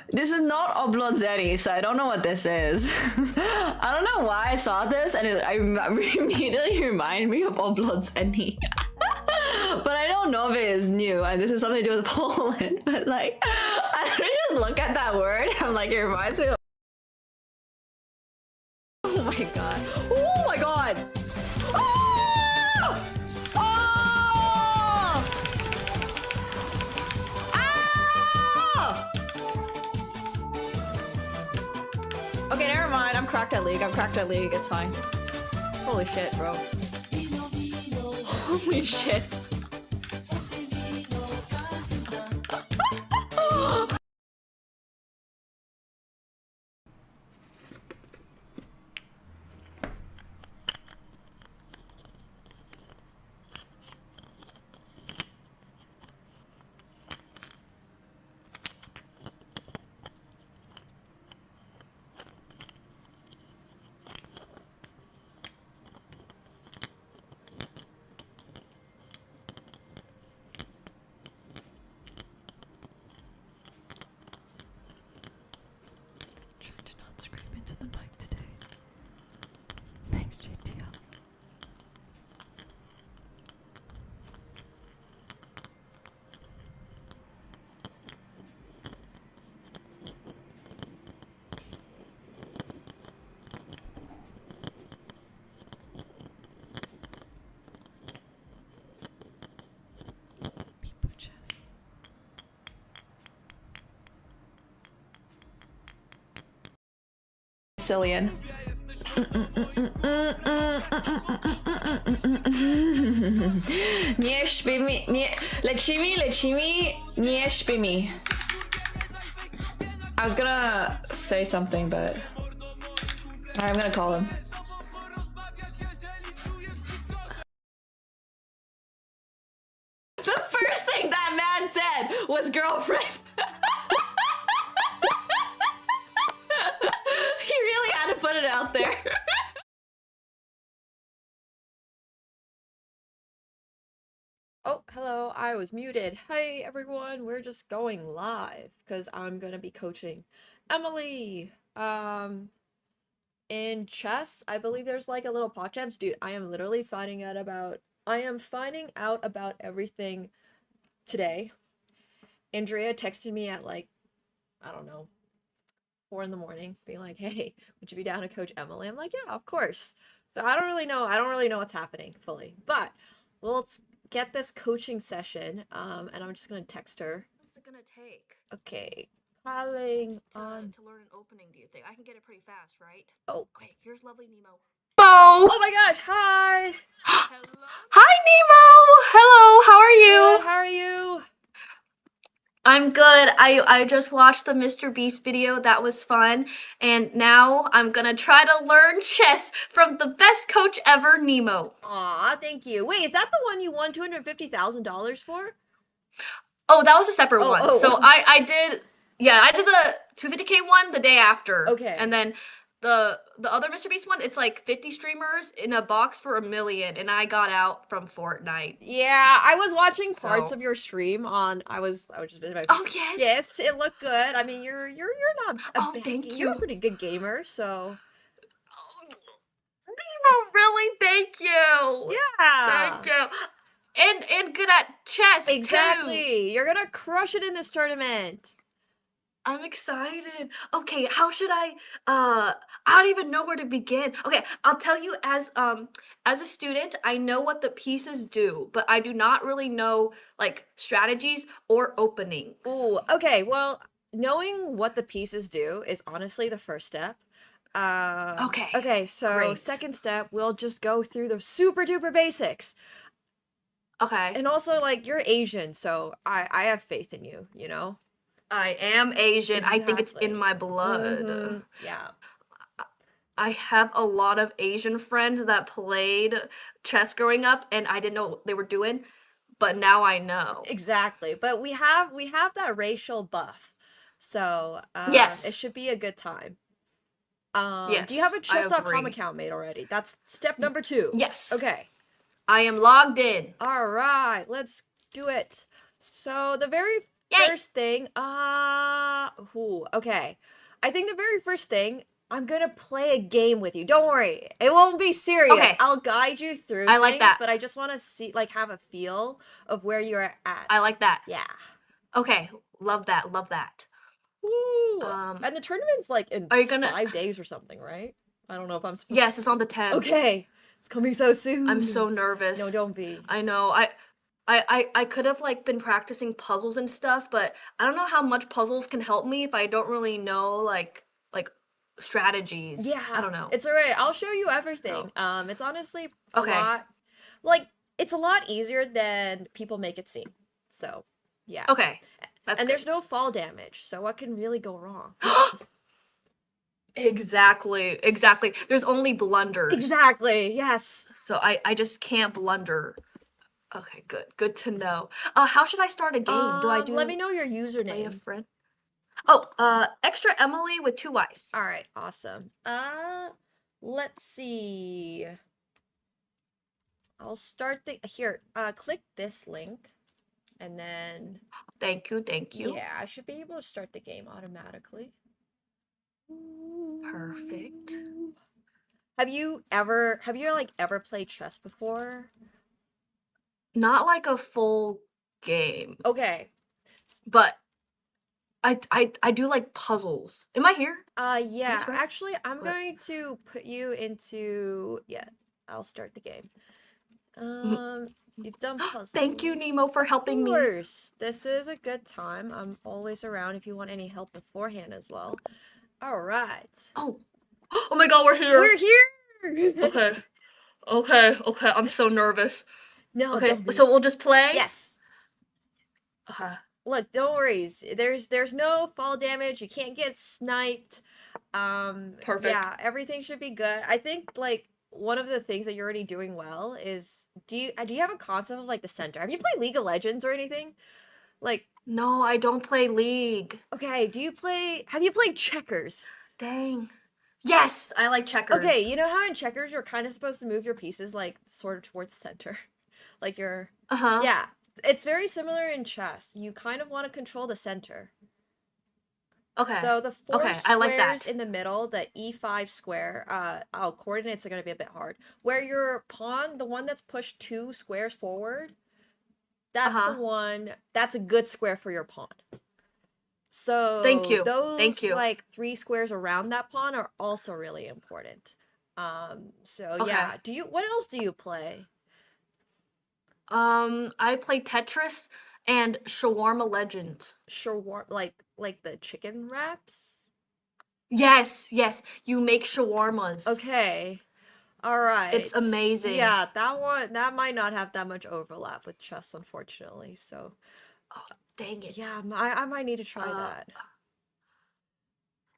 This is not Oblonzeri, so I don't know what this is. I don't know why I saw this and immediately reminded me of Oblonzeri. But I don't know if it is new and this is something to do with Poland. But like, I just look at that word. I'm like, it reminds me of. Oh my god! Oh my god! Oh! Oh! Ah! Okay, never mind. I'm cracked at League. I'm cracked at League. It's fine. Holy shit, bro. Holy shit. Try to not scream into the mic today. Thanks, JTL. People chess. Cillian. Nie śpi mi, nie, leci mi, nie śpi mi. I was gonna say something, but I'm gonna call him. The first thing that man said was girlfriend. He really had to put it out there. Oh, hello, I was muted. Hey everyone, we're just going live because I'm gonna be coaching Emily. In chess, I believe there's like a little pot gems. Dude, I am literally finding out about everything today. Andrea texted me at like, I don't know, 4 in the morning, being like, hey, would you be down to coach Emily? I'm like, yeah, of course. So I don't really know what's happening fully, but let's get this coaching session. And I'm just gonna text her. What's it gonna take Okay, calling on. to learn an opening, do you think? I can get it pretty fast, right? Oh, Okay, here's lovely Nemo. oh my gosh, hi. Hello? Hi, Nemo! Hello, how are you? Good, how are you? I'm good. I just watched the Mr. Beast video. That was fun. And now I'm gonna try to learn chess from the best coach ever, Nemo. Aw, thank you. Wait, is that the one you won $250,000 for? Oh, that was a separate Oh, one. oh. So I did the 250K one the day after. Okay. And then the other Mr. Beast one, it's like 50 streamers in a box for $1 million, and I got out from Fortnite. Yeah, I was watching parts So- of your stream on. I was just visiting my. Oh yes. Yes, it looked good. I mean, you're not a Oh, bad thank You're a you. pretty good gamer, so. Nemo, really, thank you. Yeah. Thank you. And good at chess too. Exactly. You're gonna crush it in this tournament. I'm excited. Okay, how should I don't even know where to begin. Okay, I'll tell you as a student, I know what the pieces do, but I do not really know like strategies or openings. Ooh, okay. Well, knowing what the pieces do is honestly the first step. Okay, Okay, so great. second step, we'll just go through the super duper basics. Okay. And also, like, you're Asian, so I have faith in you, you know? I am Asian. I think it's Exactly. in my blood. Mhm, yeah. I have a lot of Asian friends that played chess growing up, and I didn't know what they were doing, but now I know. Exactly. But we have that racial buff. So, Yes. it should be a good time. Yes, Do you have a I chess.com agree. account made already? That's step number 2. Yes. Okay. I am logged in. All right, let's do it. So the very Yay. first thing, Okay. I think the very first thing, I'm gonna play a game with you. Don't worry. It won't be serious. Okay. I'll guide you through I like things, that. but I just want to see, like, have a feel of where you're at. I like that. Yeah. Okay, love that, love that. Woo! Um, And the tournament's like in are you gonna 5 days or something, right? I don't know if I'm supposed Yes, it's on the 10th. Okay. It's coming so soon. I'm so nervous. No, don't be. I know. I could have like been practicing puzzles and stuff, but I don't know how much puzzles can help me if I don't really know like strategies. Yeah. I don't know. It's all right. I'll show you everything. It's honestly a lot, like, it's a lot easier than people make it seem. So, yeah. Okay. That's And good. there's no fall damage, so what can really go wrong? Exactly. There's only blunders. Exactly. Yes. So I just can't blunder. Okay, good. Good to know. How should I start a game? Do I do Let me know your play a username. friend? Oh, extra Emily with 2 Y's. All right. Awesome. Let's see. I'll start the here. Click this link, and then Thank you. yeah, I should be able to start the game automatically. Perfect. Have you like ever played chess before? Not like a full game, Okay. but I do like puzzles. Am I here? Yeah. right? Actually, I'm What? going to put you into I'll start the game. You've done puzzles. Thank you, Nemo, for helping me. Of course. This is a good time. I'm always around if you want any help beforehand as well. All right. Oh, oh my God, we're here. We're here. Okay. I'm so nervous. No, Okay, don't be. so we'll just play. Yes. Okay. Look, don't worry. There's no fall damage. You can't get sniped. Perfect. Yeah, everything should be good. I think like one of the things that you're already doing well is do you have a concept of like the center? Have you played League of Legends or anything? Like, No, I don't play League. okay, have you played checkers? Dang. Yes, I like checkers. Okay, you know how in checkers you're kind of supposed to move your pieces like sort of towards the center? Like you're Uh-huh. Yeah, it's very similar in chess. You kind of want to control the center. Okay. So the four Okay, squares I like that. in the middle, the E5 square, coordinates are going to be a bit hard. Where your pawn, the one that's pushed 2 squares forward, that's Uh-huh. the one, that's a good square for your pawn. So Thank you. those Thank you. like 3 squares around that pawn are also really important. So yeah, Okay. what else do you play? I play Tetris and Shawarma Legends. Like the chicken wraps? Yes. You make shawarmas. Okay. All right. It's amazing. Yeah, that might not have that much overlap with chess, unfortunately. So, Dang it. yeah, I might need to try that.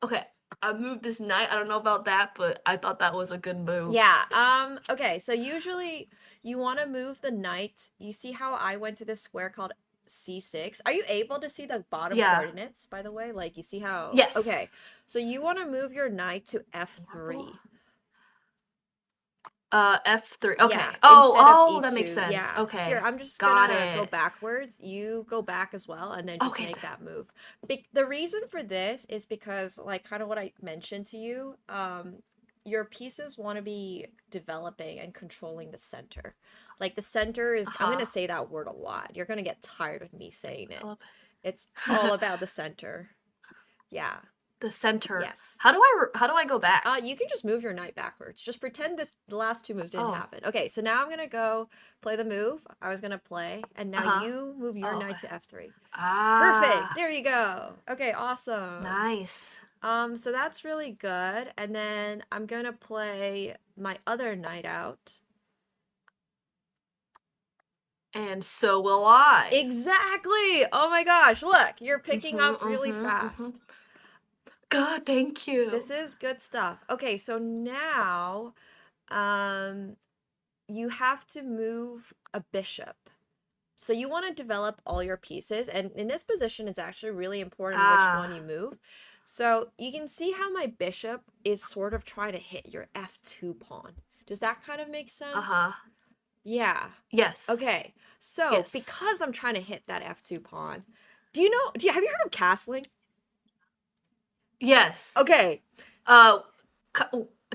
Okay. I moved this knight. I don't know about that, but I thought that was a good move. Yeah. Okay. So usually you want to move the knight. You see how I went to this square called C6? Are you able to see the bottom coordinates, by the way? Like, you see how? Yes. Okay. So you want to move your knight to F3. F3. Okay. Yeah, Oh, instead of that makes E2. sense. Yeah. Okay. Here, I'm just Got gonna go it. backwards. You go back as well, and then just Okay, make that move. The reason for this is because, like, kind of what I mentioned to you, your pieces want to be developing and controlling the center. Like, the center is, I'm gonna say that word a lot. You're gonna get tired of me saying it. It's all about the center. Yeah. The center. Yes. How do I go back? You can just move your knight backwards. Just pretend the last 2 moves didn't Oh. happen. Okay, so now I'm gonna go play the move I was gonna play, and now you move your knight to F3. Perfect. There you go. Okay, awesome. Nice. So that's really good. And then I'm gonna play my other knight out. And so will I. Exactly. Oh my gosh, look, you're picking up really fast. God, thank you. This is good stuff. Okay, so now you have to move a bishop. So you want to develop all your pieces, and in this position it's actually really important which one you move. So you can see how my bishop is sort of trying to hit your F2 pawn. Does that kind of make sense? Yeah. Yes. Okay. So because I'm trying to hit that F2 pawn, have you heard of castling? Yes. Okay,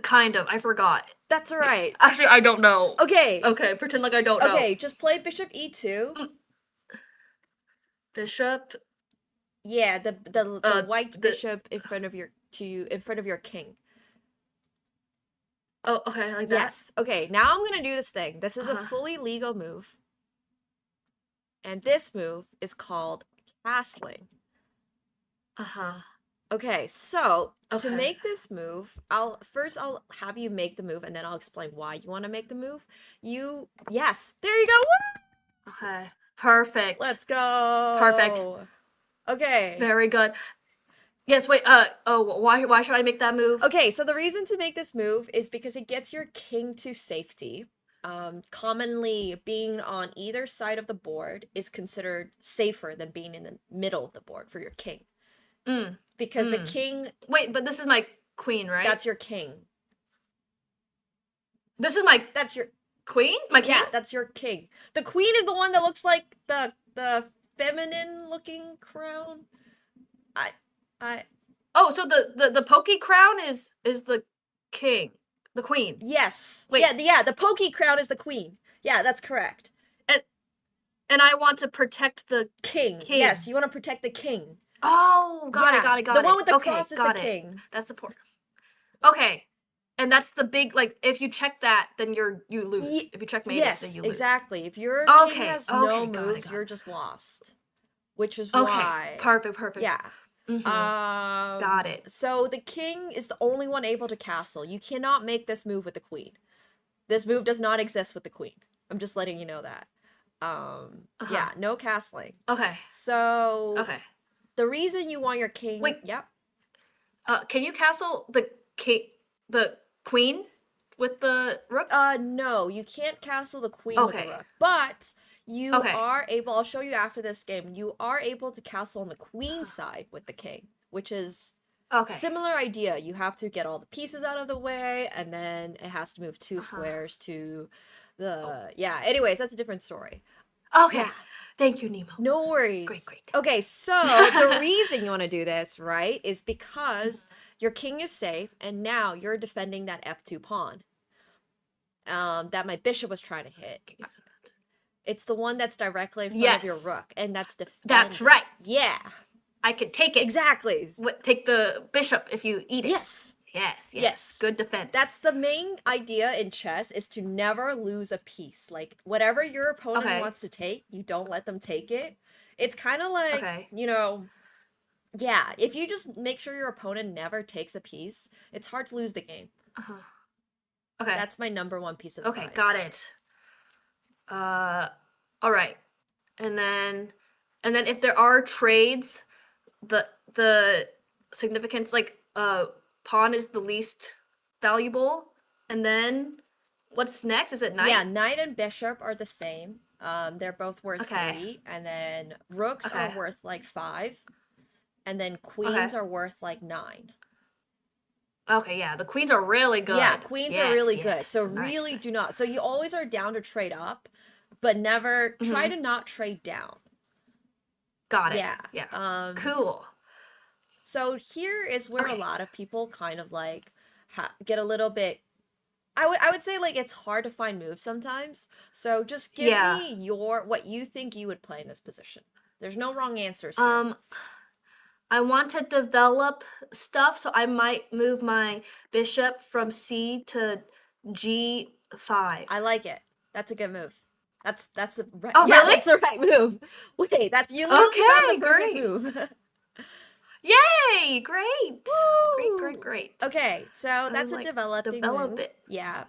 Kind of. I forgot. that's all right. Actually, I don't know. Okay, Okay, pretend like I don't know. okay, just play bishop e2. Bishop. Yeah, the white the bishop in front of your king. Oh, okay, like that. Yes. Okay, now I'm gonna do this thing. This is a Uh-huh. fully legal move. And this move is called castling. Uh-huh. Okay, so to Okay. make this move, I'll have you make the move and then I'll explain why you want to make the move. Yes, there you go. Woo! Okay. Perfect. Let's go. Perfect. Okay. Very good. Yes, wait, why should I make that move? Okay, so the reason to make this move is because it gets your king to safety. Commonly being on either side of the board is considered safer than being in the middle of the board for your king. Mm. Because the king, Wait, but this is my queen, right? that's your king. This is my That's your queen? My king? Yeah, that's your king. The queen is the one that looks like the feminine looking crown. I Oh, so the pokey crown is the king. The queen. Yes. Wait. Yeah, the pokey crown is the queen. Yeah, that's correct. And I want to protect the King. King. Yes, you want to protect the king. Oh, got Yeah, it. The one with the Okay, cross is the got it. king. That's important. Okay. And that's the big, like, if you check that, then you lose. Ye- If you checkmate Yes, it, then you lose. exactly. If your Okay, king has okay, no got it, moves, got you're it. just lost. Which is Okay, why. perfect. Yeah. Mhm. Got it. So the king is the only one able to castle. You cannot make this move with the queen. This move does not exist with the queen. I'm just letting you know that. Yeah, no castling. Okay. So Okay. the reason you want your king. Wait. Yep. Can you castle the queen with the rook? No, you can't castle the queen with the Okay. rook. But you Okay. are able, I'll show you after this game, you are able to castle on the queen side with the king, which is Okay. similar idea. You have to get all the pieces out of the way, and then it has to move 2 Uh-huh. squares to the yeah. Anyways, that's a different story. Okay. Yeah. Thank you, Nemo. No worries. Great. Okay, so the reason you want to do this, right, is because your king is safe, and now you're defending that f2 pawn. That my bishop was trying to hit. It's the one that's directly in front of your Yes. rook, and that's defending. That's right. Yeah. I can take it. Exactly. Take the bishop if you eat it. Yes. Yes. Good defense. That's the main idea in chess, is to never lose a piece. Like, whatever your opponent Okay. wants to take, you don't let them take it. It's kind of like, Okay. Yeah, if you just make sure your opponent never takes a piece, it's hard to lose the game. Uh-huh. Okay. That's my number one piece of Okay, advice. got it. All right. And then if there are trades, the significance, like, pawn is the least valuable, and then what's next? Is it knight? Yeah, knight and bishop are the same. They're both worth Okay. 3, and then rooks Okay. are worth like 5, and then queens are worth like 9. Okay, yeah, the queens are really good. Yeah, queens are really good. Yes, So nice, really nice. do not. So you always are down to trade up, but never try Mhm. to not trade down. Got it. Yeah. Cool. So here is where a Okay. lot of people kind of like get a little bit. I would say like it's hard to find moves sometimes. So just give Yeah. me what you think you would play in this position. There's no wrong answers here. I want to develop stuff, so I might move my bishop from C to G5. I like it. That's a good move. That's the right. Oh, yeah, really? that's the right move. Wait, that's you literally got Okay, the perfect great. move. Yay! Great. Woo! Great. Okay, so that's a like, developing develop move. it. Yeah.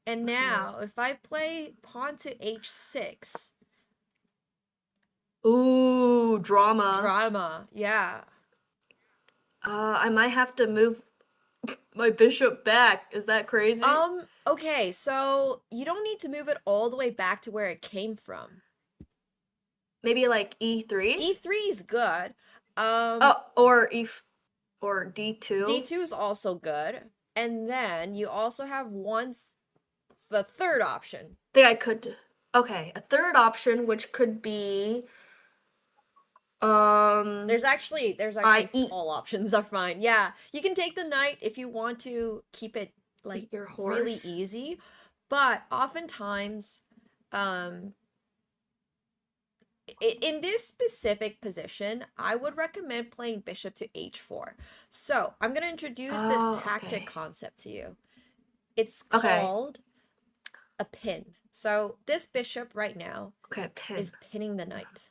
And now, if I play pawn to h6, Ooh, drama. drama. Yeah. I might have to move my bishop back. Is that crazy? Okay, so you don't need to move it all the way back to where it came from. Maybe like E3? E3 is good. Or or D2. D2 is also good. And then you also have the third option. Think I could. Okay, a third option, which could be There's actually I eat all options are fine. Yeah, you can take the knight if you want to keep it like your really horse. easy, but oftentimes, um, in this specific position, I would recommend playing bishop to h4. So I'm gonna introduce this Oh, tactic okay. concept to you. It's Okay. called a pin. So this bishop right now Okay, pin. is pinning the knight.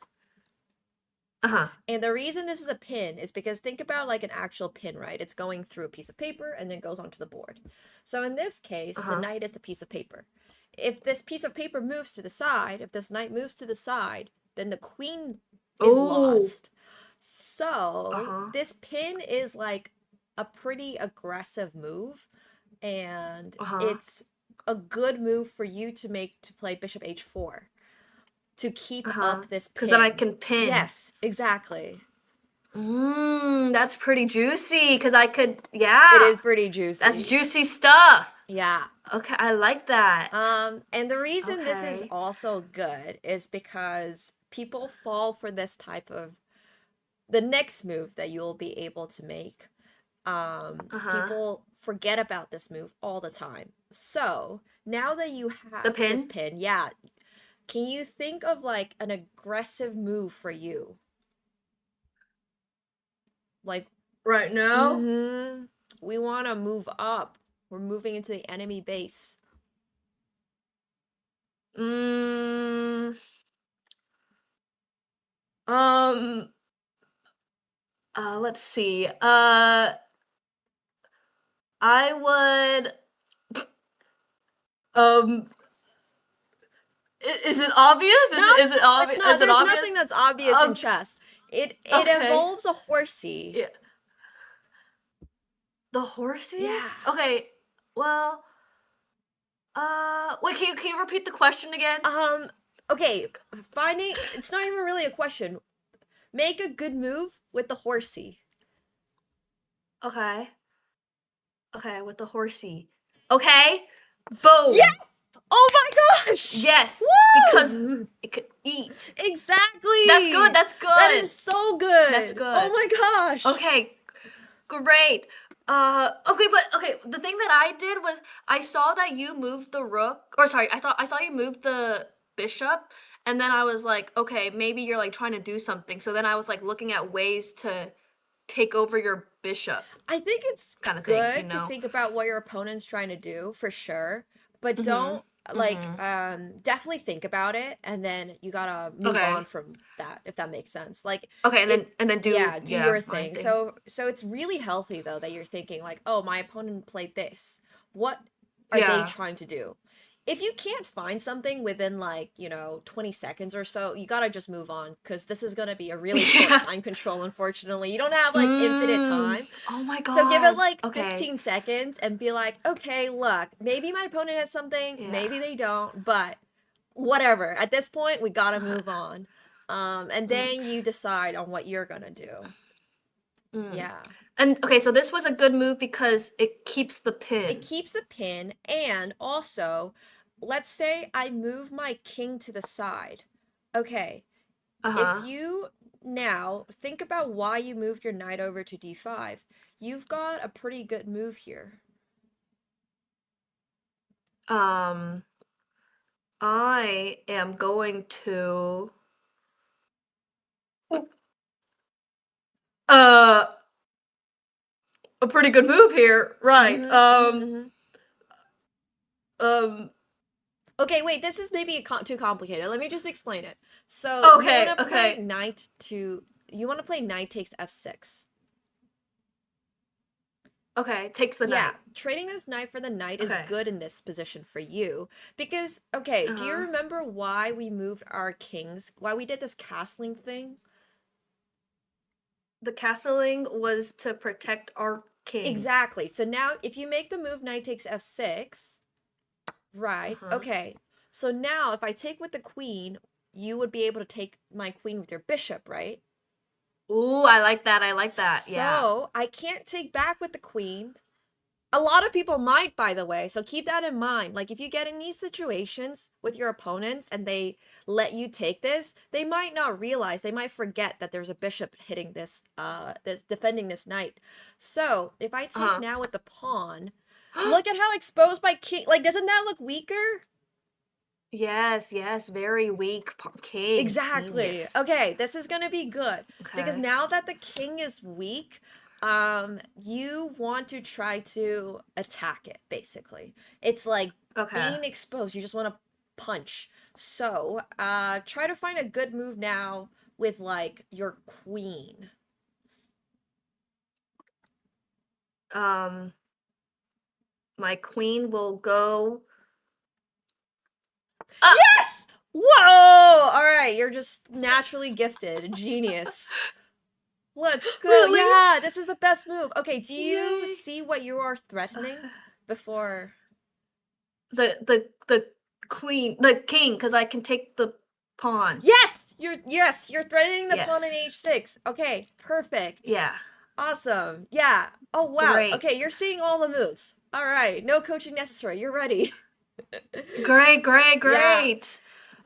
Uh-huh. And the reason this is a pin is because think about like an actual pin, right? It's going through a piece of paper and then goes onto the board. So in this case, the Uh-huh. knight is the piece of paper. If this piece of paper moves to the side, if this knight moves to the side, then the queen is Oh. lost. So Uh-huh. this pin is like a pretty aggressive move, and Uh-huh. it's a good move for you to make to play bishop h4 to keep up this pin. Because then I can pin. Yes, exactly. That's pretty juicy. Because I could, yeah. It is pretty juicy. That's juicy stuff. Yeah. Okay, I like that. And the reason this is Okay. also good is because people fall for this type of the next move that you'll be able to make. People forget about this move all the time. So now that you have The this pin? pin, yeah, can you think of like an aggressive move for you? Like, Right now? we want to move up. We're moving into the enemy base. Let's see. I would, is it obvious? No, is it obvious? it's not. Is it There's obvious? nothing that's obvious in chess. It Okay. involves a horsey. Yeah. The horsey? Yeah. Okay. Well, wait, can you repeat the question again? Okay, it's not even really a question. Make a good move with the horsey. Okay. Okay, with the horsey. Okay. Boom. Yes! Oh my gosh! Yes. Woo! Because it could eat. Exactly! That's good. That's good. That is so good. That's good. Oh my gosh. Okay. Great. Okay, the thing that I did was I saw that you moved the rook, or sorry, I saw you move the bishop, and then I was like, okay, maybe you're like trying to do something. So then I was like looking at ways to take over your bishop. I think it's Kind of good thing, you know? to think about what your opponent's trying to do for sure, but Mhm. don't like Mhm. definitely think about it, and then you gotta move Okay. on from that, if that makes sense. Like, Okay, and then do do your my thing. So it's really healthy though that you're thinking like, oh, my opponent played this. What are they trying to do? If you can't find something within like, 20 seconds or so, you gotta just move on, because this is gonna be a really short Yeah. time control, unfortunately. You don't have like infinite time. Oh my god. So give it like Okay. 15 seconds and be like, okay, look, maybe my opponent has something, Yeah. maybe they don't, but whatever. At this point, we gotta move on. And then you decide on what you're gonna do. Yeah. And okay, so this was a good move because it keeps the pin. It keeps the pin, and also, let's say I move my king to the side. Okay, if you now think about why you moved your knight over to d5, you've got a pretty good move here. I am going to a pretty good move here, right? Okay, wait, this is maybe too complicated. Let me just explain it. So Okay, you want to okay. play you want to play knight takes f6. Okay, takes the Yeah, knight. trading this knight for the knight is Okay. good in this position for you. Because, okay, do you remember why we moved our kings? Why we did this castling thing? The castling was to protect our king. Exactly. So now, if you make the move knight takes f6, right? Okay. So now, if I take with the queen, you would be able to take my queen with your bishop, right? Ooh, I like that. I like that. Yeah. So I can't take back with the queen. A lot of people might, by the way, so keep that in mind. Like, if you get in these situations with your opponents and they let you take this, they might not realize, they might forget that there's a bishop hitting this, defending this knight. So, if I take now with the pawn, look at how exposed my king, like, doesn't that look weaker? Yes, very weak king. Exactly. Genius. Okay, this is gonna be good. Because Okay. now that the king is weak, you want to try to attack it, basically. It's like being exposed. You just want to punch. So, try to find a good move now with, like, your queen. My queen will go. Yes! Whoa! All right, you're just naturally gifted. Genius. Let's go. Really? Yeah, this is the best move. Okay, do you Yay. see what you are threatening before? The queen, the king, because I can take the pawn. Yes! You're threatening the pawn in Yes. h6. Okay, perfect. Yeah. Awesome. Yeah. Oh wow. Great. Okay, you're seeing all the moves. All right, no coaching necessary. You're ready. Great. Yeah.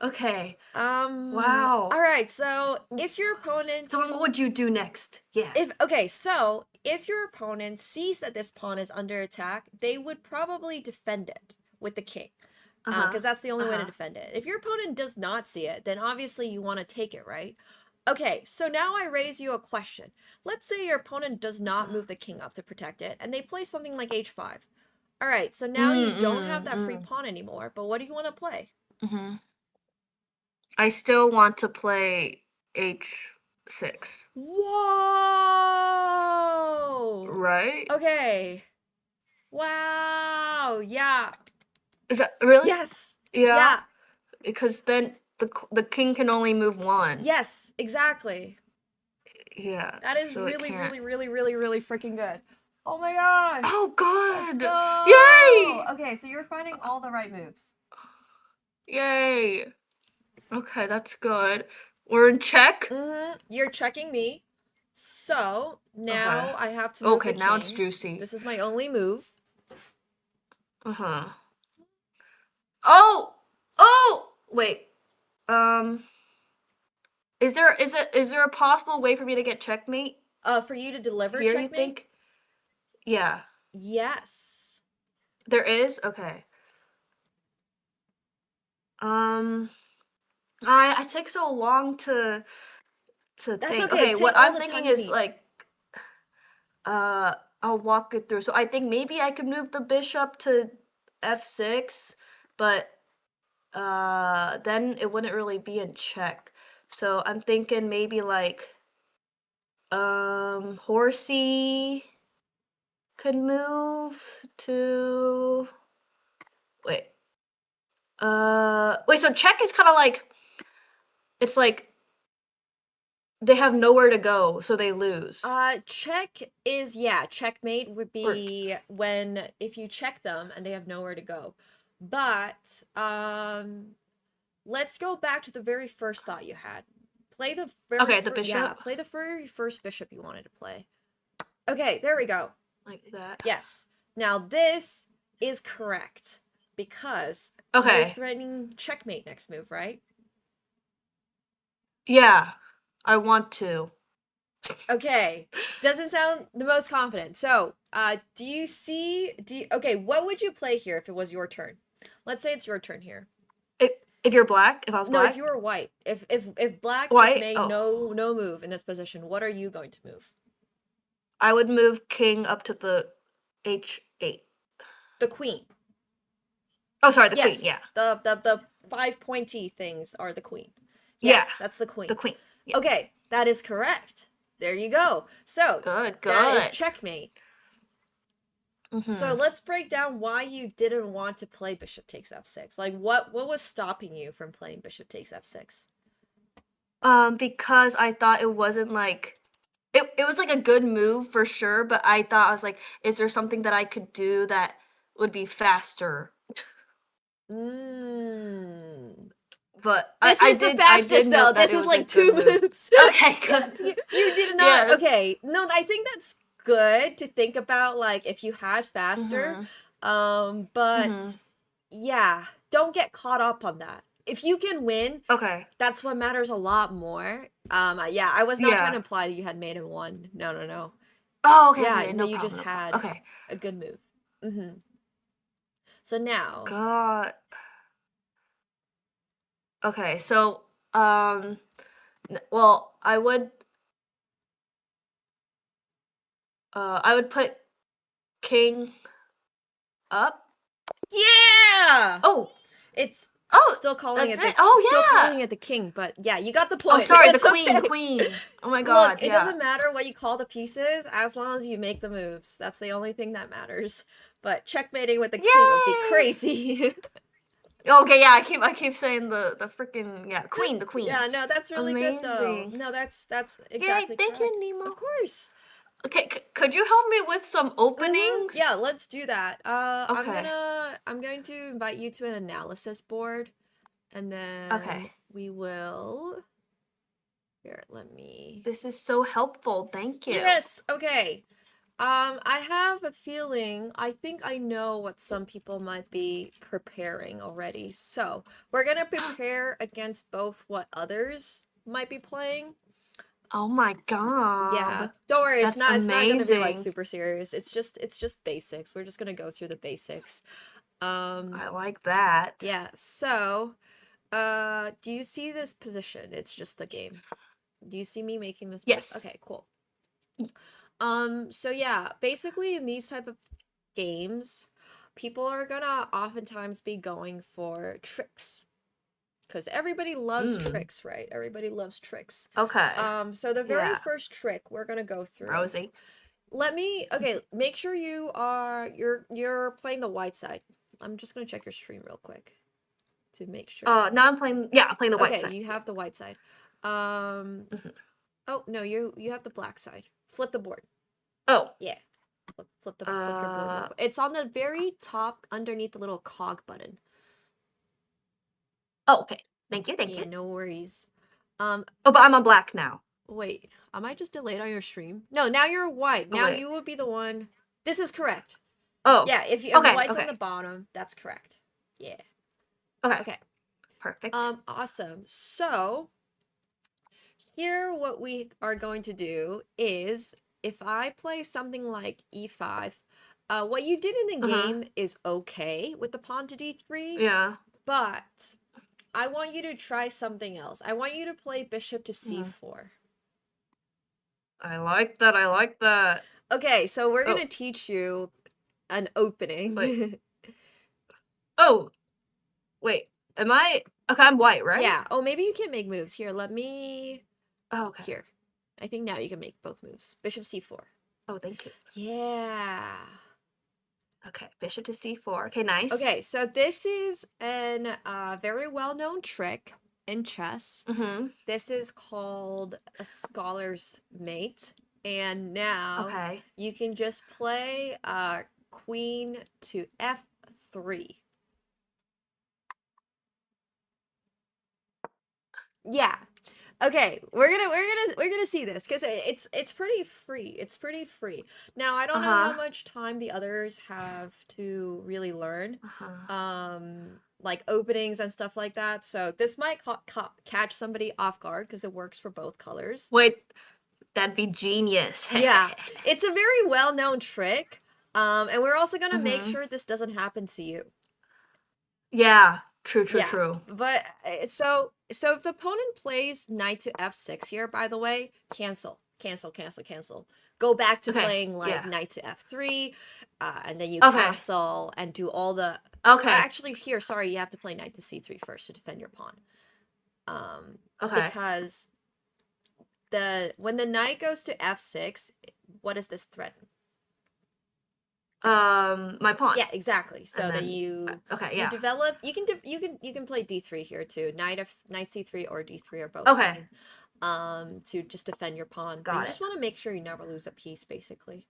Okay. Wow. All right. So, if your opponent So what would you do next? Yeah. If your opponent sees that this pawn is under attack, they would probably defend it with the king. Because that's the only way to defend it. If your opponent does not see it, then obviously you want to take it, right? Okay, so now I raise you a question. Let's say your opponent does not move the king up to protect it, and they play something like h5. All right, so now you don't have that free pawn anymore, but what do you want to play? I still want to play h6. Whoa! Right? Okay. Wow. Yeah. Is that really? Yes. Yeah. Yeah. Because then the king can only move one. Yes, exactly. Yeah. That is so it really, can't. really freaking good. Oh my gosh. Oh Let's god! go. Yay! Okay, so you're finding all the right moves. Yay! Okay, that's good. We're in check. You're checking me. So now I have to move Okay, the now it's king. juicy. This is my only move. Oh! Wait. Is there a possible way for me to get checkmate? For you to deliver Here, checkmate? you think? Yeah. Yes. There is? Okay. I take so long to That's think. okay. Okay, what Take all I'm the thinking time you is need. like I'll walk it through. So I think maybe I could move the bishop to f6, but then it wouldn't really be in check. So I'm thinking maybe like horsey could move to wait. So check is kind of like it's like they have nowhere to go, so they lose. Check is, checkmate would be when if you check them and they have nowhere to go. But let's go back to the very first thought you had. Play the very the bishop. Yeah, play the very first bishop you wanted to play. Okay, there we go. Like that. Yes. Now this is correct because you're threatening checkmate next move, right? Yeah, I want to. Okay, doesn't sound the most confident. So, okay, what would you play here if it was your turn? Let's say it's your turn here. If you're black, if I was black? No, if you were white. If black White? just made no move in this position, what are you going to move? I would move king up to the h8. The queen. Oh, sorry, the queen, yeah. The 5 pointy things are the queen. Yeah. That's the queen. The queen. Yeah. Okay, that is correct. There you go. So, Good. that is checkmate. So let's break down why you didn't want to play bishop takes f6. Like, what was stopping you from playing bishop takes f6? Because I thought it wasn't like it was like a good move for sure, but I thought I was like, is there something that I could do that would be faster? But this is the fastest though. This is like 2 moves. Okay, good. You did not. Yes. Okay, no, I think that's good to think about, like, if you had faster. But Mhm. yeah, don't get caught up on that. If you can win, Okay. that's what matters a lot more. Yeah, I was not trying to Yeah. imply that you had made it one. No, no, no. Oh, okay, Yeah, okay. no, No you problem, just no problem. had Okay. a good move. So now, God. Okay, so well, I would put king up. yeah, Oh, it's oh, still calling that's it it. Oh still calling yeah. it the king, but yeah, you got the Oh, point. sorry, the It's queen, the okay. queen. Oh my Look, God, it yeah. doesn't matter what you call the pieces as long as you make the moves. That's the only thing that matters. But checkmating with the king would be Yay! crazy. Okay, yeah, I keep saying the freaking queen, the queen. Yeah, no, that's really good though. Amazing. No, that's Yay, exactly thank you, correct. Of Nemo. course. Okay, could you help me with some Yeah, openings? let's do that. Okay. I'm going to invite you to an analysis board, and Okay. then we will. Here, let me. This is so helpful. Thank you. Yes. Okay. I have a feeling, I think I know what some people might be preparing already. So, we're gonna prepare against both what others might be playing. Oh my Yeah. God. Don't worry, That's it's not gonna be like amazing. super serious. It's just basics. We're just gonna go through the basics. I like that. Yeah, so do you see this position? It's just the game. Do you see me making this move? Yes. Okay, cool. So yeah, basically in these type of games, people are gonna oftentimes be going for tricks. Because everybody loves tricks, right? Everybody loves tricks. Okay. So the very Yeah. first trick we're gonna go through. Rosie. Okay, make sure you're playing the white side. I'm just gonna check your stream real quick to make sure. Now I'm playing the white Okay, side. you have the white side. Oh no, you have the black side. Flip the board. Oh. Yeah. Flip your board real quick. It's on the very top underneath the little cog button. Oh, okay. Thank you, thank Yeah, you. no worries. Oh, but I'm on black now. Wait, am I just delayed on your stream? No, now you're white. Oh, Now wait. you would be the one. This is correct. Oh. Yeah, if the Okay, white's on okay. the bottom, that's correct. Yeah. Okay. Okay. Perfect. Awesome. So, here what we are going to do is if I play something like e5, what you did in the game is okay with the pawn to d3, Yeah. but I want you to try something else. I want you to play bishop to c4. I like that. I like that. Okay, so we're Oh. gonna teach you an opening. Wait. Oh. Wait. Am I okay? I'm white, right? Yeah. Oh, maybe you can't make moves. Here, let me. Oh, okay. Here. I think now you can make both moves. Bishop c4. Oh, thank you. Yeah. Okay, bishop to c4. Okay, nice. Okay, so this is an very well-known trick in chess. This is called a scholar's mate. And now you can just play queen to f3. Yeah. Okay, we're gonna see this because it's pretty free. It's pretty free. Now I don't know how much time the others have to really learn, like openings and stuff like that. So this might catch somebody off guard because it works for both colors. Wait, that'd be genius. Yeah, it's a very well-known trick, and we're also gonna make sure this doesn't happen to you. Yeah. True. Yeah, True. but so if the opponent plays knight to f6 here, by the way, cancel. Go back to playing like knight to f3, and then you castle and do all the. Actually, here, sorry, you have to play knight to c3 first to defend your pawn. Because when the knight goes to f6, what does this threaten? My pawn. Yeah, exactly. So then you you develop. You can play d3 here too. Knight c3 or d3 are both fine. To just defend your pawn. But you just want to make sure you never lose a piece, basically.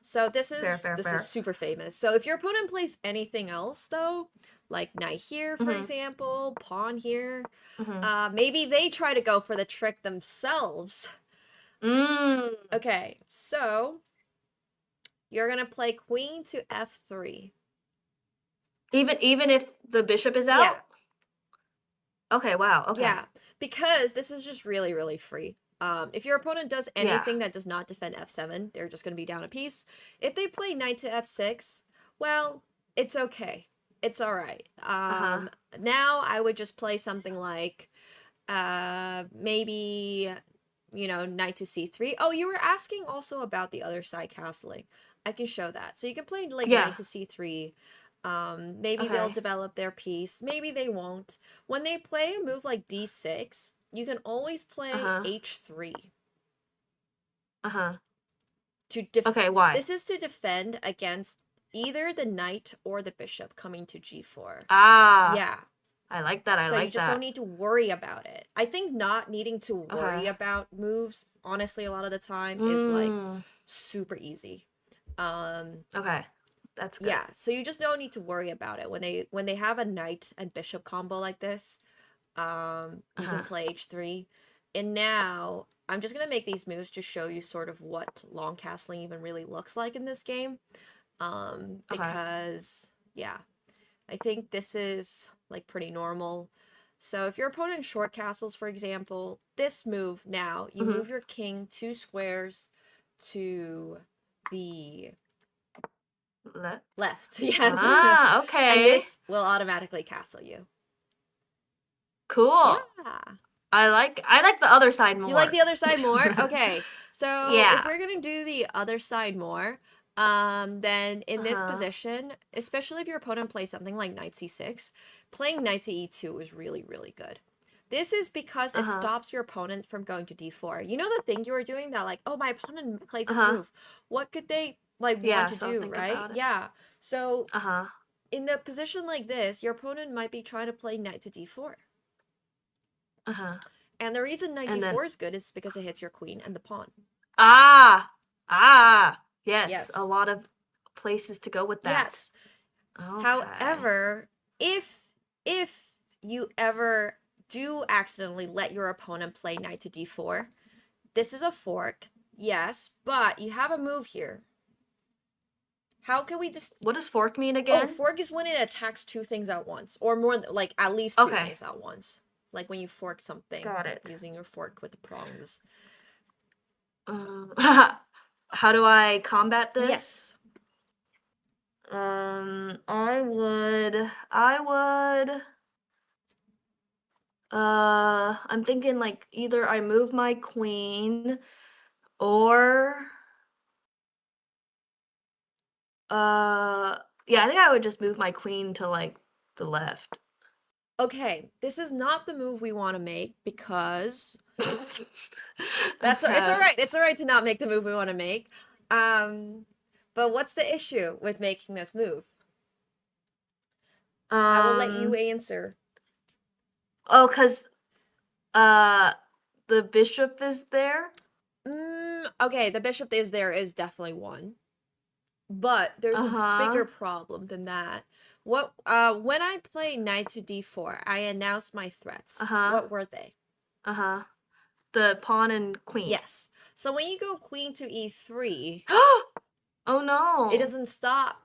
So this is is super famous. So if your opponent plays anything else though, like knight here, for example, pawn here, maybe they try to go for the trick themselves. Mm. Okay, so you're gonna play queen to f3. Even if the bishop is Yeah. out? Okay, wow. Okay. Yeah, because this is just really, really free. If your opponent does Yeah. anything that does not defend f7, they're just going to be down a piece. If they play knight to f6, well, it's okay. It's all right. Uh-huh. Now I would just play something like maybe, knight to c3. Oh, you were asking also about the other side castling. I can show that. So you can play like Yeah. knight to c3. Maybe they'll Okay. develop their piece. Maybe they won't. When they play a move like d6, you can always play Uh-huh. h3 Uh-huh. to Okay, why? This is to defend against either the knight or the bishop coming to g4. Ah. Yeah. I like that. I So you like just that. don't need to worry about it. I think not needing to worry Okay. about moves, honestly, a lot of the time is like Mm. super easy. Okay. That's good. Yeah, so you just don't need to worry about it when they have a knight and bishop combo like this. You Uh-huh. can play h3, and now I'm just gonna make these moves to show you sort of what long castling even really looks like in this game. Okay. Because yeah, I think this is like pretty normal. So if your opponent short castles, for example, this move now, you Mhm. move your king 2 squares to the left. Yes. Ah, And okay. this will automatically castle you. Cool. Yeah. I like the other side more. You like the other side more? Okay. So Yeah. if we're gonna do the other side more, then in this Uh-huh. position, especially if your opponent plays something like knight c6, playing knight to e2 is really, really good. This is because it Uh-huh. stops your opponent from going to d4. You know the thing you were doing that like, oh, my opponent played this Uh-huh. move. What could they like Yeah, want to so do, think right? about it. Yeah. So Uh-huh. in a position like this, your opponent might be trying to play knight to d4. Uh-huh. And the reason knight And d4 then is good is because it hits your queen and the pawn. Yes, a Yes. lot of places to go with that. Yes. Okay. However, if you ever do accidentally let your opponent play knight to d4, this is a fork, yes, but you have a move here. How can we What does fork mean Oh, again? fork is when it attacks 2 things at once, or more, like at least 2 Okay. things at once. Like when you fork something Got it. using your fork with the prongs. How do I combat this? Yes. I would I'm thinking like either I move my queen or yeah, I think I would just move my queen to like the left. Okay, this is not the move we want to make because it's all Okay. right. It's all right to not make the move we want to make. But what's the issue with making this move? I will let you answer. Oh, 'cause the bishop is there? Okay, the bishop is there is definitely one. But there's a bigger problem than that. When I play knight to d4, I announced my threats. What were they? The pawn and queen. Yes. So when you go queen to e3, Oh no. it doesn't stop.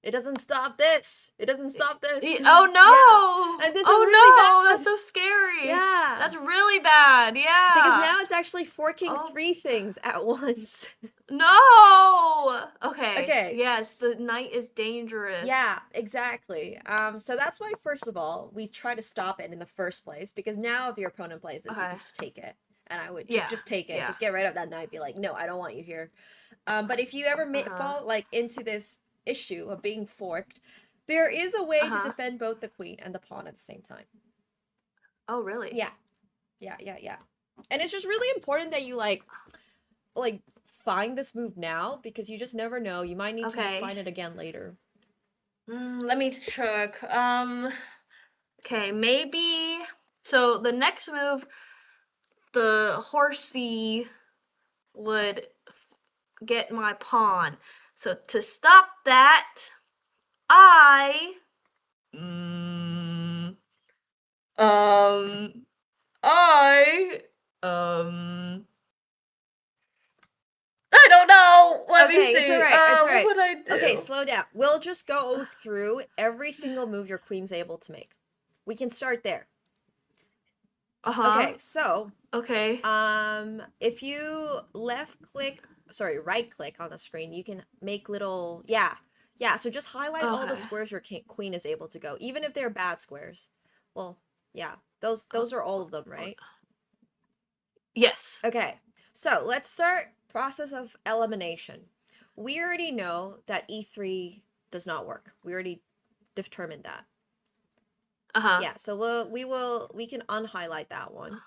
It doesn't stop this. It doesn't stop this. Oh no. Yeah. And this oh is really no, bad. that's so scary. Yeah. That's really bad. Yeah. Because now it's actually forking Oh. 3 things at once. No. Okay. Okay. Yes, the knight is dangerous. Yeah, exactly. So that's why, first of all, we try to stop it in the first place, because now if your opponent plays this, you can just take it. And I would just take it. Yeah. Just get right up that knight, be like, no, I don't want you here. But if you ever fall like into this issue of being forked, there is a way to defend both the queen and the pawn at the same time. Oh, really? Yeah. And it's just really important that you like find this move now, because you just never know. You might need to find it again later. Let me check. Okay, maybe. So the next move, the horsey would get my pawn. So to stop that, I I let me Okay, see. it's all right. It's all What right. would I do? Okay, slow down. We'll just go through every single move your queen's able to make. We can start there. Uh-huh. Okay, so Okay. if you right click on the screen, you can make little so just highlight all the Okay. squares your queen is able to go, even if they're bad squares. Well, yeah, those are all of them, right? Yes. Okay, so let's start process of elimination. We already know that e3 does not work. We already determined that. Uh-huh. Yeah, so we can unhighlight that one.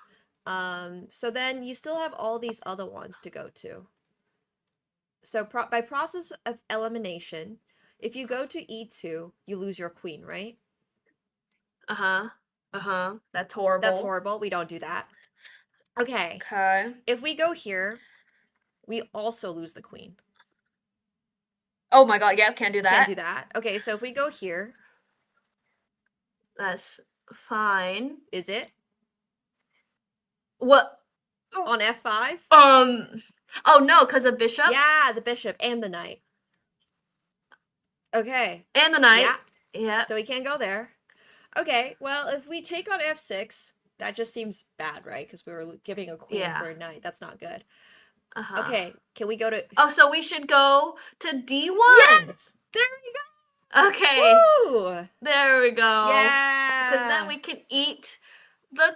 So then you still have all these other ones to go to. So by process of elimination, if you go to e2, you lose your queen, right? Uh-huh. Uh-huh. That's horrible. That's horrible. We don't do that. Okay. Okay. If we go here, we also lose the queen. Oh my god, yeah, can't do that. Can't do that. Okay, so if we go here, That's fine. is it? What? On f5? Oh no, because of bishop? Yeah, the bishop and the knight. Okay. And the knight. Yeah. Yeah. So we can't go there. Okay, well, if we take on f6, that just seems bad, right? Because we were giving a queen Yeah. for a knight. That's not good. Uh-huh. Okay, can we go to... Oh, so we should go to D1. Yes! There we Okay. go! Woo! There we go. Yeah! Because then we can eat the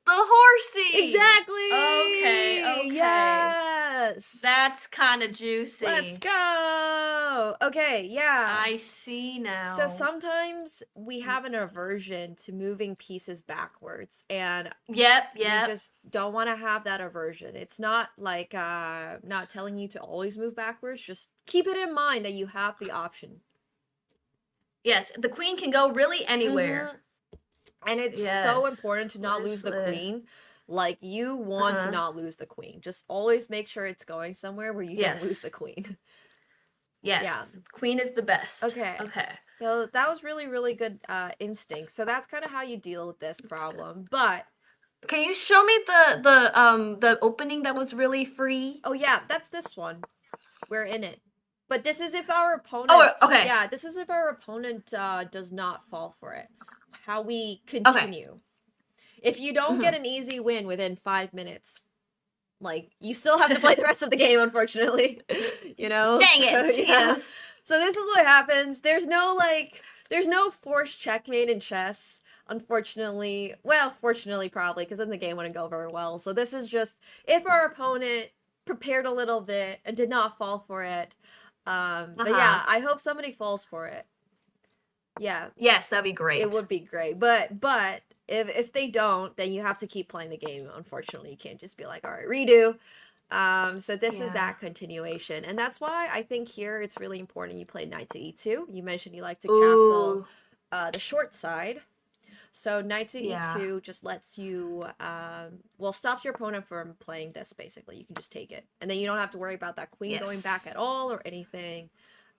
horsey. Exactly! Okay. Yes! That's kind of juicy. Let's go! Okay, yeah. I see now. So sometimes we have an aversion to moving pieces backwards, and Yep. you just don't want to have that aversion. It's not like not telling you to always move backwards. Just keep it in mind that you have the option. Yes, the queen can go really anywhere. Mhm. And it's so Yes. important to not lose the Honestly. queen. Like, you want to Uh-huh. not lose the queen. Just always make sure it's going somewhere where you don't lose Yes. the queen. Yes. Queen is the best. Okay. Okay. So that was really, really good instinct. So that's kind of how you deal with this problem. But Can you show me the opening that was really free? oh yeah, that's this one. We're in it. But this is if our opponent... Oh, okay. Yeah, this is if our opponent does not fall for it. How we continue. If you don't get an easy win within 5 minutes, like, you still have to play the rest of the game, unfortunately. You know? Dang it. Yeah. Yes. So this is what happens. There's no forced checkmate in chess, unfortunately. Well, fortunately, probably, because then the game wouldn't go very well. So this is just if our opponent prepared a little bit and did not fall for it. But yeah, I hope somebody falls for it. Yeah. Yes, that'd be great. It would be great. But if they don't, then you have to keep playing the game. Unfortunately, you can't just be like, all right, redo. So this is that continuation. And that's why I think here it's really important you play knight to e2. You mentioned you like to castle the short side. So knight to e2 just lets you, stops your opponent from playing this, basically. You can just take it. And then you don't have to worry about that queen going back at all or anything.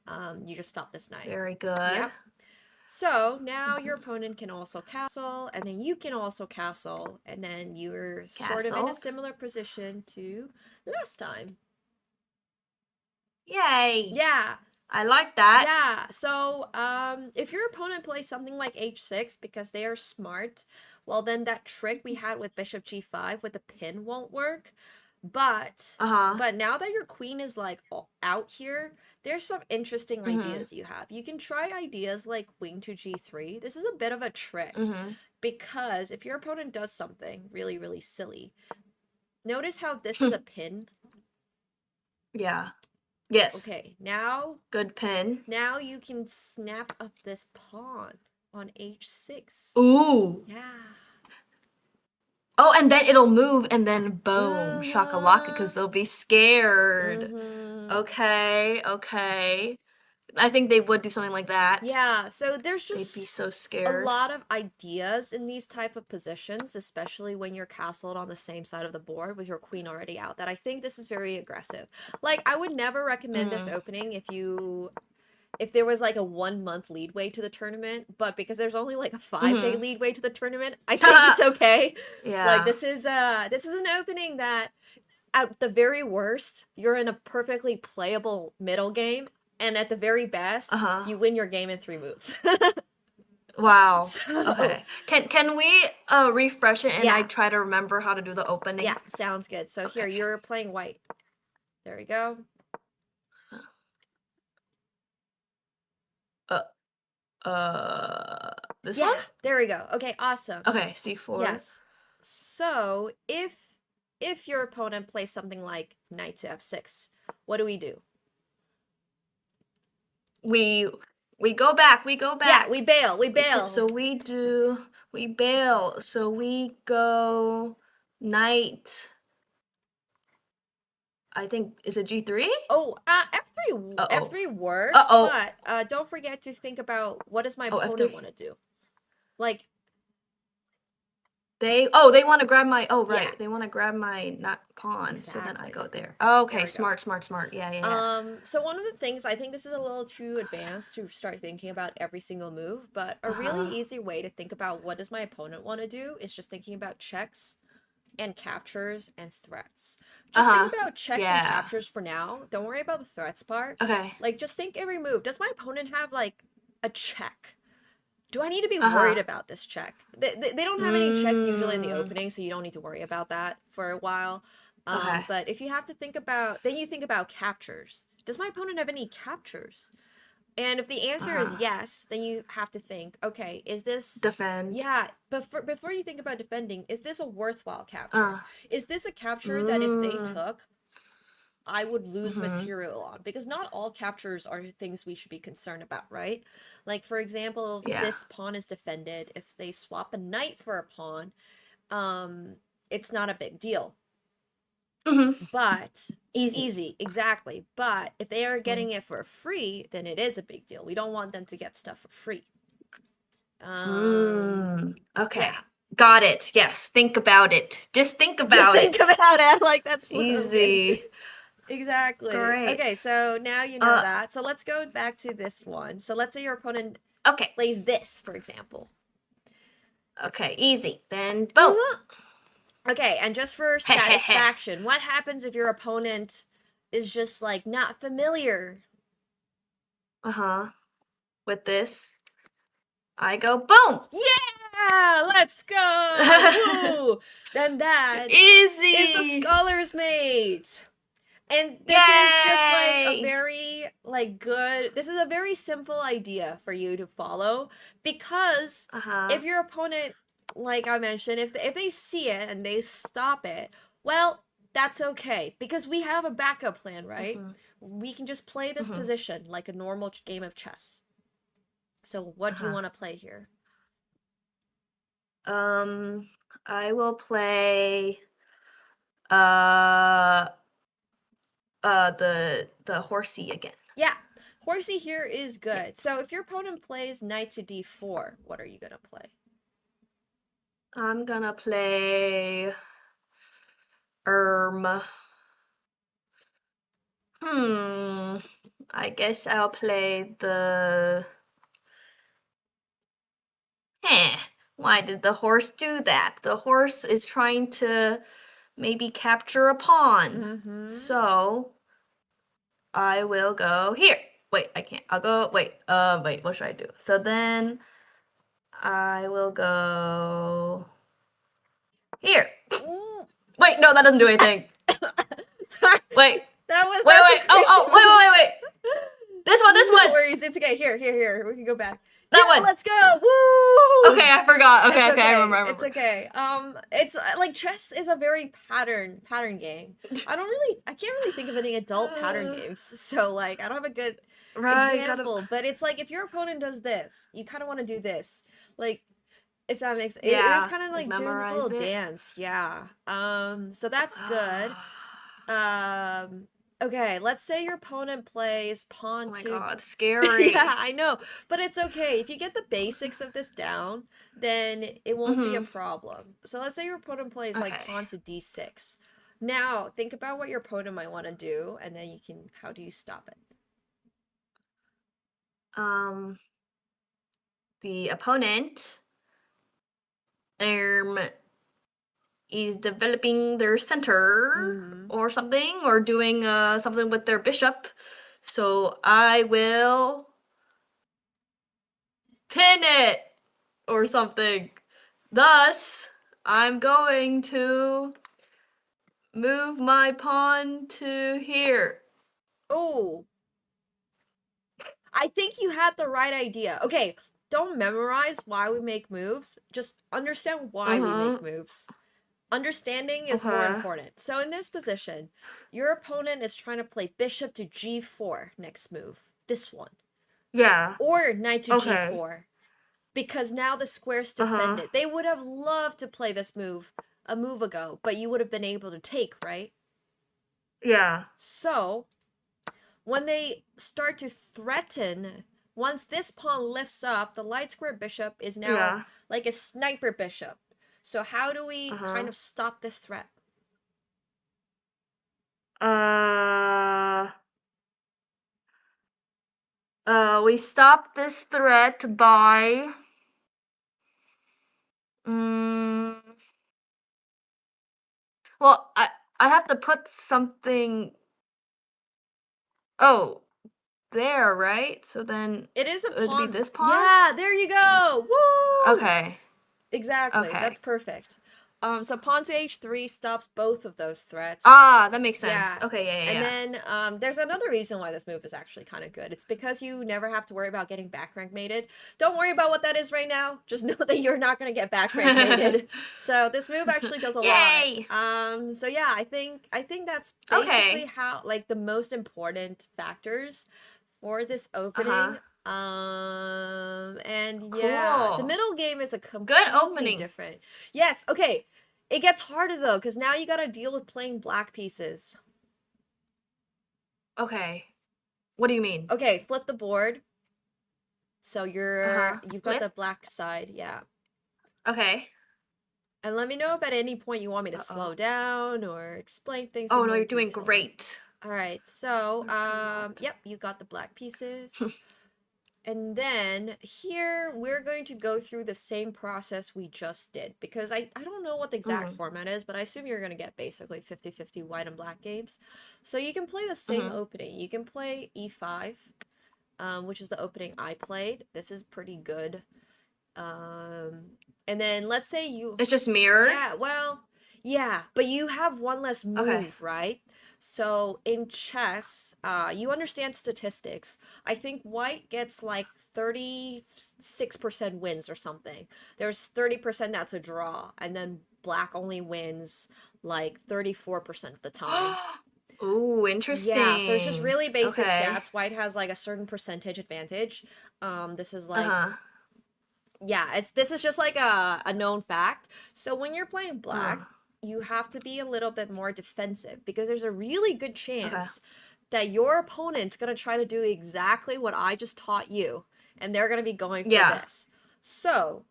You just stop this knight. Very good. Yep. So now your opponent can also castle, and then you can also castle, and then you're sort of in a similar position to last time. Yay. Yeah. I like that. Yeah. So if your opponent plays something like h6 because they are smart, well, then that trick we had with bishop g5 with the pin won't work. But now that your queen is like out here, there's some interesting ideas you have. You can try ideas like queen to g3. This is a bit of a trick because if your opponent does something really, really silly, notice how this is a pin. Yeah. Yes. Okay, now... Good pin. Now you can snap up this pawn on h6. Ooh. Yeah. Oh, and then it'll move, and then boom, shakalaka, because they'll be scared. Okay. I think they would do something like that. Yeah, so there's just they'd be so scared. A lot of ideas in these type of positions, especially when you're castled on the same side of the board with your queen already out, that I think this is very aggressive. Like, I would never recommend this opening if there was like a 1 month leadway to the tournament, but because there's only like a 5-day leadway to the tournament, I think it's okay. Yeah. Like, this is an opening that at the very worst, you're in a perfectly playable middle game, and at the very best, Uh-huh. you win your game in 3 moves. Wow. So, Okay. Can we refresh it and I Yeah. try to remember how to do the opening? yeah, sounds good. So here, Okay. you're playing white. There we go. This Yeah, one? there we go. Okay, awesome. Okay, C4. Yes. So if your opponent plays something like knight to f6, what do we do? We go back. We go back. Yeah, we bail. We bail. So we bail. So we go knight. I think is it G3? Oh, F3 Uh-oh. F3 works, Uh-oh. but don't forget to think about what does my Oh, opponent F3. want to do? Like, They want to grab my Yeah. They want to grab my not pawn. So then I Exactly. go there. There Okay, we go. smart. Yeah. So one of the things, I think this is a little too advanced to start thinking about every single move, but a really Uh-huh. easy way to think about what does my opponent want to do is just thinking about checks and captures and threats. Just Uh-huh. think about checks and captures for now. Don't worry about the threats part. Okay. Like, just think every move. Does my opponent have, like, a check? Do I need to be worried about this check? They don't have any checks usually in the opening, so you don't need to worry about that for a while. Okay. But if you have to think about, then you think about captures. Does my opponent have any captures? And if the answer is yes, then you have to think, okay, is this Defend. Yeah, but before you think about defending, is this a worthwhile capture? Is this a capture that if they took, I would lose material on? Because not all captures are things we should be concerned about, right? Like, for example, if Yeah. this pawn is defended, if they swap a knight for a pawn, it's not a big deal. But easy, exactly. But if they are getting it for free, then it is a big deal. We don't want them to get stuff for free. Okay. Yeah. Got it. Yes. Think about it. Just think about Just think about it. Like, that's Easy. Exactly. Great. Okay, so now you know that. So let's go back to this one. So let's say your opponent Okay. plays this, for example. Okay. Easy. Then boom. Okay, and just for satisfaction, what happens if your opponent is just like not familiar? With this, I go boom. Yeah, let's go. Woo! Then that Easy. is the scholar's mate. And this is just like a Yay! very this is a very simple idea for you to follow, because if your opponent, like I mentioned, if they see it and they stop it, well, that's okay, because we have a backup plan, right? We can just play this position like a normal game of chess. So what do you want to play here? I will play the horsey again. Yeah, horsey here is good. So if your opponent plays knight to d4, what are you gonna play? I'm gonna play I guess I'll play the why did the horse do that? The horse is trying to maybe capture a pawn. So I will go here. Wait, I can't. I'll go wait, what should I do? So then I will go here. Ooh. Wait, no, that doesn't do anything. Sorry. Wait. That was Wait. Wait. This one. No worries. It's okay. Here. We can go back. That one. Let's go. Woo! Okay, I forgot. Okay, It's I remember. It's okay. It's like chess is a very pattern game. I can't really think of any adult pattern games. So like, I don't have a good example. But it's like, if your opponent does this, you kind of want to do this. Like, if that makes it was kind of like doing this little dance. Yeah. So that's good. Okay, let's say your opponent plays pawn to... Oh my god, scary. Yeah, I know. But it's okay. If you get the basics of this down, then it won't be a problem. So let's say your opponent plays like pawn to d6. Now, think about what your opponent might want to do, and then how do you stop it? The opponent is developing their center Mhm. or something, or doing something with their bishop. So I will pin it or something. Thus, I'm going to move my pawn to here. Oh, I think you had the right idea. Okay, don't memorize why we make moves. Just understand why we make moves. Understanding is more Okay. important. So in this position, your opponent is trying to play bishop to g4 next move. This one. Yeah. Or knight to Okay. g4. Because now the square's Uh-huh. defended. They would have loved to play this move a move ago, but you would have been able to take, right? Yeah. So, when they start to threaten, once this pawn lifts up, the light square bishop is now Yeah. like a sniper bishop. So how do we Uh-huh. kind of stop this threat? We stop this threat by well, I have to put something there, right? So then It is a it'd be pawn. this pawn? Yeah, there you go. Woo! Okay. Exactly. Okay. That's perfect. So pawn to h3 stops both of those threats. Ah, that makes sense. Yeah. Okay, yeah. And then there's another reason why this move is actually kind of good. It's because you never have to worry about getting back rank mated. Don't worry about what that is right now. Just know that you're not going to get back rank mated. So this move actually does a Yay! lot. So yeah, I think that's basically Okay. how like the most important factors for this opening. And yeah, the Cool. middle game is a completely opening. different. Yes, okay. It gets harder though, because now you gotta deal with playing black pieces. Okay. What do you mean? Okay, flip the board. So you've got Flip? the black side, yeah. Okay. And let me know if at any point you want me to Uh-oh. slow down or explain things. Oh in no, more you're doing detail. great. All right, so God. yep, you got the black pieces. And then here we're going to go through the same process we just did because I don't know what the exact format is, but I assume you're going to get basically 50-50 white and black games. So you can play the same opening. You can play e5, which is the opening I played. This is pretty good. And then let's say you... It's just mirrored? Yeah, well, yeah, but you have one less move, right? So in chess, you understand statistics. I think white gets like 36% wins or something. There's 30% that's a draw, and then black only wins like 34% of the time. Ooh, interesting. Yeah, so it's just really basic stats. White has like a certain percentage advantage. This is like yeah, this is just like a known fact. So when you're playing black, you have to be a little bit more defensive because there's a really good chance that your opponent's going to try to do exactly what I just taught you, and they're going to be going for this. So,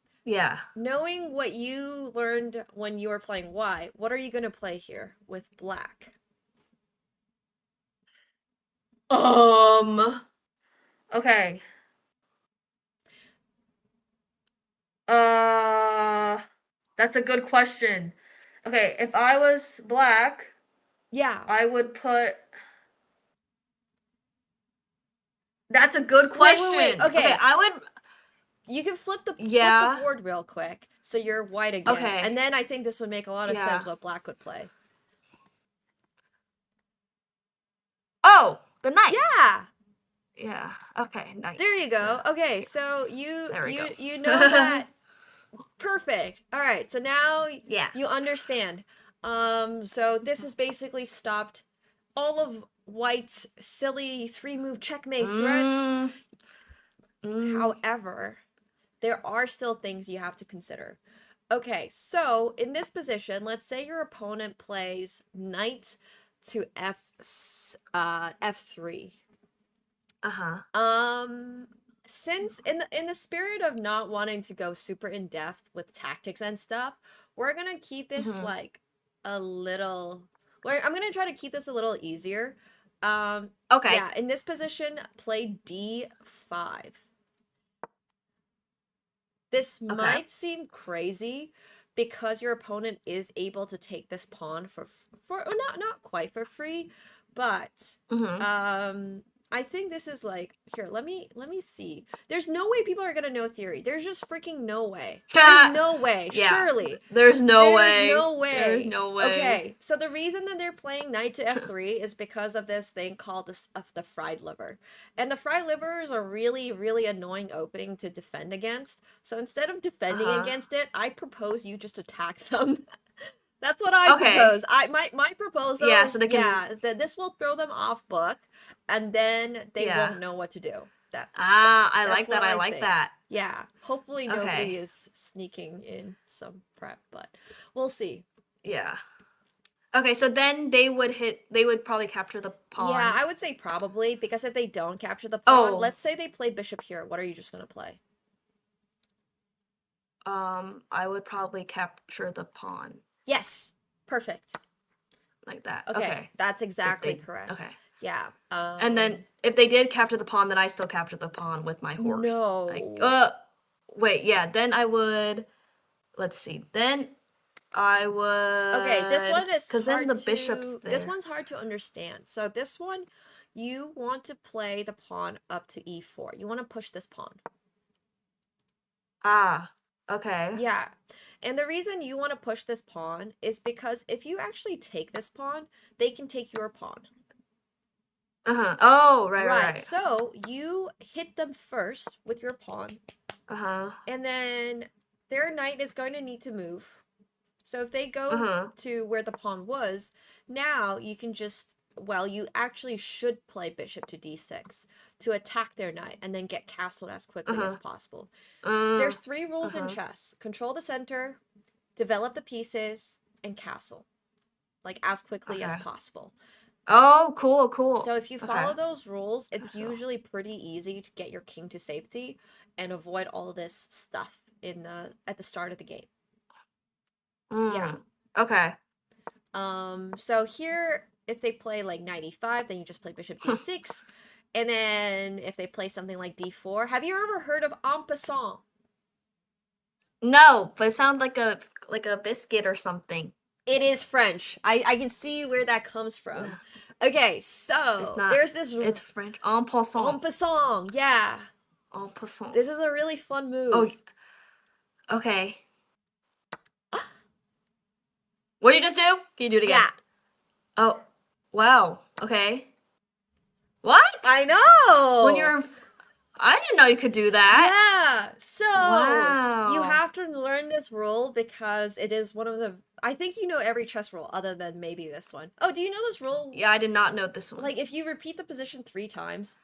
knowing what you learned when you were playing white, what are you going to play here with black? Okay. That's a good question. Okay, if I was black, I would put... That's a good question. Wait. Okay, I would... You can flip the board real quick, so you're white again. Okay. And then I think this would make a lot of sense what black would play. Oh, the knight. Yeah. Yeah. Okay, knight. There you go. Okay, so you you know that. Perfect. All right, so now Yeah. you understand. So this has basically stopped all of white's silly 3-move checkmate threats. However, there are still things you have to consider. Okay, so in this position, let's say your opponent plays knight to f3. Since in the spirit of not wanting to go super in depth with tactics and stuff, we're gonna keep this like a little. I'm gonna try to keep this a little easier. Okay. Yeah, in this position, play d5. This might seem crazy, because your opponent is able to take this pawn for not quite for free, but I think this is like, here, let me see. There's no way people are gonna know theory. There's just freaking no way. There's no way. Yeah. Surely. There's no way. There's no way. There's no way. Okay, so the reason that they're playing knight to f3 is because of this thing called the fried liver. And the fried liver is a really, really annoying opening to defend against. So instead of defending against it, I propose you just attack them. That's what I propose. My proposal is, so they can... that this will throw them off book, and then they won't know what to do. I like that. what I like think. that. Yeah. Hopefully nobody is sneaking in some prep, but we'll see. Yeah. Okay, so then they would probably capture the pawn. Yeah, I would say probably, because if they don't capture the pawn, let's say they play bishop here, what are you just gonna play? I would probably capture the pawn. Yes. Perfect. Like that. Okay. That's exactly correct. Okay. Yeah. And then if they did capture the pawn, then I still capture the pawn with my horse. No. Like, wait, yeah, then I would, let's see, then I would... Okay, this one is because then the bishop's there. This one's hard to understand. So this one, you want to play the pawn up to e4. You want to push this pawn. Ah, okay. Yeah. And the reason you want to push this pawn is because if you actually take this pawn, they can take your pawn. Oh, right. So you hit them first with your pawn. And then their knight is going to need to move. So if they go to where the pawn was, now you can just, well, you actually should play bishop to d6 to attack their knight and then get castled as quickly as possible. There's 3 rules in chess. Control the center, develop the pieces, and castle. Like, as quickly as possible. Oh, cool. So if you follow those rules, it's usually pretty easy to get your king to safety and avoid all this stuff at the start of the game. Yeah. Okay. So here, if they play like knight e5, then you just play bishop d6. And then if they play something like d4, have you ever heard of en passant? No, but it sounds like a biscuit or something. It is French. I can see where that comes from. Okay, so It's not, there's this... It's French. En passant. En passant, yeah. En passant. This is a really fun move. Oh, okay. What did you just do? Can you do it again? Yeah. Oh, wow. Okay. What? I know. When you're... I didn't know you could do that. Yeah. So Wow. you have to learn this rule because it is one of the... I think you know every chess rule other than maybe this one. Oh, do you know this rule? Yeah, I did not know this one. Like, if you repeat the position 3 times,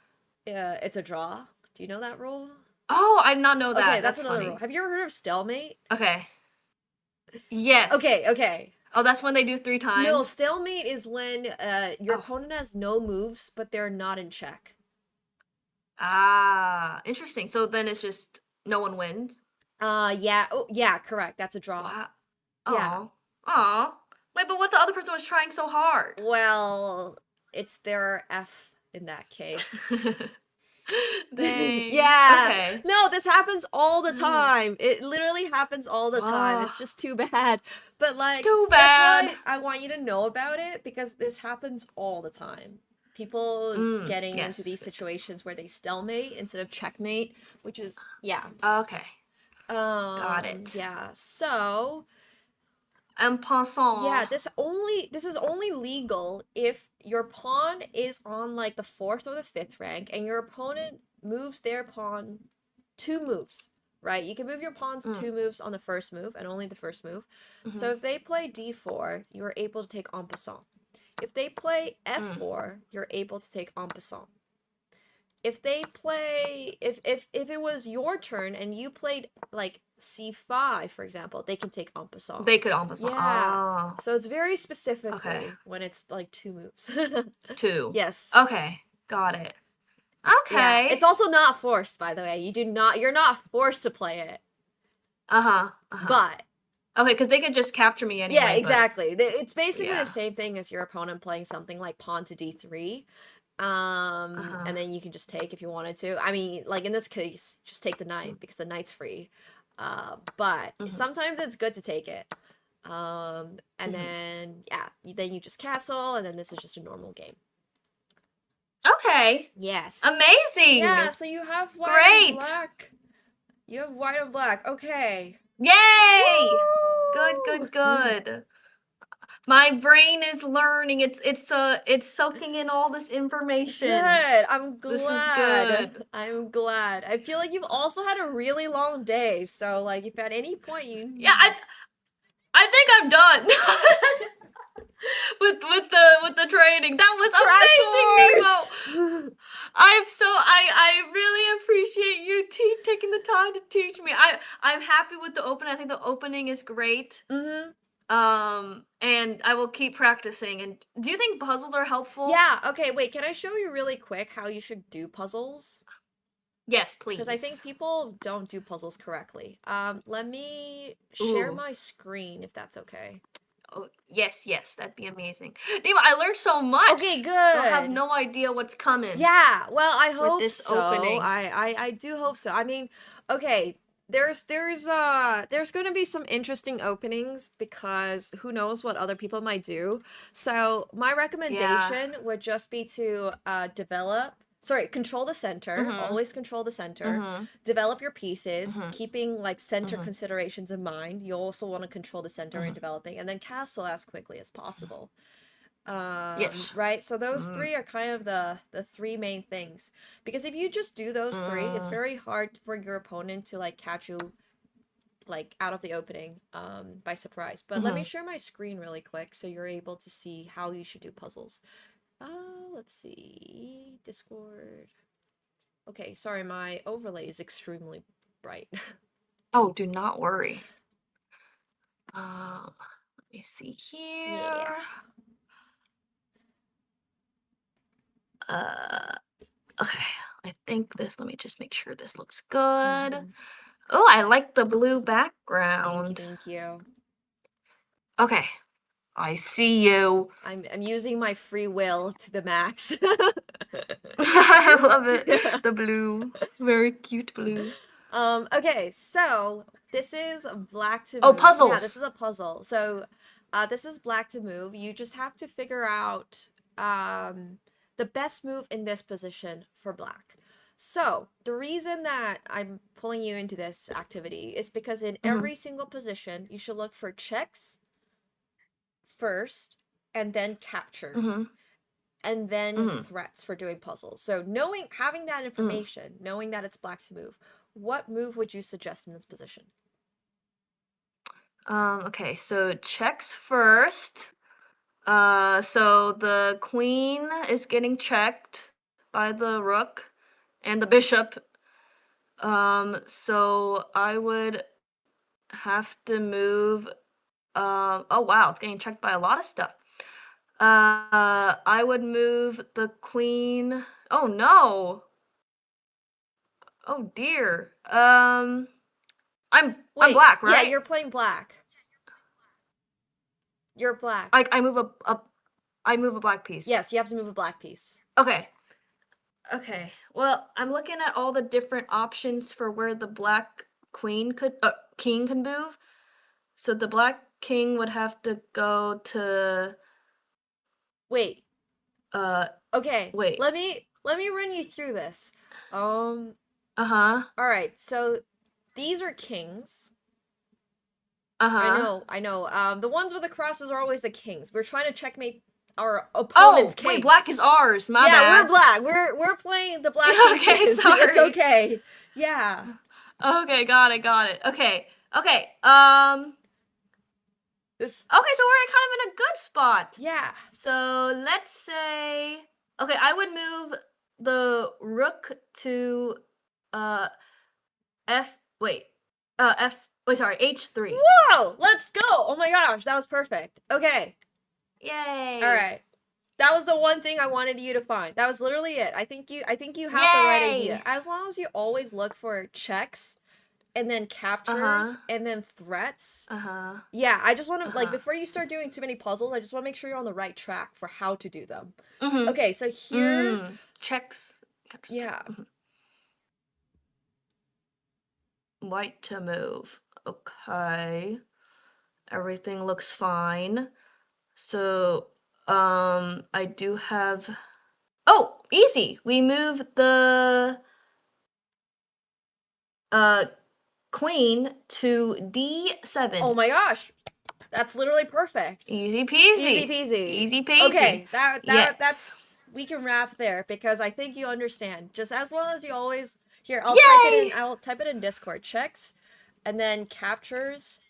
it's a draw. Do you know that rule? Oh, I did not know that. Okay, that's another funny. rule. Have you ever heard of stalemate? Okay. Yes. Okay. Oh, that's when they do 3 times? No, stalemate is when your opponent has no moves, but they're not in check. Ah, interesting. So then it's just no one wins? Yeah. Oh, yeah, correct. That's a draw. Wow. Yeah. Aw. Wait, but what the other person was trying so hard? Well, it's their F in that case. Dang. Yeah. Okay. No, this happens all the time. It literally happens all the time. It's just too bad. But like, Too bad. that's why I want you to know about it, because this happens all the time. People getting into these situations where they stalemate instead of checkmate, which is, yeah. Okay. Got it. Yeah. So, En passant. yeah, this is only legal if your pawn is on like the 4th or the 5th rank and your opponent moves their pawn 2 moves, right? You can move your pawns 2 moves on the first move and only the first move. So if they play d4, you're able to take en passant. If they play f4, you're able to take en passant. If they play, if it was your turn and you played like c5, for example, they can take en passant. They could en passant. Yeah. Ah. So it's very specifically when it's like 2 moves. 2. Yes. Okay. Got it. Okay. Yeah. It's also not forced, by the way. You're not forced to play it. But okay, because they could just capture me anyway. yeah, but- exactly. It's basically Yeah. the same thing as your opponent playing something like pawn to d3. And then you can just take if you wanted to. I mean, like in this case, just take the knight because the knight's free. But Mhm. sometimes it's good to take it. And Mhm. then yeah, then you just castle, and then this is just a normal game. Okay. Yes. Amazing. Yeah, so you have white Great. and black. You have white and black. Okay. Yay! Good, Woo! good, good. My brain is learning. It's soaking in all this information. Good. I'm This is glad. good. I'm glad. I feel like you've also had a really long day, so like if at any point you Yeah, I think I'm done. with the training. That was amazing, Nemo. I really appreciate you taking the time to teach me. I'm happy with the opening. I think the opening is great. Mm-hmm. And I will keep practicing. And do you think puzzles are helpful? Yeah, okay, wait, can I show you really quick how you should do puzzles? Yes, please. Because I think people don't do puzzles correctly. Let me share Ooh. my screen if that's okay. Oh, yes, that'd be amazing. Nemo, I learned so much. Okay, good. They'll have no idea what's coming. Yeah, well, I hope this so. opening. I do hope so. I mean, okay, there's gonna be some interesting openings because who knows what other people might do. So my recommendation would just be to control the center. Mhm. Always control the center. Mhm. Develop your pieces, Mhm. keeping like center Mhm. considerations in mind. You also want to control the center in Mhm. developing, and then castle as quickly as possible. Yes. Right, so those Mm. three are kind of the three main things, because if you just do those three, it's very hard for your opponent to like catch you like out of the opening by surprise. But let me share my screen really quick so you're able to see how you should do puzzles. Let's see, Discord. Okay, sorry, my overlay is extremely bright. Oh, do not worry. Let me see here. Yeah. Okay. I think this. Let me just make sure this looks good. Mhm. Oh, I like the blue Thank you, background. thank you. Okay. I see you. I'm using my free will to the max. I love it. The blue. Very cute blue. Okay, so this is black to Oh, move. Yeah, this puzzles. is a puzzle. So, this is black to move. You just have to figure out the best move in this position for black. So, the reason that I'm pulling you into this activity is because in every single position, you should look for checks first and then captures and then threats for doing puzzles. So having that information, knowing that it's black to move, what move would you suggest in this position? Okay, so checks first. So the queen is getting checked by the rook and the bishop. So I would have to move. Oh wow, it's getting checked by a lot of stuff. I would move the queen. Oh no. Oh dear. I'm black, right? Yeah, you're playing black. You're black. I move I move a black piece. Yes, you have to move a black piece. Okay. Okay. Well, I'm looking at all the different options for where the black king could move. So the black king would have to go to Wait. Okay. wait. Let me run you through this. Uh-huh. All right. So these are kings. Uh-huh. I know. The ones with the crosses are always the kings. We're trying to checkmate our Oh, opponent's king. wait, black is ours. My yeah, bad. we're black. We're playing the black Okay, pieces. sorry. It's okay. Yeah. Okay, got it. Okay. This. Okay, so we're kind of in a good spot. Yeah. So let's say, okay, I would move the rook to H3. Whoa! Let's go! Oh my gosh, that was perfect. Okay. Yay! All right. That was the one thing I wanted you to find. That was literally it. I think you have the right idea. Yay! As long as you always look for checks and then captures and then threats. Yeah, I just want to like before you start doing too many puzzles, I just want to make sure you're on the right track for how to do them. Okay, so here checks. yeah. White to move. Okay. Everything looks fine. So, I do have. Oh, easy. We move the queen to D7. Oh my gosh. That's literally perfect. Easy peasy. Easy peasy. Easy peasy. Okay, that's Yes. we can wrap there because I think you understand. Just as long as you always here, Yay! I'll type it in Discord. Checks and then captures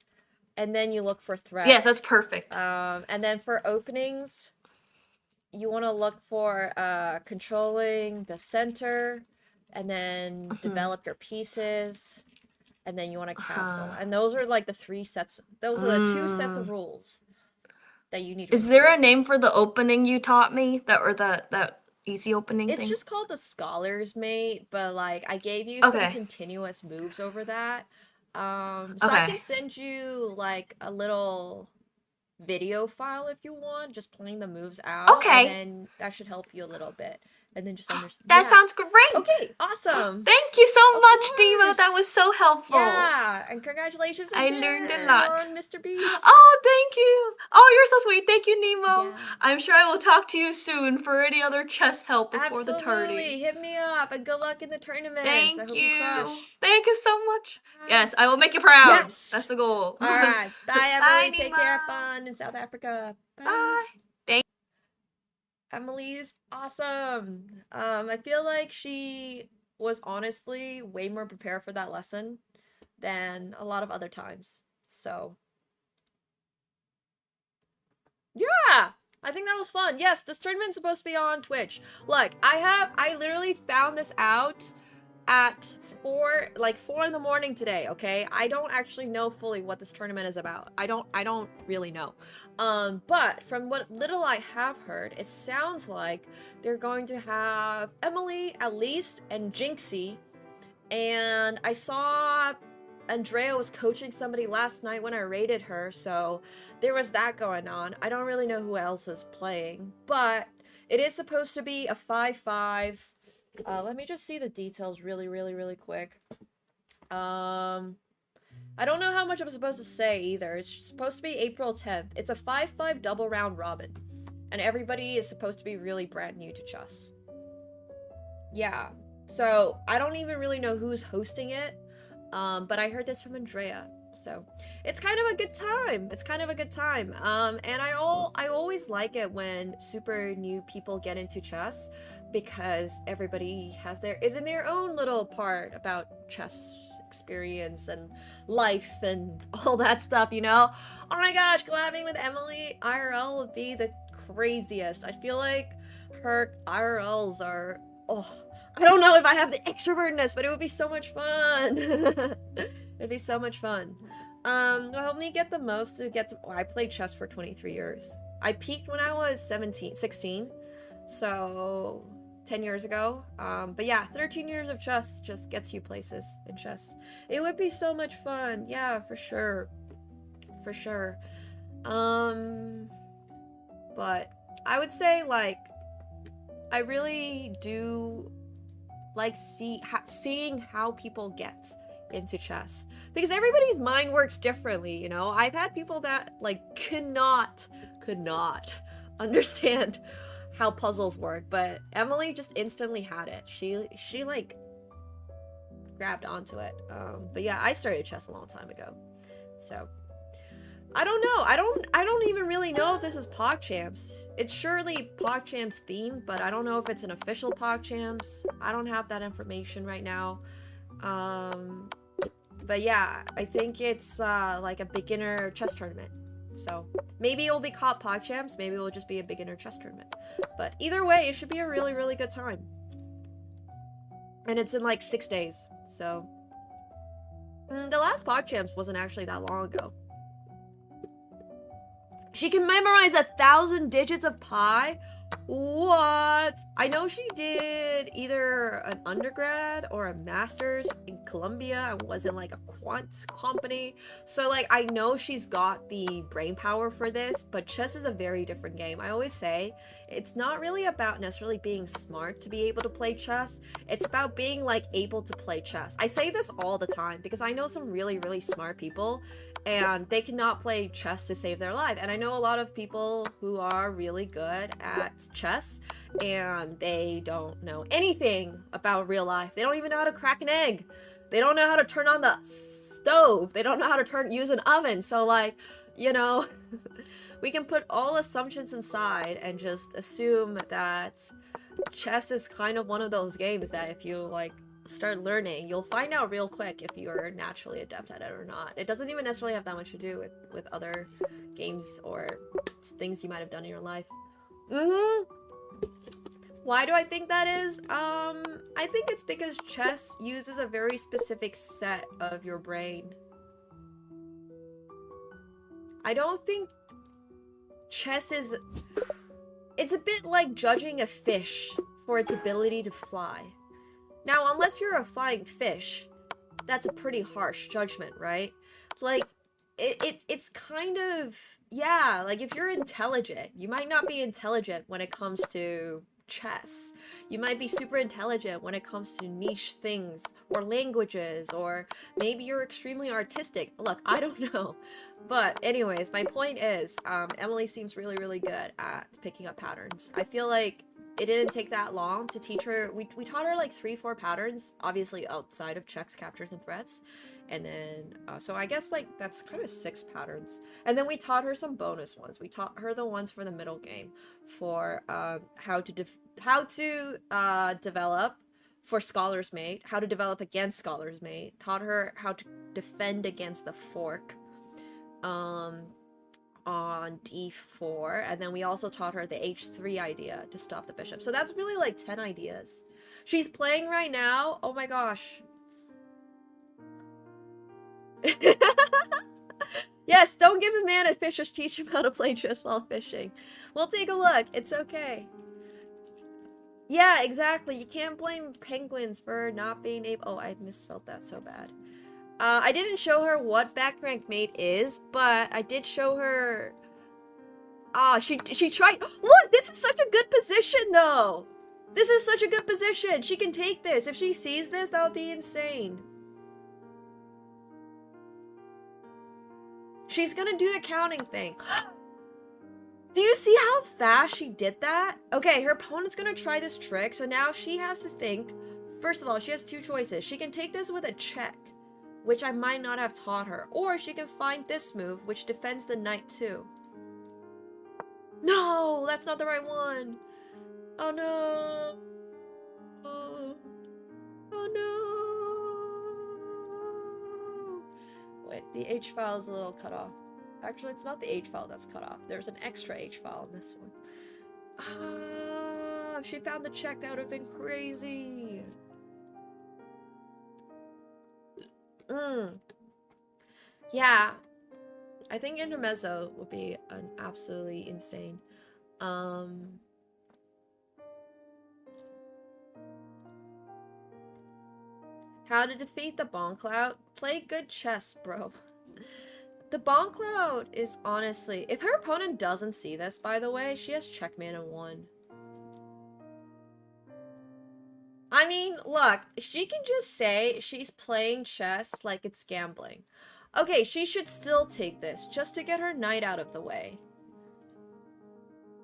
and then you look for threats. Yes, that's perfect. And then for openings, you want to look for controlling the center and then develop your pieces and then you want to castle. And those are like the three sets. Those are the two sets of rules that you need to Is there remember. a name for the opening you taught me? That easy opening It's thing? just called the Scholar's Mate, but like I gave you Okay. some continuous moves over that. So I Okay. can send you like a little video file if you want, just playing the moves out. Okay. And then that should help you a little bit. And then just understand. That sounds great. Okay, awesome. Thank you so Of much, Nemo. That course. was so helpful. Yeah, and congratulations I again learned a lot. on Mr. Beast. Oh, thank you. Oh, you're so sweet. Thank you, Nemo. Yeah. I'm sure I will talk to you soon for any other chess help before the Absolutely. tardy. Hit me up and good luck in the tournament. I Thank hope you. crush. Thank you so much. Yes, I will make you proud. Yes. That's the goal. All right. Bye, Bye, Emily. Take care. Nemo. Fun in South Africa. Bye. Emily's awesome. I feel like she was honestly way more prepared for that lesson than a lot of other times. So, yeah, I think that was fun. Yes, this tournament's supposed to be on Twitch. Look, I literally found this out at 4 in the morning today, okay? I don't actually know fully what this tournament is about. I don't really know. But from what little I have heard, it sounds like they're going to have Emily at least and Jinxie. And I saw Andrea was coaching somebody last night when I raided her, so there was that going on. I don't really know who else is playing, but it is supposed to be a 5-5. Let me just see the details really quick. I don't know how much I'm supposed to say either. It's supposed to be April 10th. It's a 5-5 double round robin. And everybody is supposed to be really brand new to chess. Yeah. So, I don't even really know who's hosting it. But I heard this from Andrea. So, it's kind of a good time. It's kind of a good time. And I always like it when super new people get into chess because everybody is in their own little part about chess experience and life and all that stuff, you know? Oh my gosh, collabing with Emily IRL would be the craziest. I feel like her IRLs are, I don't know if I have the extrovertness, but it would be so much fun. It'd be so much fun. Help me get the most to get to, I played chess for 23 years. I peaked when I was 16, so 10 years ago. But yeah, 13 years of chess just gets you places in chess. It would be so much fun. Yeah, for sure. For sure. But I would say, like, I really do like seeing how people get into chess because everybody's mind works differently, you know? I've had people that like could not understand how puzzles work, but Emily just instantly had it. She like grabbed onto it. But yeah, I started chess a long time ago. So I don't know. I don't even really know if this is PogChamps. It's surely PogChamps themed, but I don't know if it's an official PogChamps. I don't have that information right now. But yeah, I think it's like a beginner chess tournament. So maybe it will be called PogChamps, maybe it will just be a beginner chess tournament. But either way, it should be a really good time. And it's in like 6 days. So the last PogChamps wasn't actually that long ago. She can memorize 1,000 digits of pi? What? I know she did either an undergrad or a master's in Columbia and was in like a quant company. So like I know she's got the brain power for this, but chess is a very different game. I always say it's not really about necessarily being smart to be able to play chess. It's about being like able to play chess. I say this all the time because I know some really, really smart people and they cannot play chess to save their life. And I know a lot of people who are really good at chess and they don't know anything about real life. They don't even know how to crack an egg. They don't know how to turn on the stove. They don't know how to use an oven. So like, you know, we can put all assumptions aside and just assume that chess is kind of one of those games that if you like start learning, you'll find out real quick if you're naturally adept at it or not. It doesn't even necessarily have that much to do with other games or things you might have done in your life. Why do I think that is? I think it's because chess uses a very specific set of your brain. I don't think chess is... It's a bit like judging a fish for its ability to fly. Now, unless you're a flying fish, that's a pretty harsh judgment, right? Like, it's kind of... Yeah, like if you're intelligent, you might not be intelligent when it comes to chess. You might be super intelligent when it comes to niche things or languages, or maybe you're extremely artistic. Look, I don't know. But anyways, my point is, Emily seems really, really good at picking up patterns. I feel like it didn't take that long to teach her. We taught her like 3-4 patterns, obviously outside of checks, captures, and threats. And then, so I guess like that's kind of 6 patterns. And then we taught her some bonus ones. We taught her the ones for the middle game for how to develop for Scholar's Mate, how to develop against Scholar's Mate, taught her how to defend against the fork on d4, and then we also taught her the h3 idea to stop the bishop. So that's really like 10 ideas. She's playing right now. Oh my gosh. Yes, don't give a man a fish, just teach him how to play chess while fishing. We'll take a look. It's okay. Yeah, exactly. You can't blame penguins for not being able... Oh, I misspelled that so bad. I didn't show her what back rank mate is, but I did show her... Ah, she tried... Look, this is such a good position, though! This is such a good position! She can take this. If she sees this, that would be insane. She's gonna do the counting thing. Do you see how fast she did that? Okay, her opponent's gonna try this trick, so now she has to think... First of all, she has 2 choices. She can take this with a check, which I might not have taught her. Or she can find this move, which defends the knight too. No, that's not the right one. Oh no. Oh no. Wait, the H file is a little cut off. Actually, it's not the H file that's cut off. There's an extra H file in this one. Ah, if she found the check, that would have been crazy. Yeah. I think intermezzo would be an absolutely insane. How to defeat the bomb cloud? Play good chess, bro. The bomb cloud is honestly... If her opponent doesn't see this, by the way, she has checkmate in 1. I mean, look, she can just say she's playing chess like it's gambling. Okay, she should still take this, just to get her knight out of the way.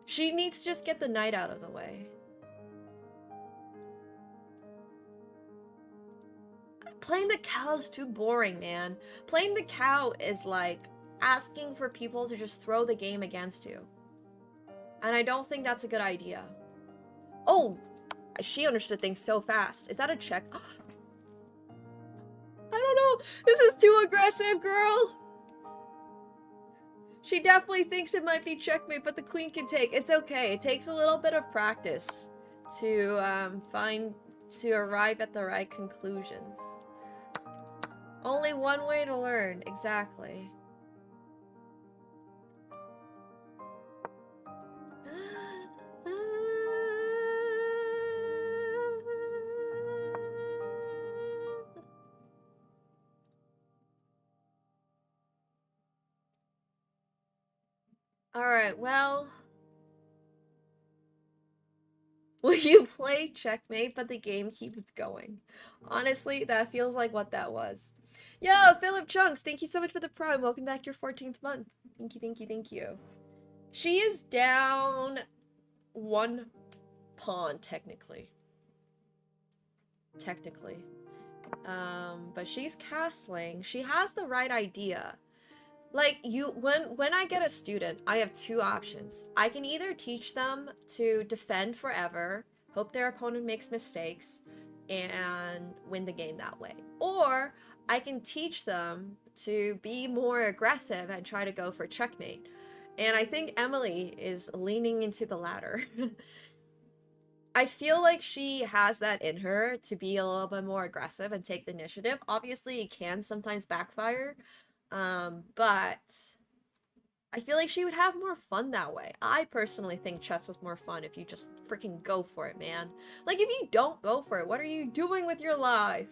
She needs to just get the knight out of the way. Playing the cow is too boring, man. Playing the cow is like asking for people to just throw the game against you. And I don't think that's a good idea. Oh, she understood things so fast. Is that a check? I don't know. This is too aggressive, girl. She definitely thinks it might be checkmate, but the queen can take. It's okay. It takes a little bit of practice to arrive at the right conclusions. Only one way to learn, exactly. You play Checkmate, but the game keeps going. Honestly, that feels like what that was. Yo, Philip Chunks, thank you so much for the prime. Welcome back to your 14th month. Thank you, thank you, thank you. She is down 1 pawn, technically. But she's castling. She has the right idea. Like, when I get a student, I have 2 options. I can either teach them to defend forever, hope their opponent makes mistakes, and win the game that way. Or I can teach them to be more aggressive and try to go for checkmate. And I think Emily is leaning into the latter. I feel like she has that in her to be a little bit more aggressive and take the initiative. Obviously, it can sometimes backfire. But I feel like she would have more fun that way. I personally think chess is more fun if you just freaking go for it, man. Like, if you don't go for it, what are you doing with your life?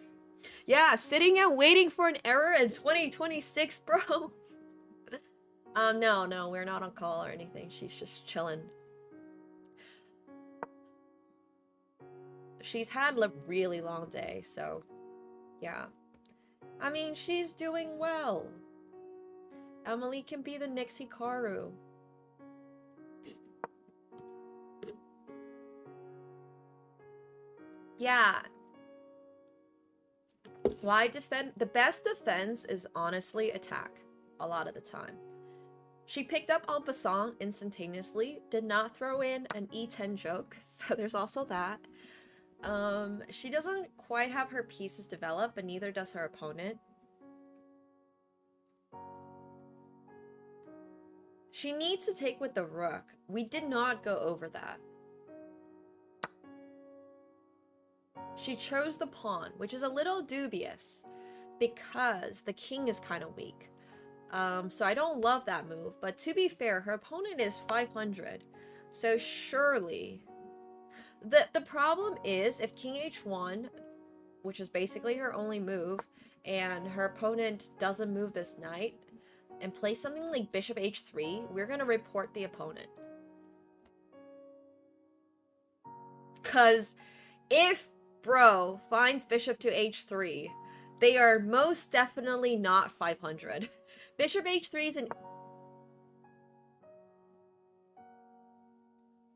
Yeah, sitting and waiting for an error in 2026, bro. No, we're not on call or anything. She's just chilling. She's had a really long day, so yeah. I mean, she's doing well. Emily can be the next Hikaru. Yeah. Why defend? The best defense is honestly attack, a lot of the time. She picked up en passant instantaneously, did not throw in an E10 joke, so there's also that. She doesn't quite have her pieces developed, but neither does her opponent. She needs to take with the rook. We did not go over that. She chose the pawn, which is a little dubious because the king is kind of weak. So I don't love that move, but to be fair, her opponent is 500. So surely... The problem is if king h1, which is basically her only move, and her opponent doesn't move this knight, and play something like bishop h3, we're gonna report the opponent. Cause if bro finds bishop to h3, they are most definitely not 500. Bishop h3 is an...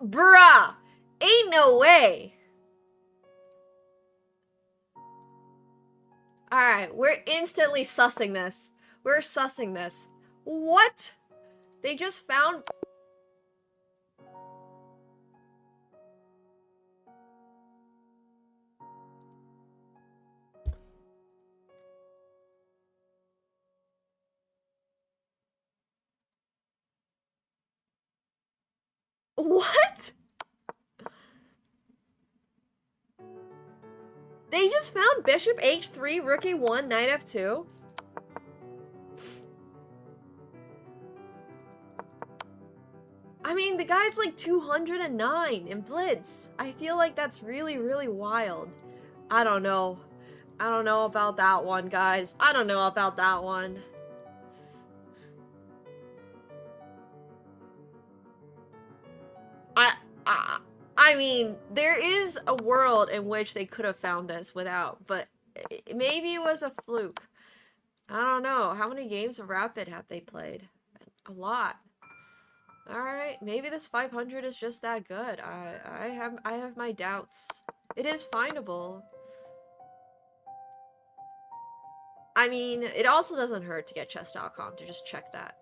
Bruh! Ain't no way! Alright, we're instantly sussing this. We're sussing this. What? They just found... What? They just found bishop h3, rook e1, knight f2? I mean, the guy's like 209 in Blitz. I feel like that's really, really wild. I don't know. I don't know about that one, guys. I don't know about that one. I mean, there is a world in which they could have found this without, but maybe it was a fluke. I don't know. How many games of Rapid have they played? A lot. Alright, maybe this 500 is just that good. I have my doubts. It is findable. I mean, it also doesn't hurt to get chess.com to just check that.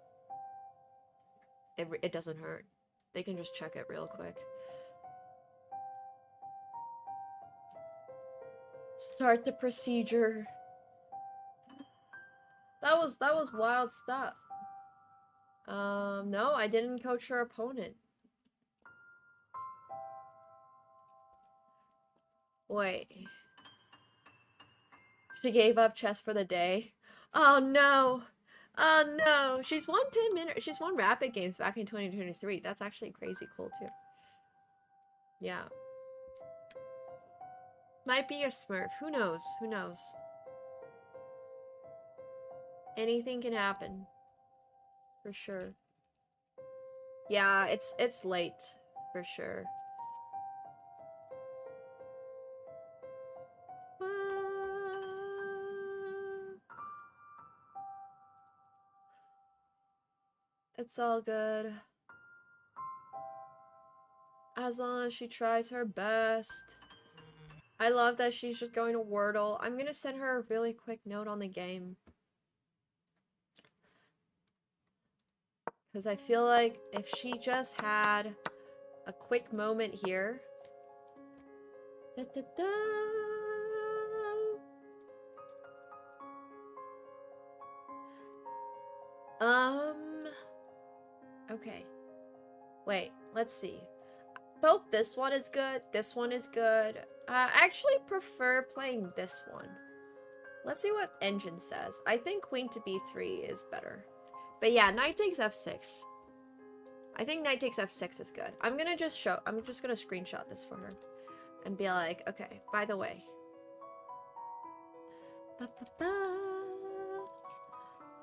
It doesn't hurt. They can just check it real quick. Start the procedure. That was wild stuff. No, I didn't coach her opponent. Wait. She gave up chess for the day. Oh no. Oh no. She's won 10 minutes. She's won Rapid games back in 2023. That's actually crazy cool too. Yeah. Might be a smurf. Who knows? Who knows? Anything can happen. For sure. Yeah, it's late. For sure. It's all good. As long as she tries her best. I love that she's just going to Wordle. I'm gonna send her a really quick note on the game. Because I feel like if she just had a quick moment here. Da, da, da. Okay. Wait, let's see. Both this one is good, this one is good. I actually prefer playing this one. Let's see what engine says. I think queen to b3 is better. But yeah, knight takes f6. I think knight takes f6 is good. I'm just gonna screenshot this for her. And be like, okay, by the way.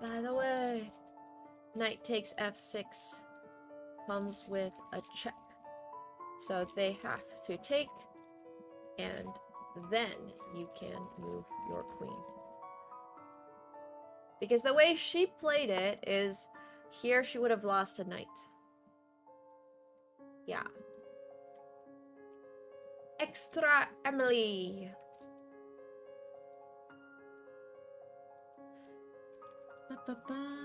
By the way. Knight takes f6 comes with a check. So they have to take, and then you can move your queen. Because the way she played it is, here she would have lost a knight. Yeah. Extra Emily. Ba, ba, ba.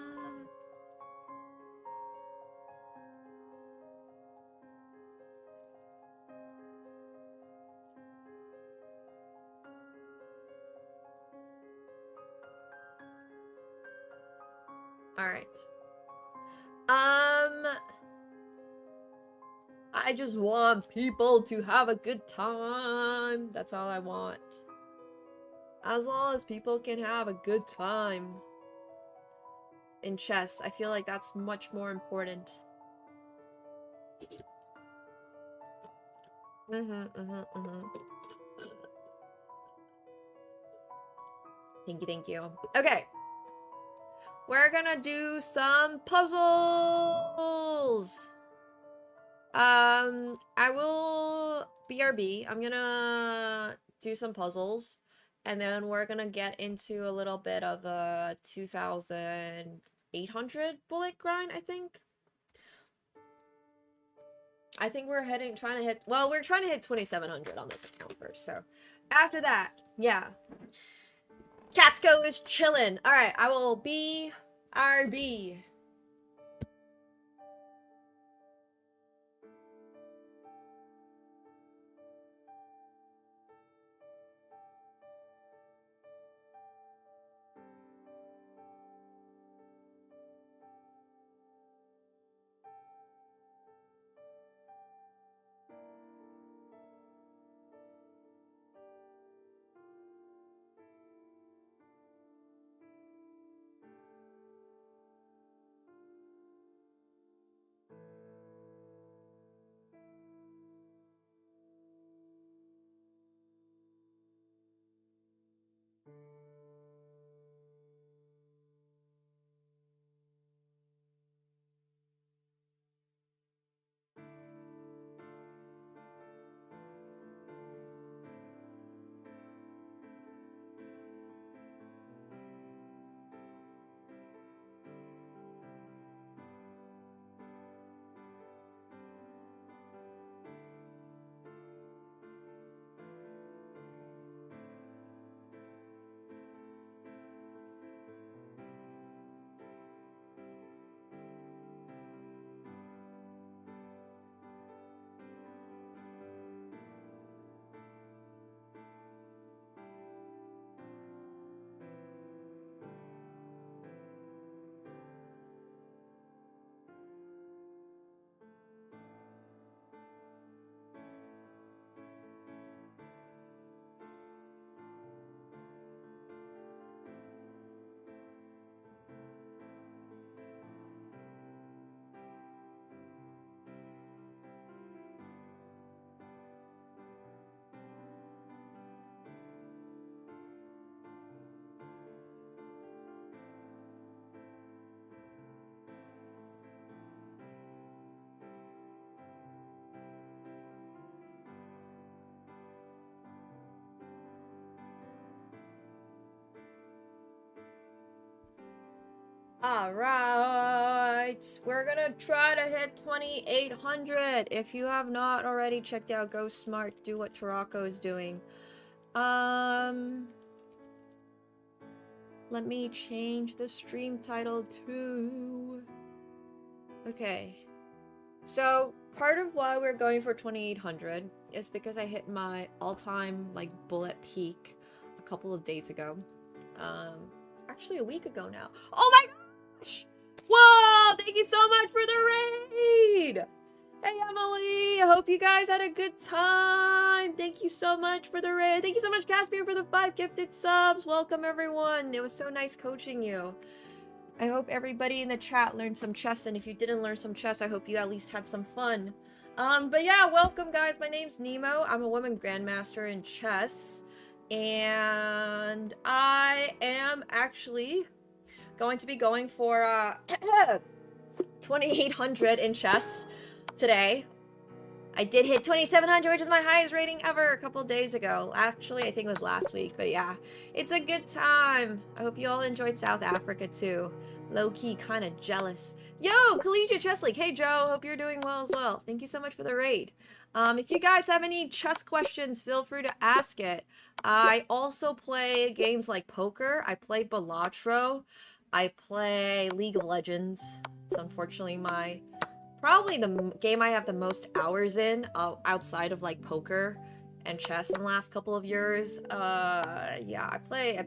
Alright. I just want people to have a good time. That's all I want. As long as people can have a good time. In chess, I feel like that's much more important. Thank you. Okay. We're gonna do some puzzles. I will BRB. I'm gonna do some puzzles, and then we're gonna get into a little bit of a 2,800 bullet grind, I think. I think we're trying to hit 2,700 on this account first, so after that, yeah. Catsko is chillin'. Alright, I will BRB. Alright. right, we're gonna try to hit 2,800. If you have not already checked out Go Smart, do what Tarako is doing. Let me change the stream title to... Okay. So, part of why we're going for 2,800 is because I hit my all-time, like, bullet peak a couple of days ago. Actually a week ago now. Oh my gosh! Whoa! Thank you so much for the raid! Hey Emily! I hope you guys had a good time! Thank you so much for the raid. Thank you so much, Caspian, for the 5 gifted subs! Welcome everyone! It was so nice coaching you. I hope everybody in the chat learned some chess, and if you didn't learn some chess, I hope you at least had some fun. But yeah, welcome guys. My name's Nemo. I'm a woman grandmaster in chess. And I am actually going to be going for 2,800 in chess today. I did hit 2,700, which is my highest rating ever a couple days ago. Actually, I think it was last week, but yeah. It's a good time. I hope you all enjoyed South Africa too. Low-key kind of jealous. Yo, Collegiate Chess League. Hey, Joe. Hope you're doing well as well. Thank you so much for the raid. If you guys have any chess questions, feel free to ask it. I also play games like poker. I play Balatro. I play League of Legends. It's unfortunately probably the game I have the most hours in outside of like poker and chess in the last couple of years. Yeah, I play a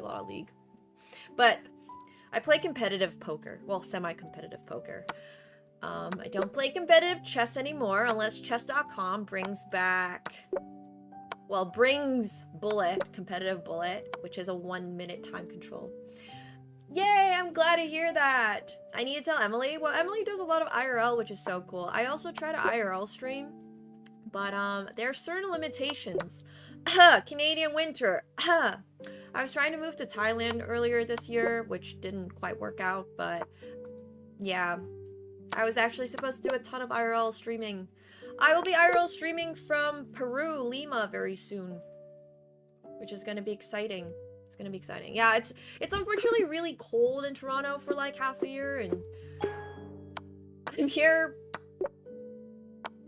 lot of League. But I play competitive poker. Well, semi-competitive poker. I don't play competitive chess anymore unless chess.com brings Bullet, competitive Bullet, which is a 1-minute time control. Yay, I'm glad to hear that. I need to tell Emily. Well, Emily does a lot of IRL, which is so cool. I also try to IRL stream, but there are certain limitations. Canadian winter. I was trying to move to Thailand earlier this year, which didn't quite work out, but yeah. I was actually supposed to do a ton of IRL streaming. I will be IRL streaming from Peru, Lima, very soon, which is going to be exciting. It's going to be exciting. Yeah, it's unfortunately really cold in Toronto for like half the year, and I'm here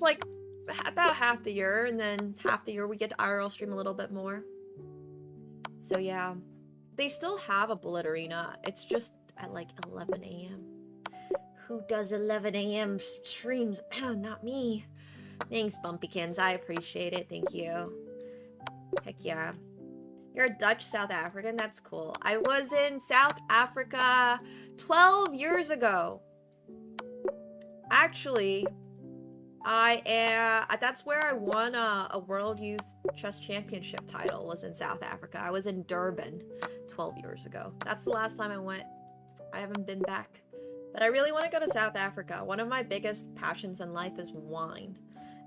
like about half the year, and then half the year we get to IRL stream a little bit more. So yeah, they still have a Bullet Arena. It's just at like 11 a.m. Who does 11 a.m. streams? Not me. Thanks, Bumpykins. I appreciate it. Thank you. Heck yeah. You're a Dutch South African? That's cool. I was in South Africa 12 years ago. Actually, that's where I won a World Youth Chess Championship title, was in South Africa. I was in Durban 12 years ago. That's the last time I went. I haven't been back. But I really want to go to South Africa. One of my biggest passions in life is wine.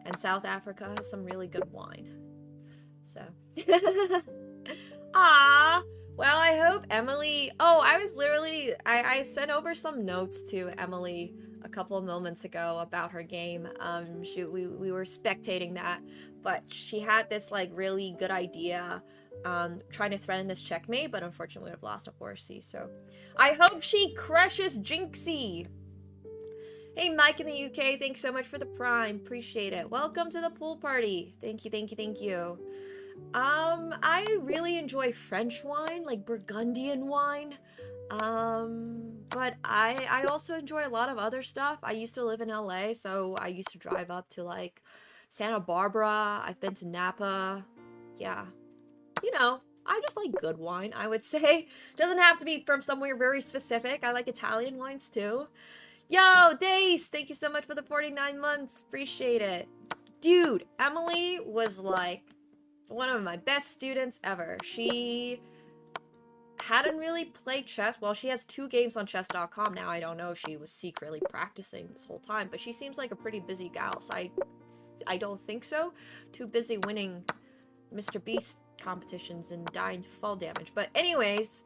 And South Africa has some really good wine. So. Ah. Well, I hope Emily... Oh, I sent over some notes to Emily a couple of moments ago about her game. We were spectating that. But she had this, like, really good idea trying to threaten this checkmate, but unfortunately would have lost a horsey, so I hope she crushes Jinxie. Hey, Mike in the UK, thanks so much for the prime. Appreciate it. Welcome to the pool party. Thank you, thank you, thank you. I really enjoy French wine, like Burgundian wine. But I also enjoy a lot of other stuff. I used to live in LA, so I used to drive up to like Santa Barbara. I've been to Napa. Yeah. You know, I just like good wine, I would say. Doesn't have to be from somewhere very specific. I like Italian wines too. Yo, Dace, thank you so much for the 49 months. Appreciate it. Dude, Emily was like one of my best students ever. She hadn't really played chess. Well, she has 2 games on chess.com now. I don't know if she was secretly practicing this whole time, but she seems like a pretty busy gal, so I don't think so. Too busy winning Mr. Beast competitions and dying to fall damage. But anyways,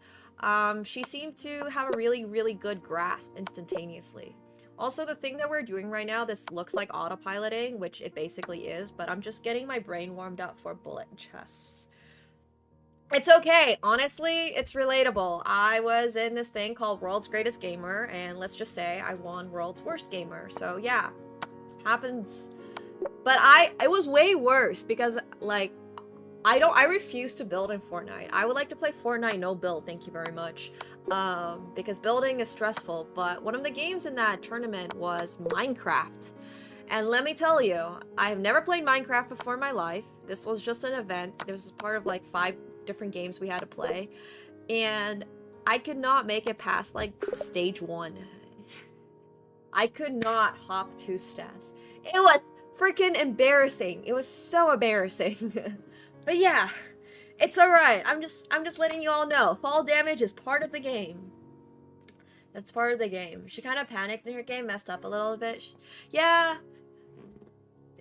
she seemed to have a really, really good grasp instantaneously. Also, the thing that we're doing right now, this looks like autopiloting, which it basically is, but I'm just getting my brain warmed up for bullet chess. It's okay. Honestly, it's relatable. I was in this thing called World's Greatest Gamer, and let's just say I won World's Worst Gamer. So yeah, happens. But it was way worse because like I refuse to build in Fortnite. I would like to play Fortnite no build, thank you very much. Because building is stressful, but one of the games in that tournament was Minecraft. And let me tell you, I have never played Minecraft before in my life. This was just an event. This was part of like 5 different games we had to play. And I could not make it past like stage 1. I could not hop 2 steps. It was freaking embarrassing. It was so embarrassing. But yeah, it's alright. I'm just letting you all know. Fall damage is part of the game. That's part of the game. She kind of panicked in her game, messed up a little bit. Yeah.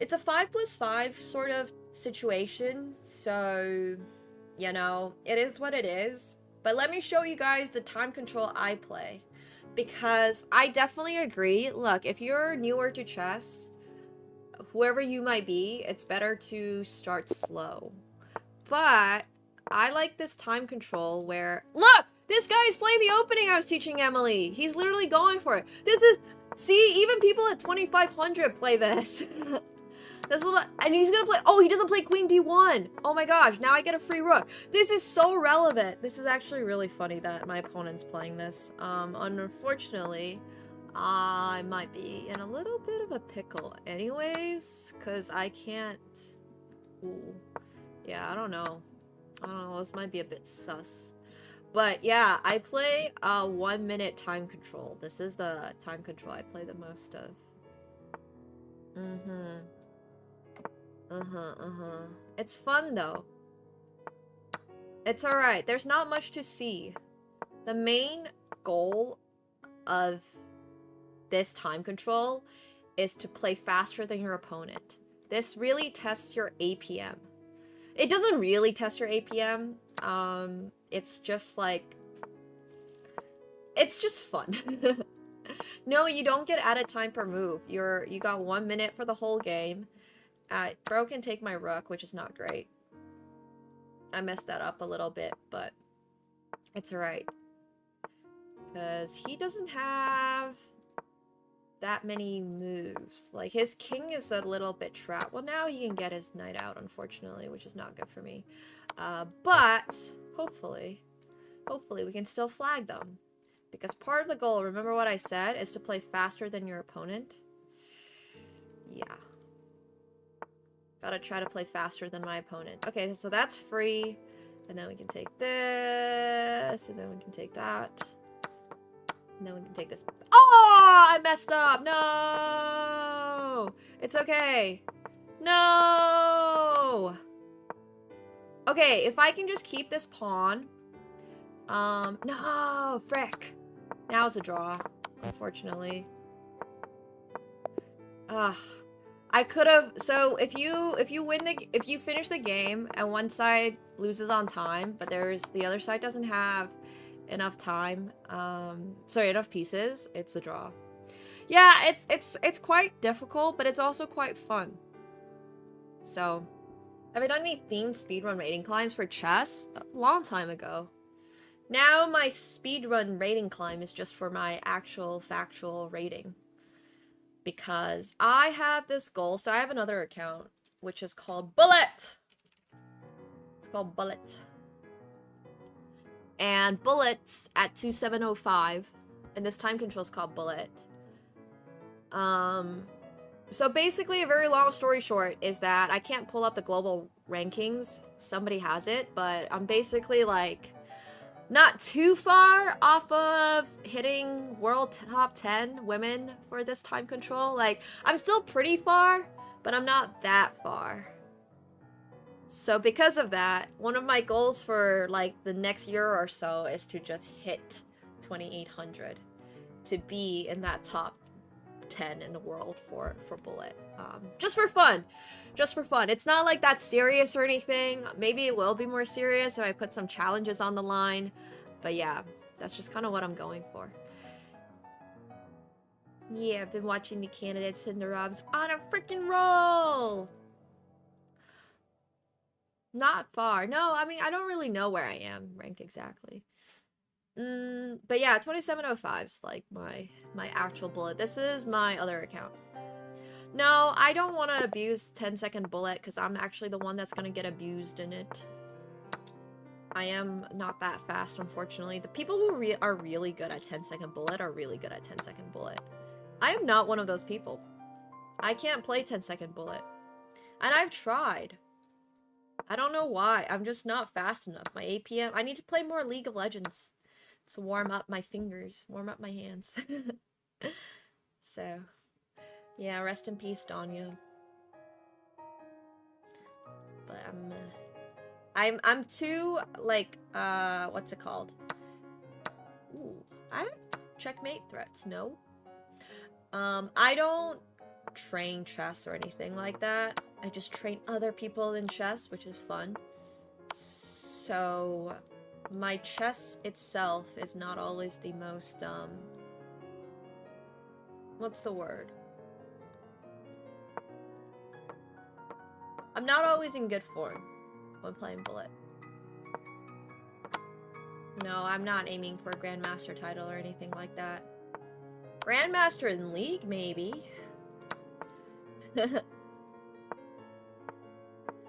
It's a 5+5 sort of situation, so, you know, it is what it is. But let me show you guys the time control I play. Because I definitely agree. Look, if you're newer to chess, whoever you might be, it's better to start slow. But I like this time control where... Look! This guy is playing the opening I was teaching Emily. He's literally going for it. This is... See, even people at 2500 play this. This little, and he's gonna play. Oh, he doesn't play Queen D1. Oh my gosh! Now I get a free rook. This is so relevant. This is actually really funny that my opponent's playing this. Unfortunately, I might be in a little bit of a pickle, anyways, because I can't. Ooh, yeah, I don't know. I don't know. This might be a bit sus. But yeah, I play 1 minute time control. This is the time control I play the most of. It's fun though. It's alright. There's not much to see. The main goal of this time control is to play faster than your opponent. This really tests your APM. It doesn't really test your APM. It's just like... It's just fun. No, you don't get added time per move. You got 1 minute for the whole game. Bro can take my rook, which is not great. I messed that up a little bit, but it's alright. Because he doesn't have that many moves. Like, his king is a little bit trapped. Well, now he can get his knight out, unfortunately, which is not good for me. But, hopefully we can still flag them. Because part of the goal, remember what I said, is to play faster than your opponent? Yeah. Gotta try to play faster than my opponent. Okay, so that's free. And then we can take this. And then we can take that. And then we can take this. Oh! I messed up! No! It's okay. No! Okay, if I can just keep this pawn. No! Frick. Now it's a draw, unfortunately. Ugh. I could have, so if you finish the game and one side loses on time, but the other side doesn't have enough time, enough pieces, it's a draw. Yeah, it's quite difficult, but it's also quite fun. So, have I done any themed speedrun rating climbs for chess? A long time ago. Now my speedrun rating climb is just for my actual factual rating. Because I have this goal, so I have another account, which is called Bullet. It's called Bullet. And Bullet's at 2705, and this time control is called Bullet. So basically, a very long story short is that I can't pull up the global rankings. Somebody has it, but I'm basically like not too far off of hitting world top 10 women for this time control. Like, I'm still pretty far, but I'm not that far. So because of that, one of my goals for like the next year or so is to just hit 2800 to be in that top 10 in the world for Bullet. Just for fun. Just for fun. It's not like that serious or anything. Maybe it will be more serious if I put some challenges on the line. But yeah, that's just kind of what I'm going for. Yeah, I've been watching the candidates and the Robs on a freaking roll! Not far. No, I mean, I don't really know where I am ranked exactly. But yeah, 2705's like my actual bullet. This is my other account. No, I don't want to abuse 10-second bullet because I'm actually the one that's going to get abused in it. I am not that fast, unfortunately. The people who are really good at 10-second bullet are really good at 10-second bullet. I am not one of those people. I can't play 10-second bullet. And I've tried. I don't know why. I'm just not fast enough. My APM... I need to play more League of Legends to warm up my fingers. Warm up my hands. So... yeah, rest in peace, Danya. But I'm too, like, what's it called? Ooh, I have checkmate threats, no. I don't train chess or anything like that. I just train other people in chess, which is fun. So, my chess itself is not always the most, what's the word? I'm not always in good form when playing Bullet. No, I'm not aiming for a Grandmaster title or anything like that. Grandmaster in League, maybe.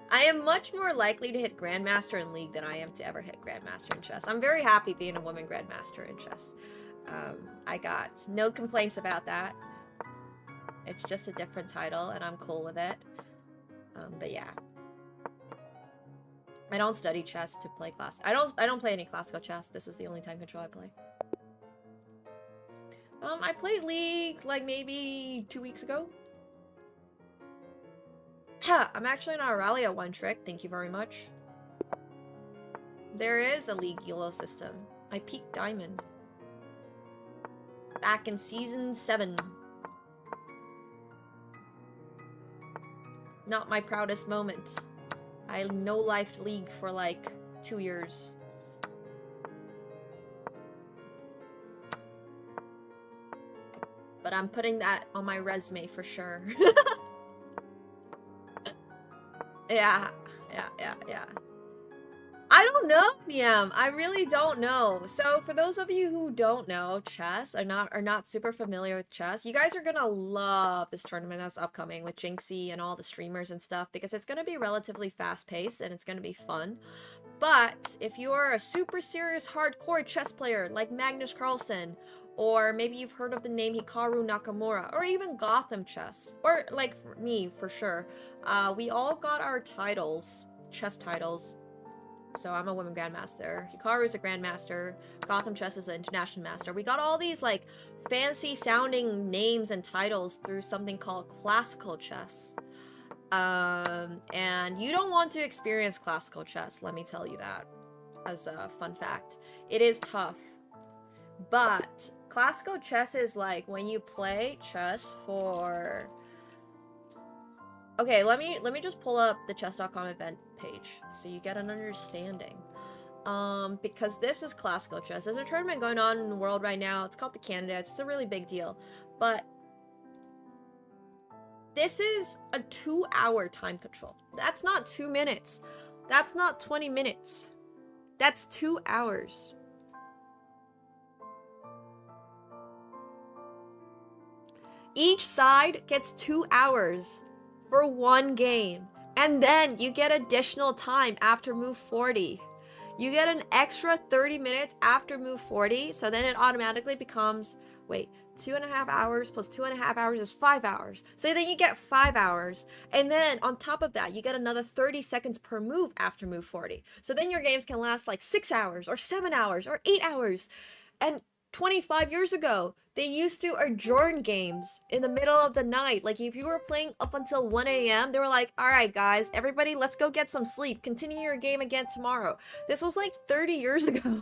I am much more likely to hit Grandmaster in League than I am to ever hit Grandmaster in chess. I'm very happy being a woman Grandmaster in chess. I got no complaints about that. It's just a different title, and I'm cool with it. But yeah. I don't study chess to play class. I don't play any classical chess. This is the only time control I play. I played League like maybe 2 weeks ago. Ha! I'm actually an Aurelia one trick. Thank you very much. There is a League Elo system. I peaked Diamond. Back in Season 7. Not my proudest moment. I no-lifed League for like 2 years. But I'm putting that on my resume for sure. Yeah. I don't know, Niam. I really don't know. So for those of you who don't know chess, are not super familiar with chess, you guys are gonna love this tournament that's upcoming with Jinxie and all the streamers and stuff because it's gonna be relatively fast-paced and it's gonna be fun. But if you are a super serious hardcore chess player like Magnus Carlsen, or maybe you've heard of the name Hikaru Nakamura, or even Gotham Chess, or like for me for sure, we all got our titles, chess titles. So I'm a women grandmaster. Hikaru is a grandmaster. Gotham Chess is an international master. We got all these like fancy sounding names and titles through something called classical chess. And you don't want to experience classical chess, let me tell you that as a fun fact. It is tough. But classical chess is like when you play chess for... Okay, let me just pull up the chess.com event page so you get an understanding. Because this is classical chess. There's a tournament going on in the world right now. It's called the Candidates. It's a really big deal. But this is a 2-hour time control. That's not 2 minutes. That's not 20 minutes. That's 2 hours. Each side gets 2 hours for one game. And then you get additional time after move 40. You get an extra 30 minutes after move 40. So then it automatically becomes, wait, 2.5 hours plus 2.5 hours is 5 hours. So then you get 5 hours. And then on top of that, you get another 30 seconds per move after move 40. So then your games can last like 6 hours or 7 hours or 8 hours. And 25 years ago, they used to adjourn games in the middle of the night. Like, if you were playing up until 1 a.m., they were like, alright guys, everybody, let's go get some sleep. Continue your game again tomorrow. This was like 30 years ago.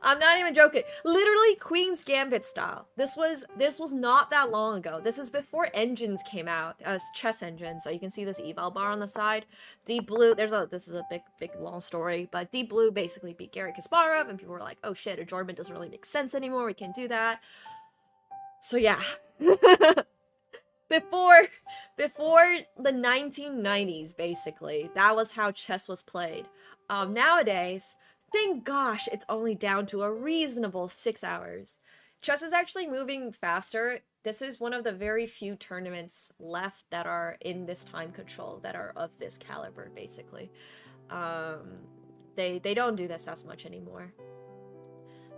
I'm not even joking. Literally Queen's Gambit style. This was not that long ago. This is before engines came out as chess engines. So you can see this eval bar on the side. Deep Blue, this is a big long story, but Deep Blue basically beat Garry Kasparov, and people were like, oh shit, adjournment doesn't really make sense anymore. We can't do that. So yeah. But before the 1990s, basically, that was how chess was played. Nowadays, thank gosh, it's only down to a reasonable 6 hours. Chess is actually moving faster. This is one of the very few tournaments left that are in this time control, that are of this caliber, basically. They don't do this as much anymore.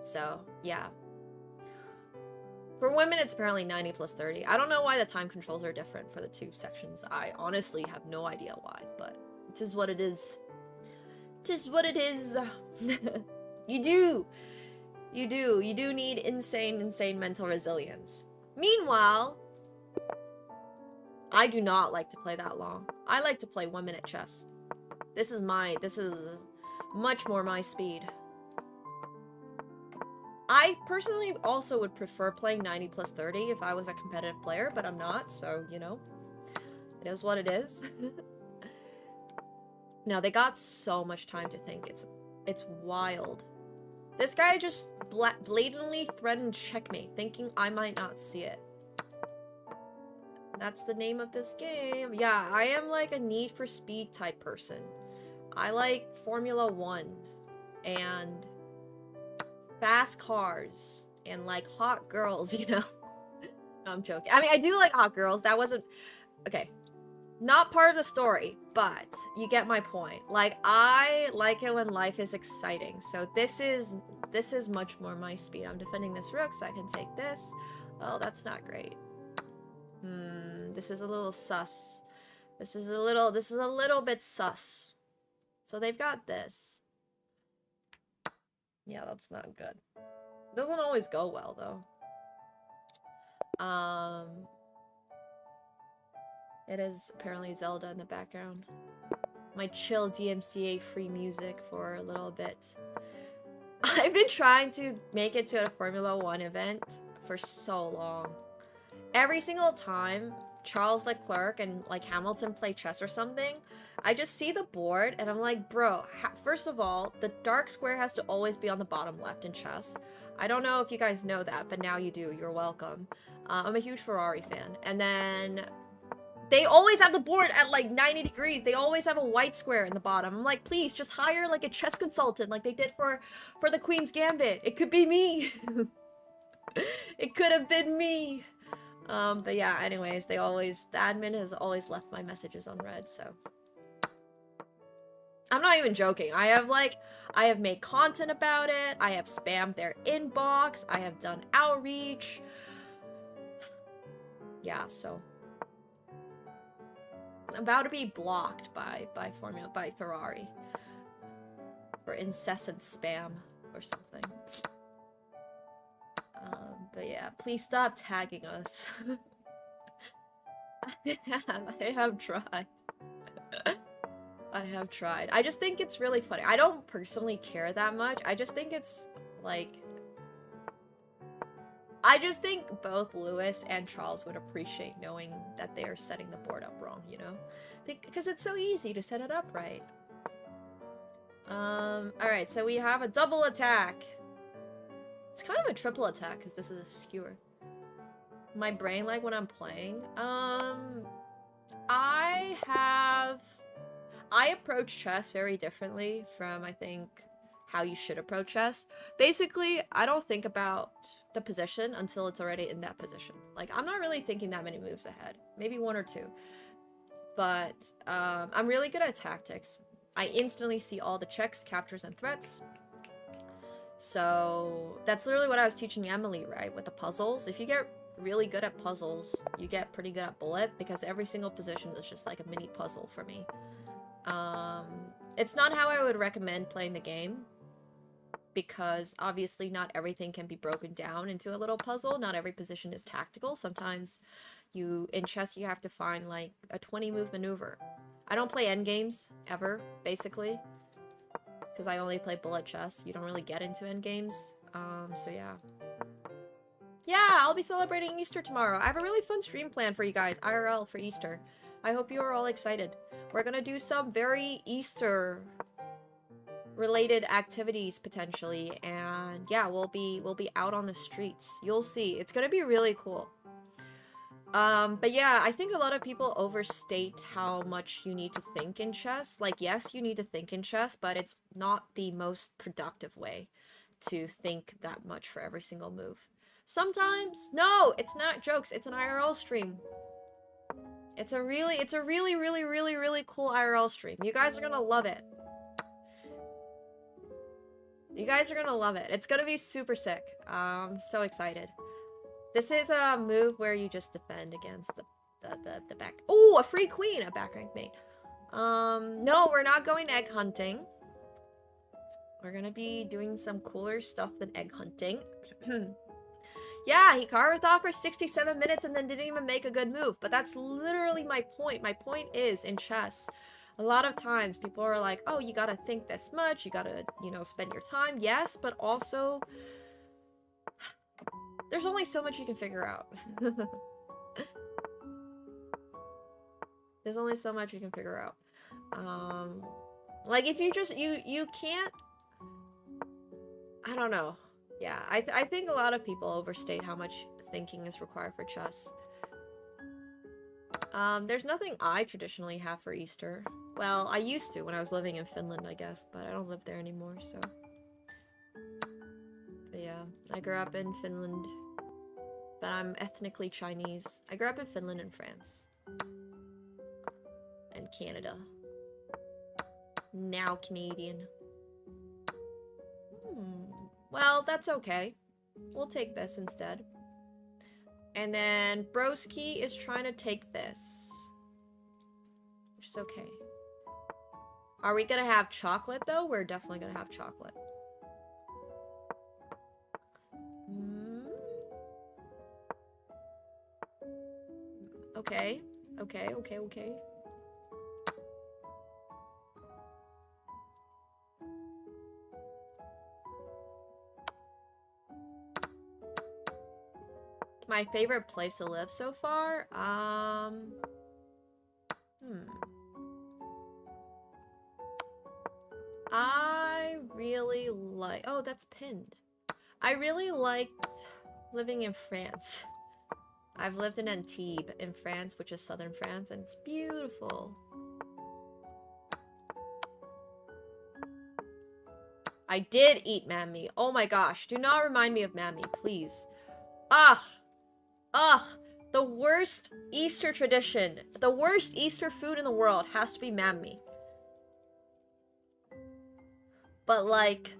So, yeah. For women, it's apparently 90 plus 30. I don't know why the time controls are different for the two sections. I honestly have no idea why, but it is what it is. It is what it is. You do need insane mental resilience. Meanwhile, I do not like to play that long. I like to play 1 minute chess. This is much more my speed. I personally also would prefer playing 90 plus 30 if I was a competitive player, but I'm not, so, you know, it is what it is. No, they got so much time to think. It's wild. This guy just blatantly threatened checkmate, thinking I might not see it. That's the name of this game. Yeah, I am like a Need for Speed type person. I like Formula 1 and fast cars and like hot girls, you know? No, I'm joking. I mean, I do like hot girls. That wasn't... Okay. Not part of the story, but you get my point. Like, I like it when life is exciting. So this is much more my speed. I'm defending this rook, so I can take this. Oh, that's not great. This is a little sus. This is a little bit sus. So they've got this. Yeah, that's not good. Doesn't always go well, though. It is apparently Zelda in the background. My chill DMCA free music for a little bit. I've been trying to make it to a Formula 1 event for so long. Every single time Charles Leclerc and like Hamilton play chess or something, I just see the board and I'm like, bro, first of all, the dark square has to always be on the bottom left in chess. I don't know if you guys know that, but now you do. You're welcome. I'm a huge Ferrari fan. And then they always have the board at like 90 degrees. They always have a white square in the bottom. I'm like, please, just hire like a chess consultant like they did for the Queen's Gambit. It could be me. It could have been me. But yeah, anyways, the admin has always left my messages unread, so. I'm not even joking. I have made content about it. I have spammed their inbox. I have done outreach. Yeah, so. I'm about to be blocked by Ferrari for incessant spam or something. But yeah, please stop tagging us. I have tried. I have tried. I just think it's really funny. I don't personally care that much. I just think it's like... I just think both Lewis and Charles would appreciate knowing that they are setting the board up wrong, you know? Because it's so easy to set it up right. Alright, so we have a double attack. It's kind of a triple attack because this is a skewer. My brain lag when I'm playing. I approach chess very differently from, I think, how you should approach chess. Basically, I don't think about the position until it's already in that position. Like, I'm not really thinking that many moves ahead. Maybe 1 or 2. But, I'm really good at tactics. I instantly see all the checks, captures, and threats. So, that's literally what I was teaching Emily, right? With the puzzles. If you get really good at puzzles, you get pretty good at bullet, because every single position is just like a mini puzzle for me. It's not how I would recommend playing the game, because obviously not everything can be broken down into a little puzzle. Not every position is tactical. Sometimes in chess, you have to find like a 20-move maneuver. I don't play endgames ever, basically, because I only play bullet chess. You don't really get into endgames. So yeah. Yeah, I'll be celebrating Easter tomorrow. I have a really fun stream planned for you guys, IRL, for Easter. I hope you are all excited. We're gonna do some very Easter related activities potentially, and yeah, we'll be out on the streets. You'll see. It's gonna be really cool. But yeah, I think a lot of people overstate how much you need to think in chess. Like, yes, you need to think in chess, but it's not the most productive way to think that much for every single move. Sometimes, no, it's not jokes. It's an IRL stream. It's a really, really cool IRL stream. You guys are gonna love it. You guys are gonna love it. It's gonna be super sick. I'm so excited. This is a move where you just defend against the back. Oh, a free queen, a back rank mate. No, we're not going egg hunting. We're gonna be doing some cooler stuff than egg hunting. Yeah, Hikaru thought for 67 minutes and then didn't even make a good move. But that's literally my point. My point is, in chess, a lot of times people are like, oh, you gotta think this much, you gotta, you know, spend your time. Yes, but also, there's only so much you can figure out. There's only so much you can figure out. Like, if you just, you can't, I don't know. Yeah, I think a lot of people overstate how much thinking is required for chess. There's nothing I traditionally have for Easter. Well, I used to when I was living in Finland, I guess, but I don't live there anymore, so. But yeah, I grew up in Finland, but I'm ethnically Chinese. I grew up in Finland and France. And Canada. Now Canadian. Well, that's okay. We'll take this instead. And then Broski is trying to take this. Which is okay. Are we gonna have chocolate though? We're definitely gonna have chocolate. Okay. Okay. My favorite place to live so far? I really like... Oh, that's pinned. I really liked living in France. I've lived in Antibes in France, which is southern France, and it's beautiful. I did eat mammy. Oh my gosh, do not remind me of mammy, please. Ugh. The worst Easter tradition, the worst Easter food in the world has to be mammy. But like,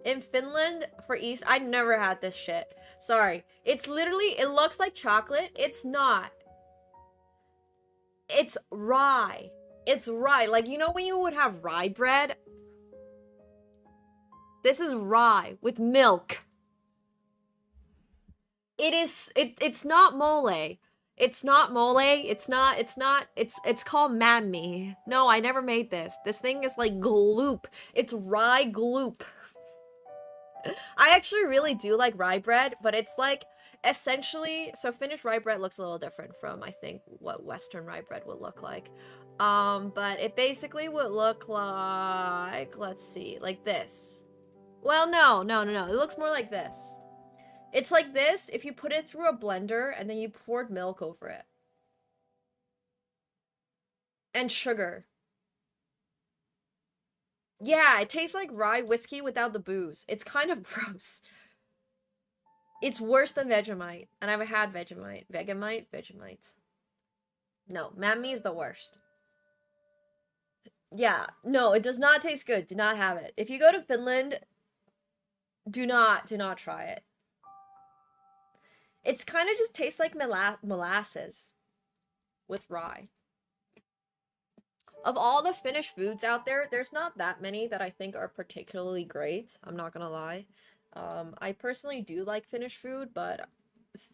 in Finland, for Easter, I never had this shit. Sorry. It's literally, it looks like chocolate. It's not. It's rye. It's rye. Like, you know when you would have rye bread? This is rye with milk. It's not mole. It's not mole. It's called mammy. No, I never made this. This thing is like gloop. It's rye gloop. I actually really do like rye bread, but it's like essentially, so Finnish rye bread looks a little different from, I think, what Western rye bread would look like. But it basically would look like, let's see, like this. Well, no. It looks more like this. It's like this if you put it through a blender and then you poured milk over it. And sugar. Yeah, it tastes like rye whiskey without the booze. It's kind of gross. It's worse than Vegemite. And I've had Vegemite. Vegemite. No, mammy is the worst. Yeah, no, it does not taste good. Do not have it. If you go to Finland, do not try it. It's kind of just tastes like molasses with rye. Of all the Finnish foods out there, there's not that many that I think are particularly great. I'm not gonna lie. I personally do like Finnish food, but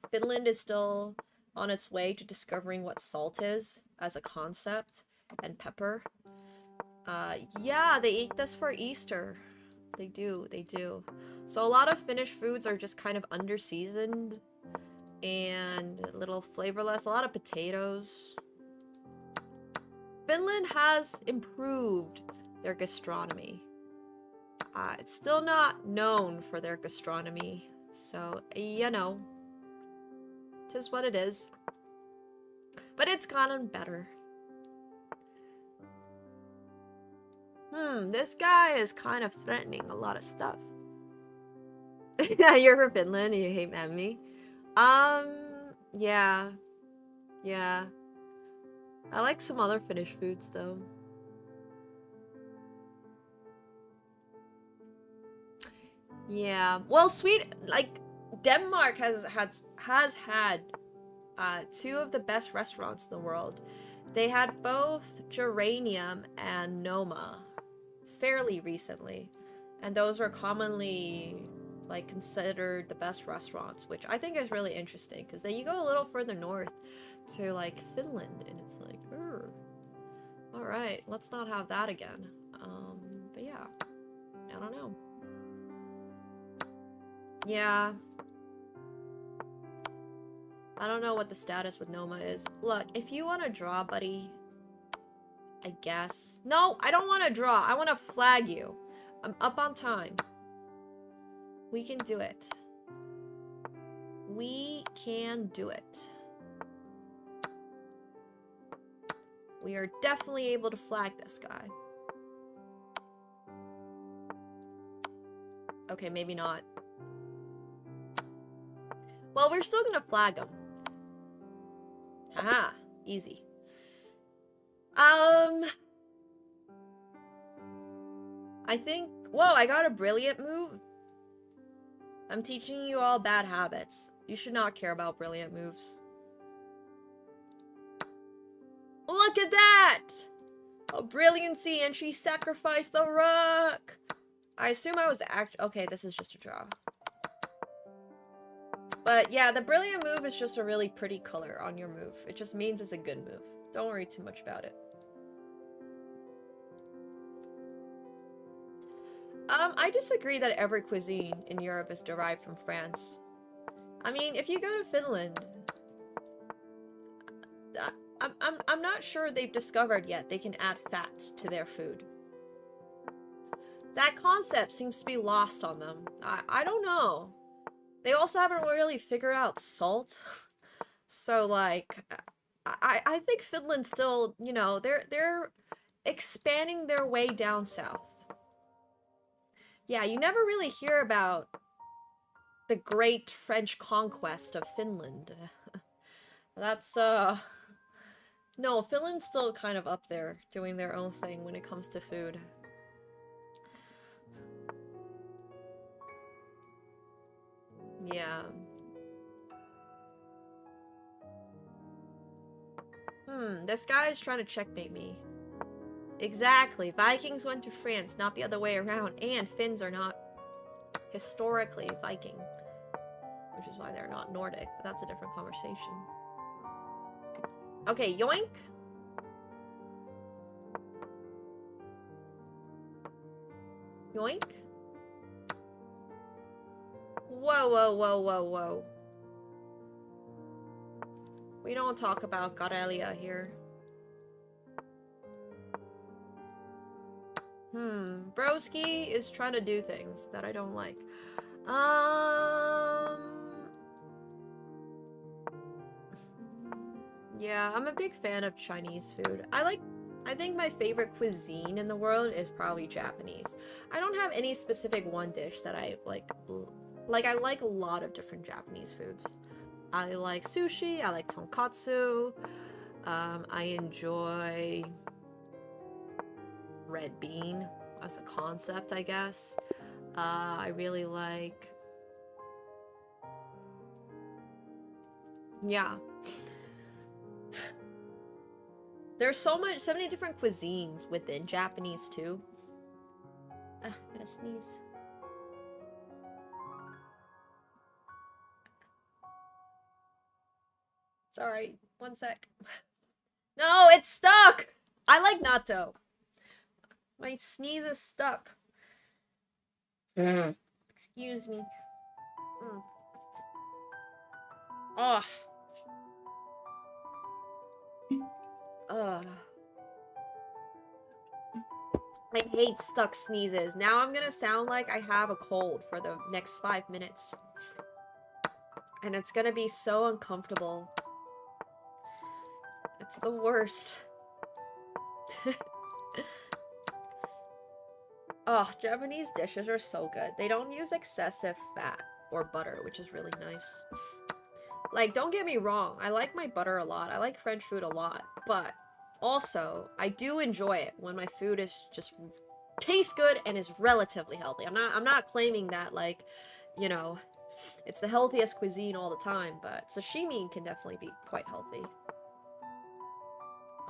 Finland is still on its way to discovering what salt is as a concept, and pepper. Yeah, they eat this for Easter. They do. So a lot of Finnish foods are just kind of under-seasoned and a little flavorless. A lot of potatoes. Finland has improved their gastronomy. It's still not known for their gastronomy, so, you know, 'tis what it is. But it's gotten better. This guy is kind of threatening a lot of stuff. Yeah, you're from Finland and you hate me. Yeah. Yeah. I like some other Finnish foods though. Yeah. Well, Denmark has had two of the best restaurants in the world. They had both Geranium and Noma fairly recently, and those were commonly like considered the best restaurants, which I think is really interesting because then you go a little further north to like Finland and it's like, all right, let's not have that again. But yeah, I don't know. Yeah, I don't know what the status with Noma is. Look, if you want to draw, buddy, I guess. No, I don't want to draw. I want to flag you. I'm up on time. We can do it. We can do it. We are definitely able to flag this guy. Okay, maybe not. Well, we're still gonna flag him. Haha, easy. I think, whoa, I got a brilliant move. I'm teaching you all bad habits. You should not care about brilliant moves. Look at that! A brilliancy, and she sacrificed the rook! I assume I was okay, this is just a draw. But yeah, the brilliant move is just a really pretty color on your move. It just means it's a good move. Don't worry too much about it. I disagree that every cuisine in Europe is derived from France. I mean, if you go to Finland, I'm not sure they've discovered yet they can add fat to their food. That concept seems to be lost on them. I don't know. They also haven't really figured out salt. So like, I think Finland still, you know, they're expanding their way down south. Yeah, you never really hear about the great French conquest of Finland. That's, no, Finland's still kind of up there, doing their own thing when it comes to food. Yeah. This guy is trying to checkmate me. Exactly. Vikings went to France, not the other way around. And Finns are not historically Viking. Which is why they're not Nordic, but that's a different conversation. Okay, yoink. Yoink. Whoa, whoa, whoa, whoa, whoa. We don't talk about Karelia here. Broski is trying to do things that I don't like. Yeah, I'm a big fan of Chinese food. I think my favorite cuisine in the world is probably Japanese. I don't have any specific one dish that I like. I like a lot of different Japanese foods. I like sushi, I like tonkatsu, I enjoy red bean as a concept, I guess. I really like... Yeah. There's so many different cuisines within Japanese too. Gotta sneeze. Sorry, one sec. No, it's stuck! I like natto. My sneeze is stuck. Excuse me. Oh. Ugh. I hate stuck sneezes. Now I'm gonna sound like I have a cold for the next 5 minutes. And it's gonna be so uncomfortable. It's the worst. Oh, Japanese dishes are so good. They don't use excessive fat or butter, which is really nice. Like, don't get me wrong, I like my butter a lot. I like French food a lot, but also, I do enjoy it when my food is just tastes good and is relatively healthy. I'm not claiming that, like, you know, it's the healthiest cuisine all the time, but sashimi can definitely be quite healthy.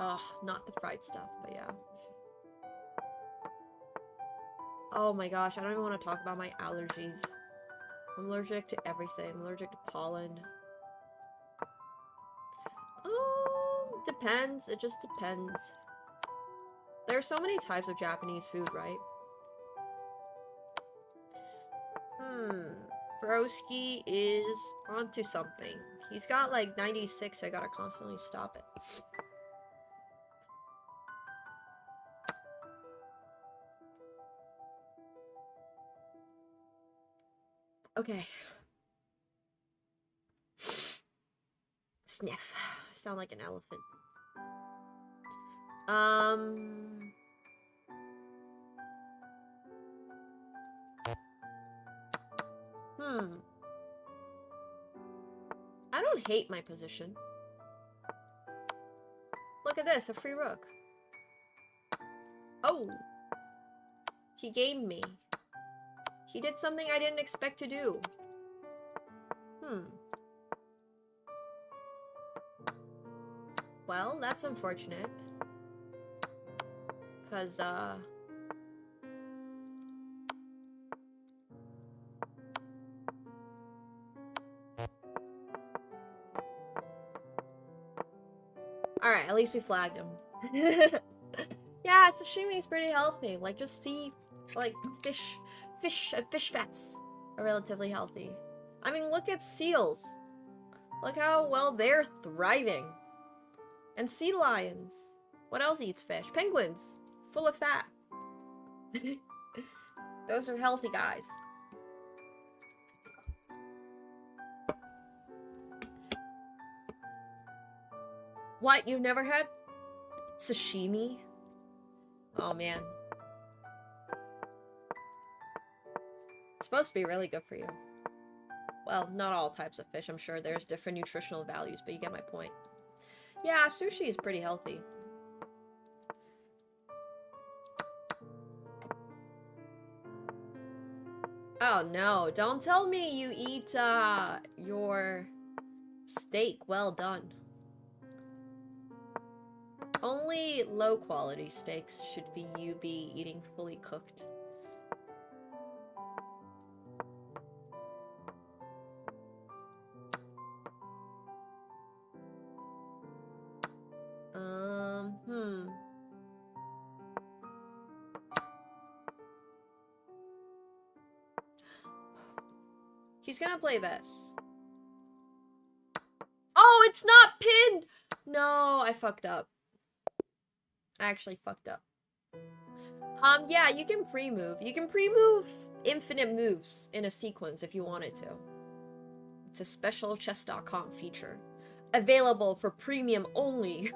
Oh, not the fried stuff, but yeah. Oh my gosh, I don't even want to talk about my allergies. I'm allergic to everything. I'm allergic to pollen. Depends. It just depends. There's so many types of Japanese food, right? Broski is onto something. He's got like 96, so I gotta constantly stop it. Okay. Sniff. Sound like an elephant. I don't hate my position. Look at this, a free rook. Oh. He gamed me. He did something I didn't expect to do. Well, that's unfortunate. Cause, alright, at least we flagged him. Yeah, sashimi is pretty healthy. Like, just see, like, fish fats are relatively healthy. I mean, look at seals. Look how well they're thriving. And sea lions. What else eats fish? Penguins. Full of fat. Those are healthy guys. What? You've never had sashimi? Oh, man. It's supposed to be really good for you. Well, not all types of fish. I'm sure there's different nutritional values, but you get my point. Yeah, sushi is pretty healthy. Oh no, don't tell me you eat your steak well done. Only low quality steaks should be eating fully cooked. He's gonna play this. Oh, it's not pinned! No, I fucked up. I actually fucked up. Yeah, you can pre-move. You can pre-move infinite moves in a sequence if you wanted to. It's a special chess.com feature. Available for premium only.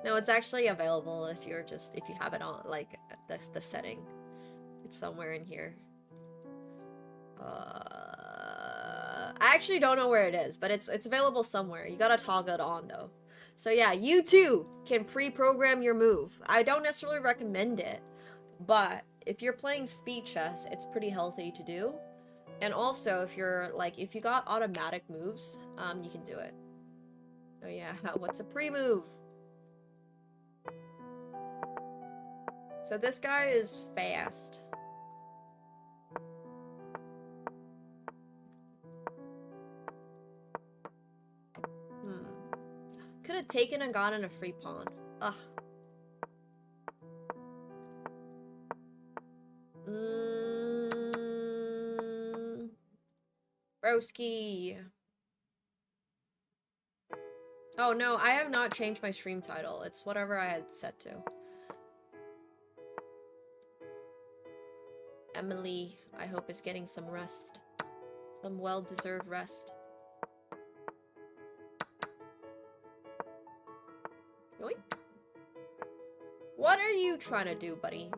No, it's actually available if you have it on, like, the setting. It's somewhere in here. I actually don't know where it is, but it's available somewhere. You gotta toggle it on, though. So yeah, you too can pre-program your move. I don't necessarily recommend it, but if you're playing speed chess, it's pretty healthy to do. And also, if you got automatic moves, you can do it. Oh yeah, what's a pre-move? So this guy is fast. Could have taken and gotten a free pawn. Ugh. Broski. Oh no, I have not changed my stream title. It's whatever I had set to. Emily, I hope, is getting some rest. Some well-deserved rest. you trying to do, buddy?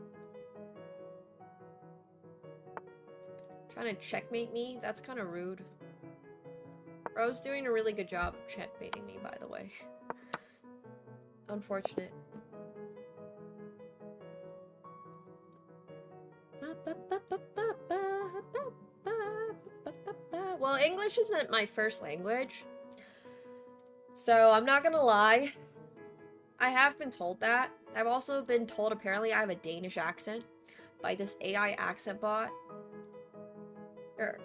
Trying to checkmate me? That's kind of rude. Bro's doing a really good job of checkmating me, by the way. Unfortunate. Well, English isn't my first language, so I'm not gonna lie. I have been told that. I've also been told apparently I have a Danish accent by this AI accent bot. Or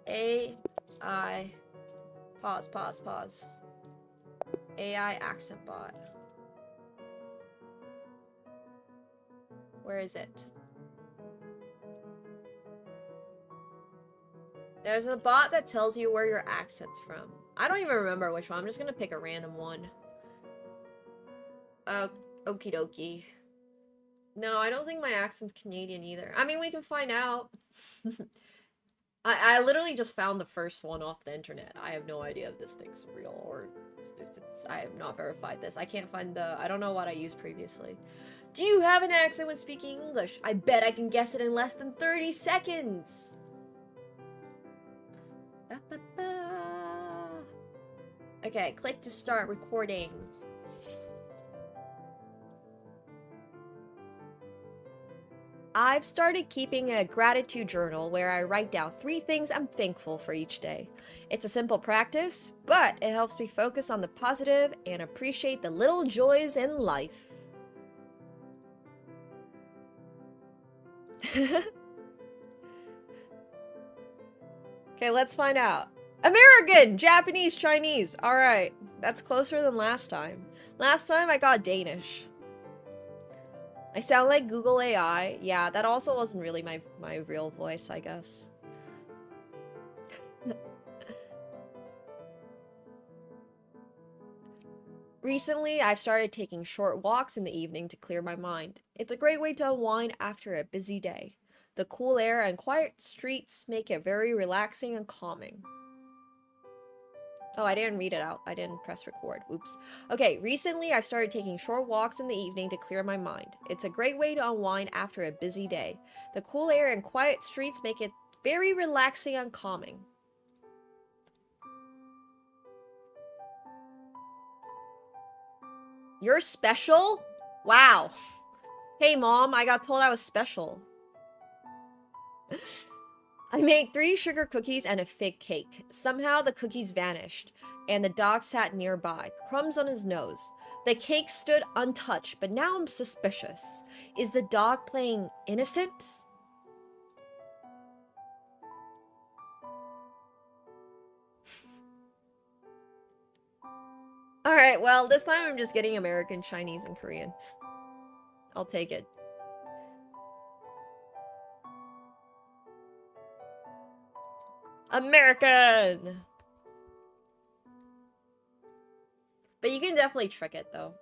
AI. Pause. AI accent bot. Where is it? There's a bot that tells you where your accent's from. I don't even remember which one. I'm just gonna pick a random one. Okie dokie. No, I don't think my accent's Canadian either. I mean, we can find out. I literally just found the first one off the internet. I have no idea if this thing's real or if it's... I have not verified this. I can't find the... I don't know what I used previously. Do you have an accent when speaking English? I bet I can guess it in less than 30 seconds. Okay, click to start recording. I've started keeping a gratitude journal where I write down 3 things I'm thankful for each day. It's a simple practice, but it helps me focus on the positive and appreciate the little joys in life. Okay, let's find out. American, Japanese, Chinese. All right, that's closer than last time. Last time I got Danish. I sound like Google AI. Yeah, that also wasn't really my real voice, I guess. Recently, I've started taking short walks in the evening to clear my mind. It's a great way to unwind after a busy day. The cool air and quiet streets make it very relaxing and calming. Oh, I didn't read it out. I didn't press record. Oops. Okay, recently I've started taking short walks in the evening to clear my mind. It's a great way to unwind after a busy day. The cool air and quiet streets make it very relaxing and calming. You're special? Wow. Hey, Mom, I got told I was special. I made 3 sugar cookies and a fig cake. Somehow the cookies vanished, and the dog sat nearby, crumbs on his nose. The cake stood untouched, but now I'm suspicious. Is the dog playing innocent? Alright, well, this time I'm just getting American, Chinese, and Korean. I'll take it. American! But you can definitely trick it, though.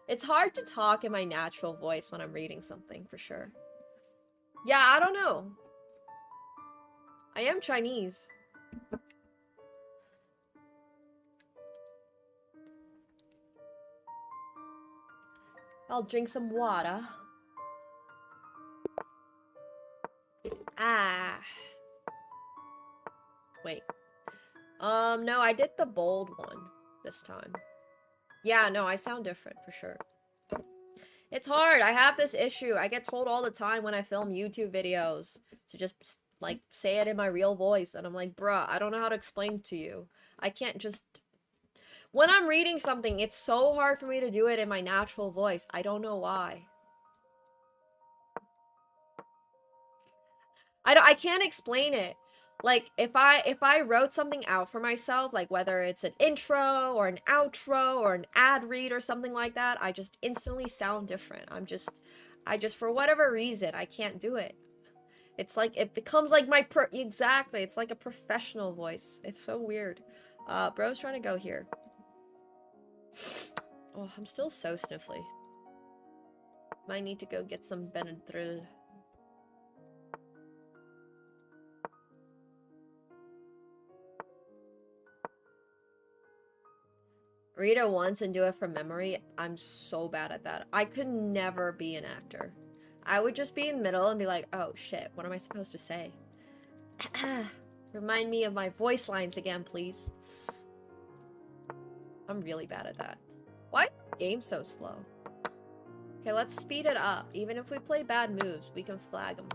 It's hard to talk in my natural voice when I'm reading something, for sure. Yeah, I don't know. I am Chinese. I'll drink some water. Ah. Wait. No, I did the bold one this time. Yeah, no, I sound different for sure. It's hard. I have this issue. I get told all the time when I film YouTube videos to just, like, say it in my real voice. And I'm like, bruh, I don't know how to explain to you. I can't just... When I'm reading something, it's so hard for me to do it in my natural voice. I don't know why. I can't explain it. Like, if I wrote something out for myself, like whether it's an intro or an outro or an ad read or something like that, I just instantly sound different. I just, for whatever reason, I can't do it. It's like, it becomes like my exactly, it's like a professional voice. It's so weird. Bro's trying to go here. Oh, I'm still so sniffly. Might need to go get some Benadryl. Read it once and do it from memory. I'm so bad at that. I could never be an actor. I would just be in the middle and be like, oh shit, what am I supposed to say? Remind me of my voice lines again, please. I'm really bad at that. Why is the game so slow? Okay, let's speed it up. Even if we play bad moves, we can flag them.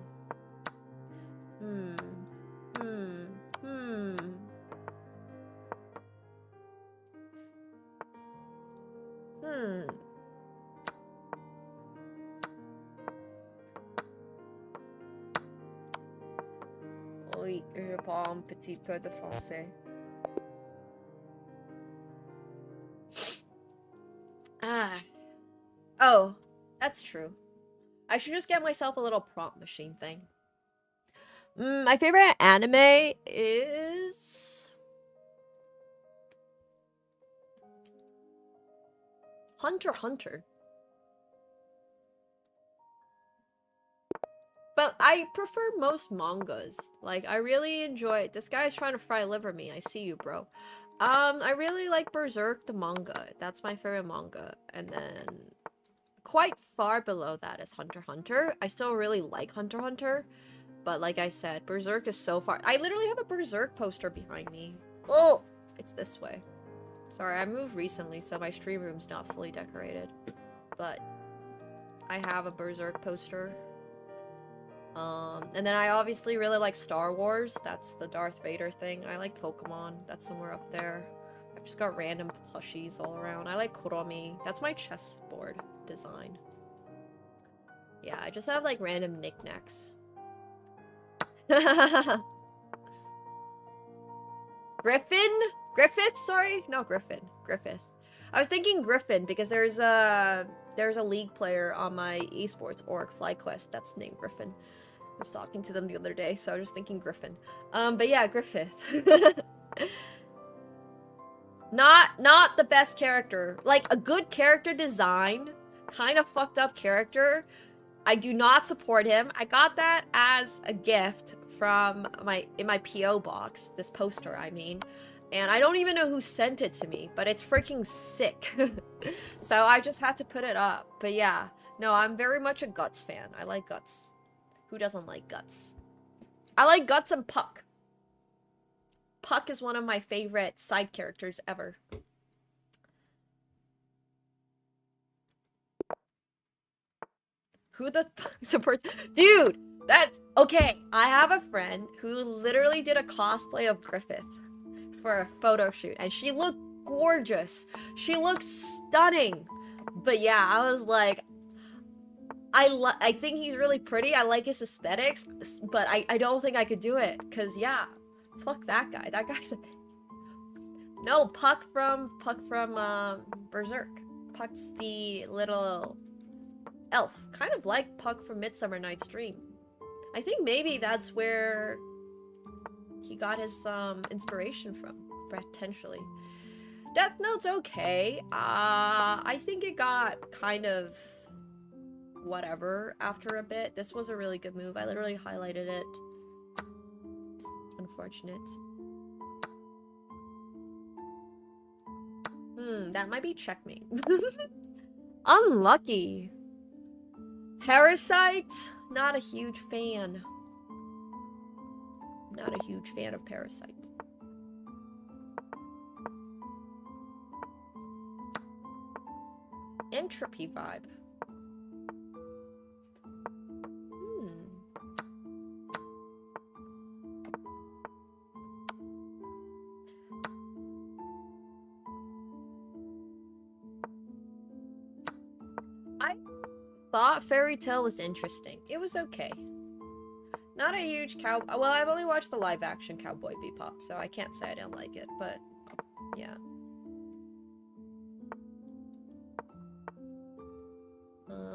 Oui, je parle un petit peu de français. Ah. Oh, that's true. I should just get myself a little prompt machine thing. My favorite anime is Hunter x Hunter. But I prefer most mangas. Like, I really enjoy it. This guy's trying to fry liver me. I see you, bro. I really like Berserk, the manga. That's my favorite manga. And then quite far below that is Hunter x Hunter. I still really like Hunter x Hunter. But like I said, Berserk is so far. I literally have a Berserk poster behind me. Oh, it's this way. Sorry, I moved recently, so my stream room's not fully decorated. But I have a Berserk poster. And then I obviously really like Star Wars. That's the Darth Vader thing. I like Pokemon. That's somewhere up there. I've just got random plushies all around. I like Kuromi. That's my chessboard design. Yeah, I just have like random knickknacks. Griffin? Griffith? Sorry? No, Griffin. Griffith. I was thinking Griffin because there's a league player on my esports org, FlyQuest, that's named Griffin. I was talking to them the other day, so I was just thinking Griffin. But yeah, Griffith. Not the best character. Like, a good character design, kind of fucked up character. I do not support him. I got that as a gift from in my PO box, this poster, I mean. And I don't even know who sent it to me, but it's freaking sick. So I just had to put it up. But yeah, no, I'm very much a Guts fan. I like Guts. Who doesn't like Guts? I like Guts and Puck. Puck is one of my favorite side characters ever. Who the fuck supports? Dude, that's okay. I have a friend who literally did a cosplay of Griffith for a photo shoot, and she looked gorgeous. She looked stunning. But yeah, I was like, I think he's really pretty. I like his aesthetics, but I don't think I could do it. Cause yeah, fuck that guy. That guy's a no Puck from Berserk. Puck's the little elf, kind of like Puck from Midsummer Night's Dream. I think maybe that's where he got his inspiration from, potentially. Death Note's okay. I think it got kind of whatever after a bit. This was a really good move. I literally highlighted it. Unfortunate. That might be checkmate. Unlucky. Parasite? Not a huge fan. Not a huge fan of Parasite. Entropy vibe. I thought Fairy Tail was interesting. It was okay. Not a huge cow. Well, I've only watched the live action Cowboy Bebop, so I can't say I didn't like it, but yeah.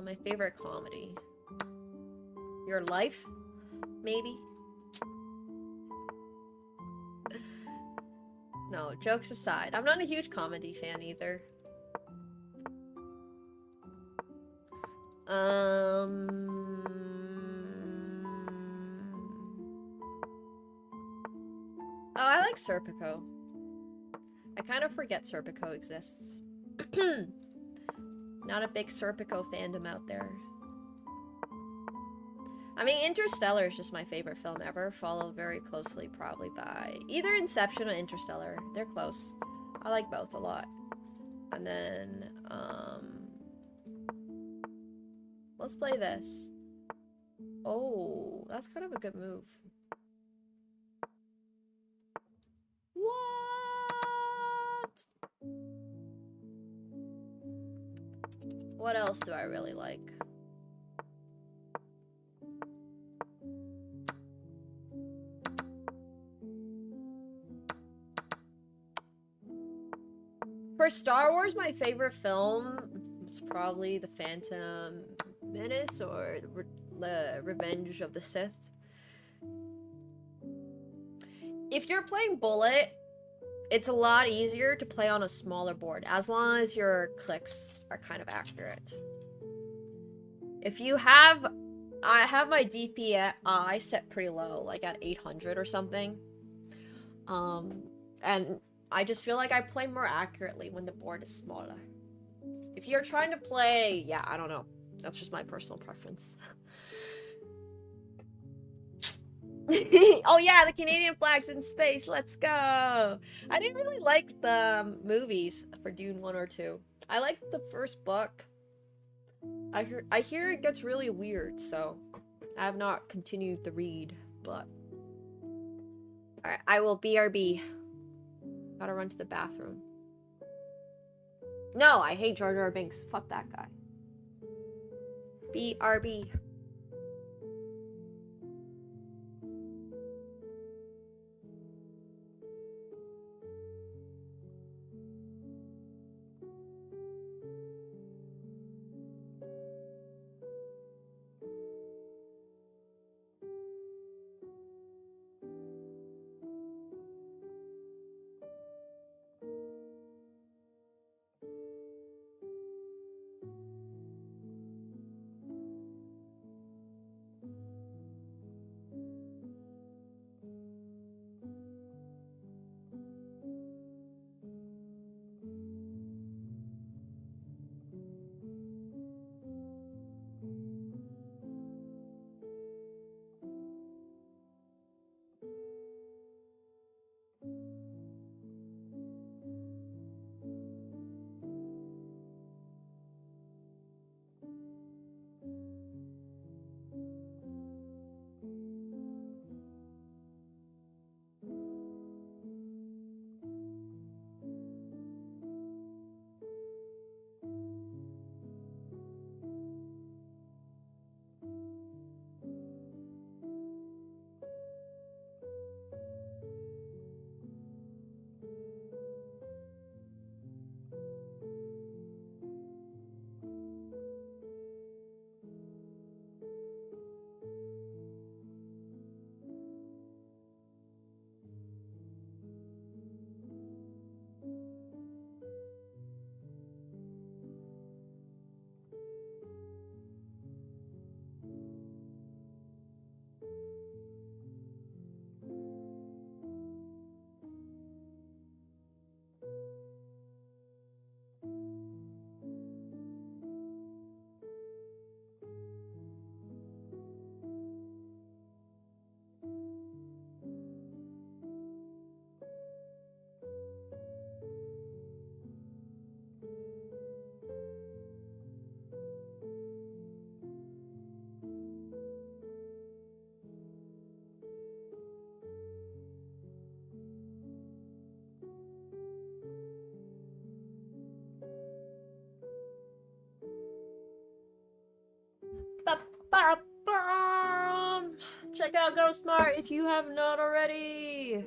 My favorite comedy. Your Life? Maybe? No, jokes aside. I'm not a huge comedy fan either. Oh, I like Serpico. I kind of forget Serpico exists. Not a big Serpico fandom out there. I mean, Interstellar is just my favorite film ever, followed very closely probably by either Inception or Interstellar. They're close. I like both a lot. And then, let's play this. Oh, that's kind of a good move. What? What else do I really like? For Star Wars, my favorite film is probably The Phantom Menace or the Revenge of the Sith. If you're playing Bullet, it's a lot easier to play on a smaller board, as long as your clicks are kind of accurate. If you have... I have my DPI set pretty low, like at 800 or something. And I just feel like I play more accurately when the board is smaller. If you're trying to play... Yeah, I don't know. That's just my personal preference. Oh yeah, the Canadian flag's in space. Let's go. I didn't really like the movies for Dune 1 or 2. I liked the first book. I hear it gets really weird, so I have not continued the read, but... Alright, I will BRB. Gotta run to the bathroom. No, I hate Jar Jar Binks. Fuck that guy. BRB. Check out Go Smart if you have not already.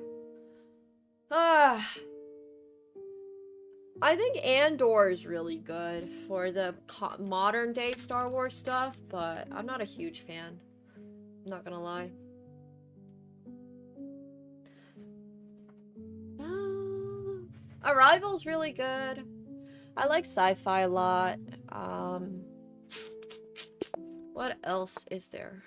I think Andor is really good for the modern day Star Wars stuff, but I'm not a huge fan. I'm not gonna lie. Arrival's really good. I like sci-fi a lot. What else is there?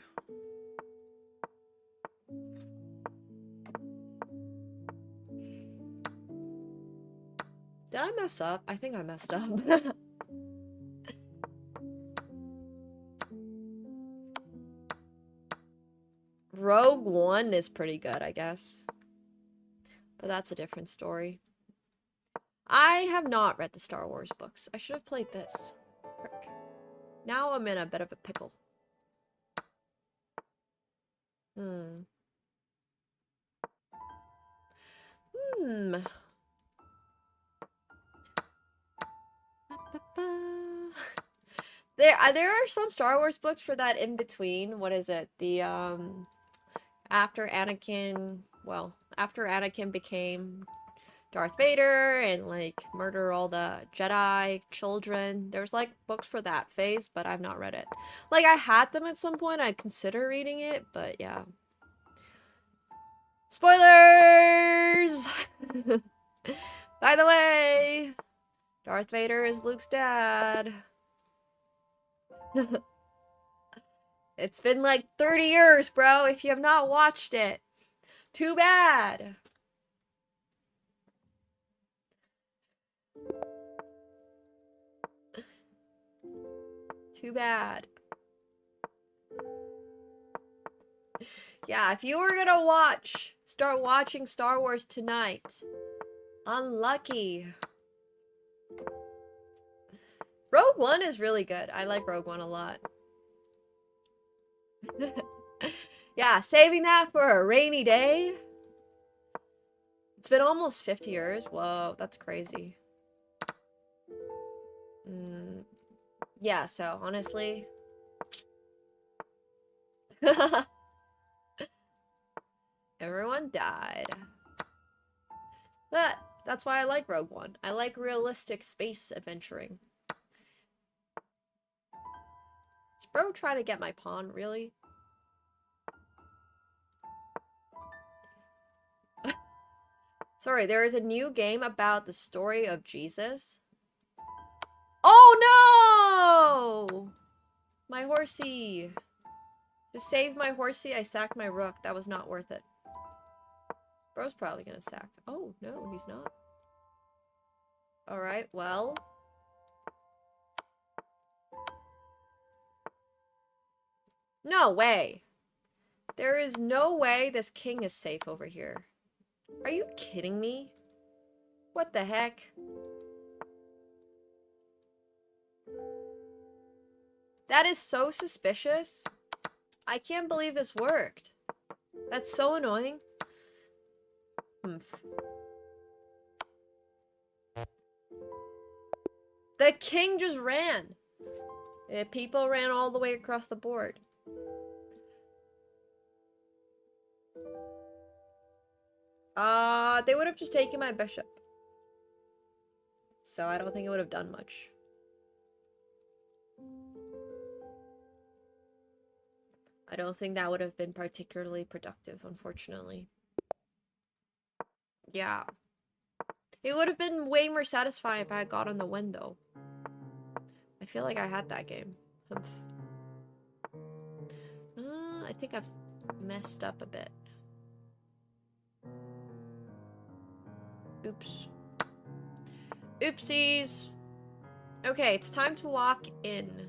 Did I mess up? I think I messed up. Rogue One is pretty good, I guess. But that's a different story. I have not read the Star Wars books. I should have played this. Frick. Now I'm in a bit of a pickle. Hmm. There are some Star Wars books for that in between. What is it? The after Anakin became Darth Vader and like murder all the Jedi children. There's like books for that phase, but I've not read it. Like I had them at some point. I'd consider reading it, but yeah. Spoilers! By the way, Darth Vader is Luke's dad. It's been like 30 years, bro, if you have not watched it. Too bad. Too bad. Yeah, if you were gonna start watching Star Wars tonight, unlucky. Rogue One is really good. I like Rogue One a lot. Yeah, saving that for a rainy day. It's been almost 50 years. Whoa, that's crazy. Yeah, so honestly. Everyone died. That's why I like Rogue One. I like realistic space adventuring. Is bro trying to get my pawn, really? Sorry, there is a new game about the story of Jesus. Oh no! My horsey. To save my horsey, I sacked my rook. That was not worth it. Bro's probably gonna sack. Oh, no, he's not. Alright, well. No way. There is no way this king is safe over here. Are you kidding me? What the heck? That is so suspicious. I can't believe this worked. That's so annoying. The king just ran. People ran all the way across the board. They would have just taken my bishop. So I don't think it would have done much. I don't think that would have been particularly productive, unfortunately. Yeah. It would have been way more satisfying if I had gotten the win, though. I feel like I had that game. I think I've messed up a bit. Oops. Oopsies. Okay, it's time to lock in.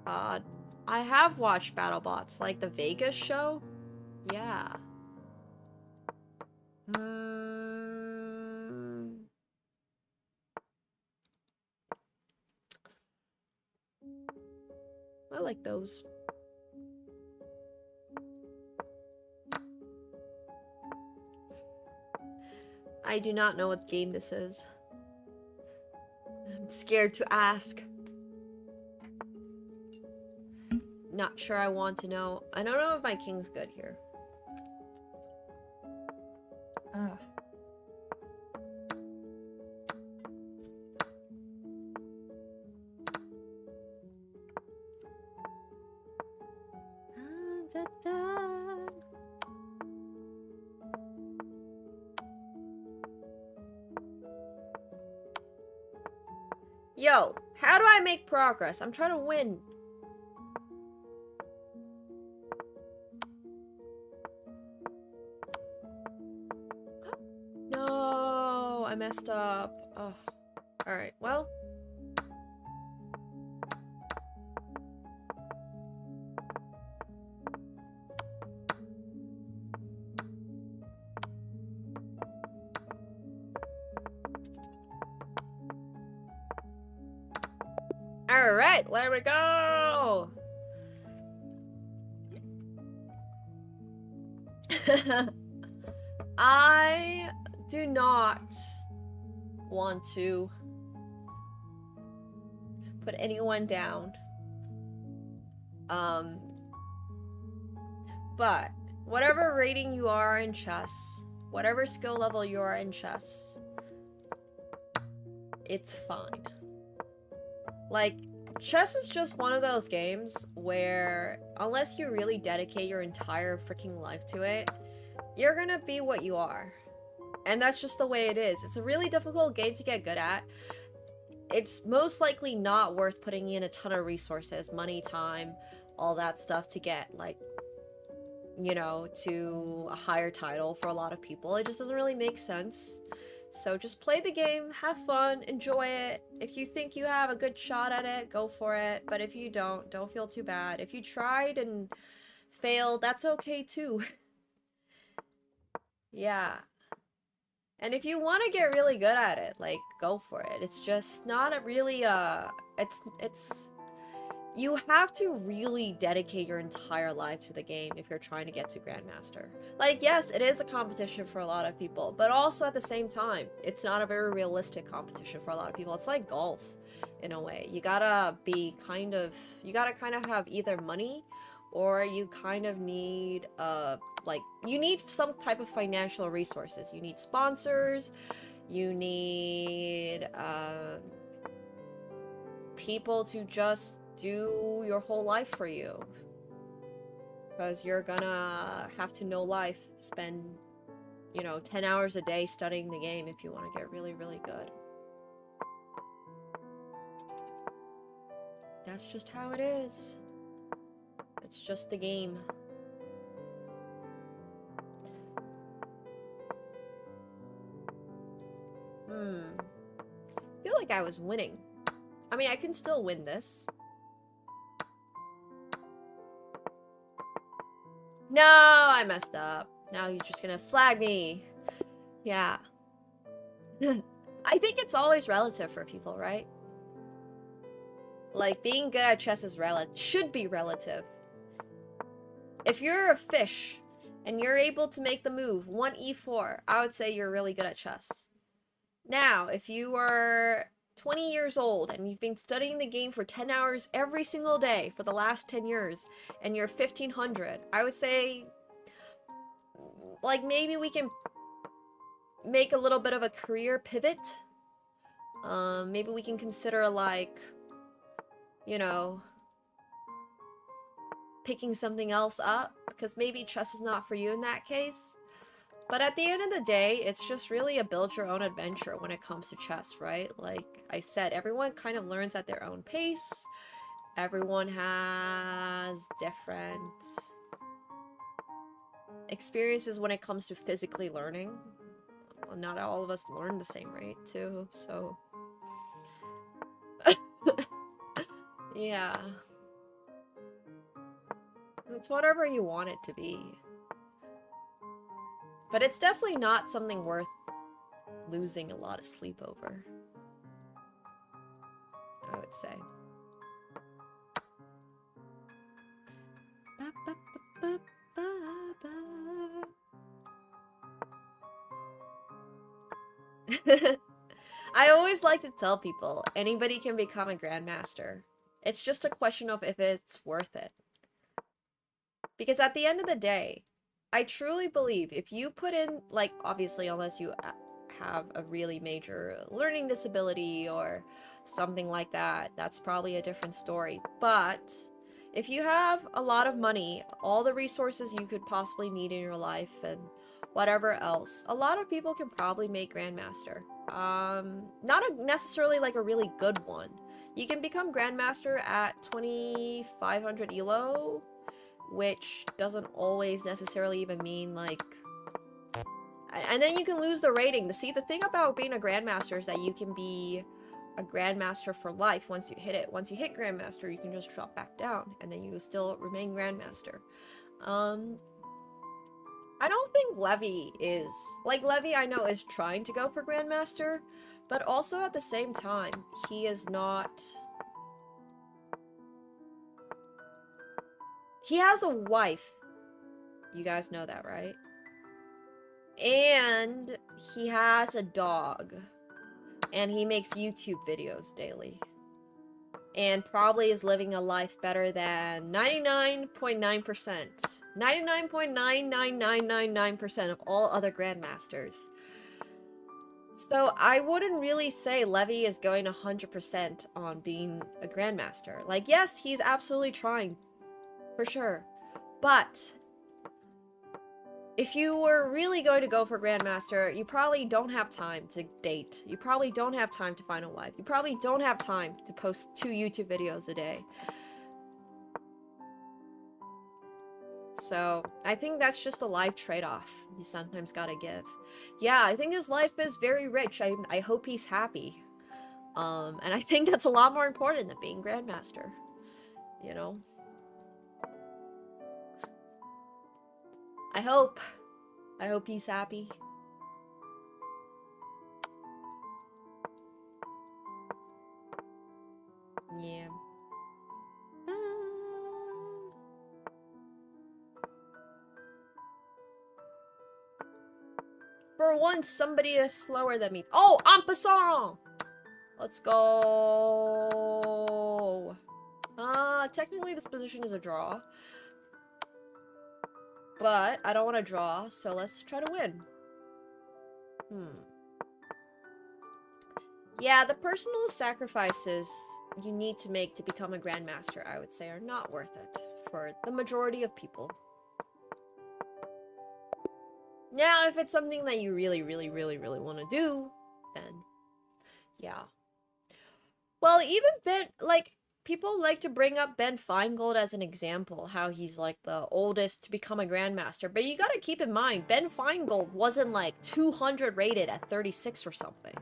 I have watched BattleBots, like the Vegas show. Yeah. I like those. I do not know what game this is. I'm scared to ask. Not sure I want to know. I don't know if my king's good here. Yo, how do I make progress? I'm trying to win. messed up. Oh. Alright, well. Alright, there we go! I do not want to put anyone down. But whatever rating you are in chess, whatever skill level you are in chess, it's fine. Like, chess is just one of those games where, unless you really dedicate your entire freaking life to it, you're gonna be what you are. And that's just the way it is. It's a really difficult game to get good at. It's most likely not worth putting in a ton of resources, money, time, all that stuff to get, like, you know, to a higher title for a lot of people. It just doesn't really make sense. So just play the game, have fun, enjoy it. If you think you have a good shot at it, go for it. But if you don't feel too bad. If you tried and failed, that's okay too. Yeah. And if you want to get really good at it, like, go for it. It's just not a really, it's you have to really dedicate your entire life to the game if you're trying to get to Grandmaster. Like, yes, it is a competition for a lot of people, but also at the same time, it's not a very realistic competition for a lot of people. It's like golf, in a way. You gotta kind of have either money, or you kind of need, like, you need some type of financial resources. You need sponsors, you need, people to just do your whole life for you. Because you're gonna have to know life, spend, you know, 10 hours a day studying the game if you want to get really, really good. That's just how it is. It's just the game. I feel like I was winning. I mean, I can still win this. No, I messed up. Now he's just gonna flag me. Yeah. I think it's always relative for people, right? Like, being good at chess is should be relative. If you're a fish and you're able to make the move 1e4, I would say you're really good at chess. Now, if you are 20 years old and you've been studying the game for 10 hours every single day for the last 10 years and you're 1500, I would say, like, maybe we can make a little bit of a career pivot. Maybe we can consider, like, you know, picking something else up, because maybe chess is not for you in that case. But at the end of the day, it's just really a build your own adventure when it comes to chess, right? Like I said, everyone kind of learns at their own pace. Everyone has different experiences when it comes to physically learning. Well, not all of us learn the same rate, too, so... yeah. It's whatever you want it to be. But it's definitely not something worth losing a lot of sleep over, I would say. I always like to tell people, anybody can become a grandmaster. It's just a question of if it's worth it. Because at the end of the day, I truly believe if you put in, like, obviously, unless you have a really major learning disability or something like that, that's probably a different story. But if you have a lot of money, all the resources you could possibly need in your life and whatever else, a lot of people can probably make Grandmaster. Not necessarily like a really good one. You can become Grandmaster at 2500 ELO, which doesn't always necessarily even mean, like, And then you can lose the rating. See, the thing about being a grandmaster is that you can be a grandmaster for life once you hit it. Once you hit grandmaster, you can just drop back down, and then you still remain grandmaster. I don't think Levy is... Like, Levy, I know, is trying to go for grandmaster, but also at the same time, he is not... He has a wife. You guys know that, right? And he has a dog. And he makes YouTube videos daily. And probably is living a life better than 99.9%. 99.99999% of all other grandmasters. So I wouldn't really say Levy is going 100% on being a grandmaster. Like, yes, he's absolutely trying. For sure. But if you were really going to go for grandmaster, you probably don't have time to date. You probably don't have time to find a wife. You probably don't have time to post 2 YouTube videos a day. So, I think that's just a life trade-off you sometimes gotta give. Yeah, I think his life is very rich. I hope he's happy. And I think that's a lot more important than being grandmaster. You know? I hope he's happy. Yeah. For once, somebody is slower than me. Oh, en passant! Let's go. Technically this position is a draw. But I don't want to draw, so let's try to win. Yeah, the personal sacrifices you need to make to become a grandmaster, I would say, are not worth it for the majority of people. Now, if it's something that you really want to do, then yeah. Well, even Ben, like, people like to bring up Ben Feingold as an example, how he's like the oldest to become a grandmaster. But you gotta keep in mind, Ben Feingold wasn't like 200 rated at 36 or something.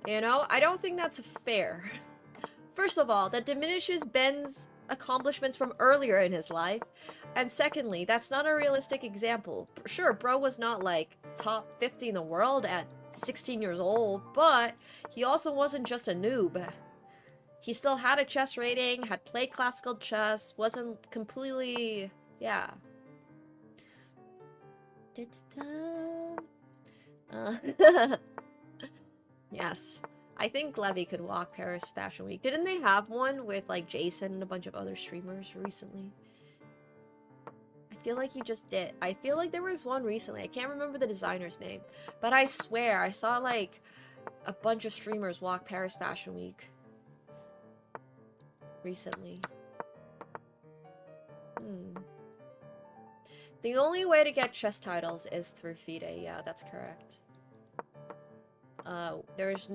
You know, I don't think that's fair. First of all, that diminishes Ben's accomplishments from earlier in his life. And secondly, that's not a realistic example. Sure, bro was not like top 50 in the world at 16 years old, but he also wasn't just a noob. He still had a chess rating, had played classical chess, wasn't completely... yeah. Yes. I think Levy could walk Paris Fashion Week. Didn't they have one with, like, Jason and a bunch of other streamers recently? I feel like you just did. I feel like there was one recently. I can't remember the designer's name. But I swear, I saw, like, a bunch of streamers walk Paris Fashion Week recently. The only way to get chess titles is through FIDE. Yeah, that's correct. There's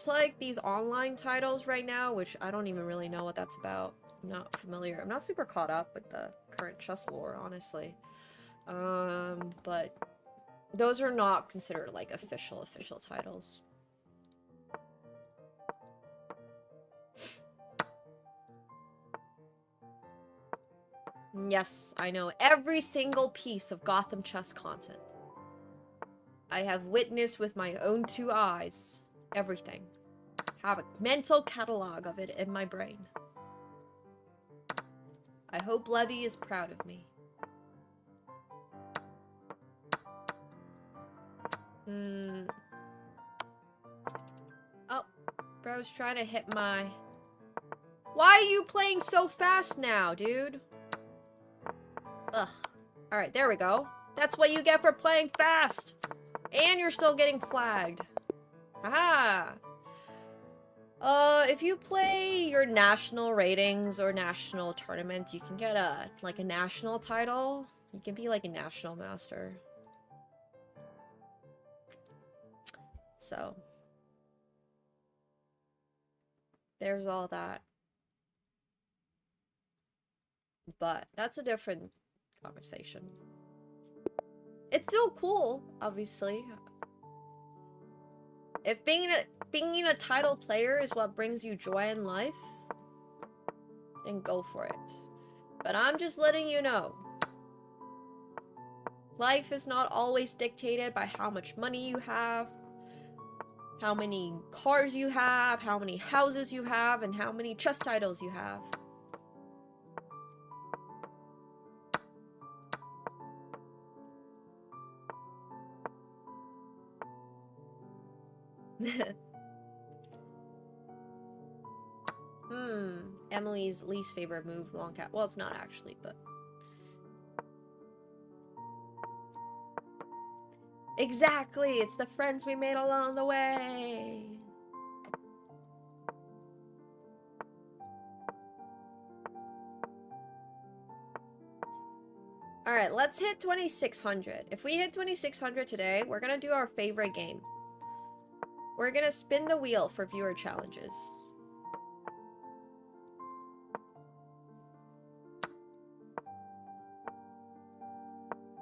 like these online titles right now, which I don't even really know what that's about. I'm not familiar. I'm not super caught up with the current chess lore, honestly. But those are not considered like official titles. Yes, I know every single piece of Gotham chess content. I have witnessed with my own 2 eyes everything. Have a mental catalog of it in my brain. I hope Levy is proud of me. Oh, bro's trying to hit my... Why are you playing so fast now, dude? Ugh. Alright, there we go. That's what you get for playing fast! And you're still getting flagged. Haha! If you play your national ratings or national tournaments, you can get a national title. You can be like a national master. So. There's all that. But that's a different conversation. It's still cool, obviously. If being a title player is what brings you joy in life, then go for it. But I'm just letting you know. Life is not always dictated by how much money you have, how many cars you have, how many houses you have, and how many chess titles you have. Emily's least favorite move, long cat. Well, it's not actually, but... Exactly! It's the friends we made along the way! Alright, let's hit 2600. If we hit 2600 today, we're gonna do our favorite game. We're gonna spin the wheel for viewer challenges.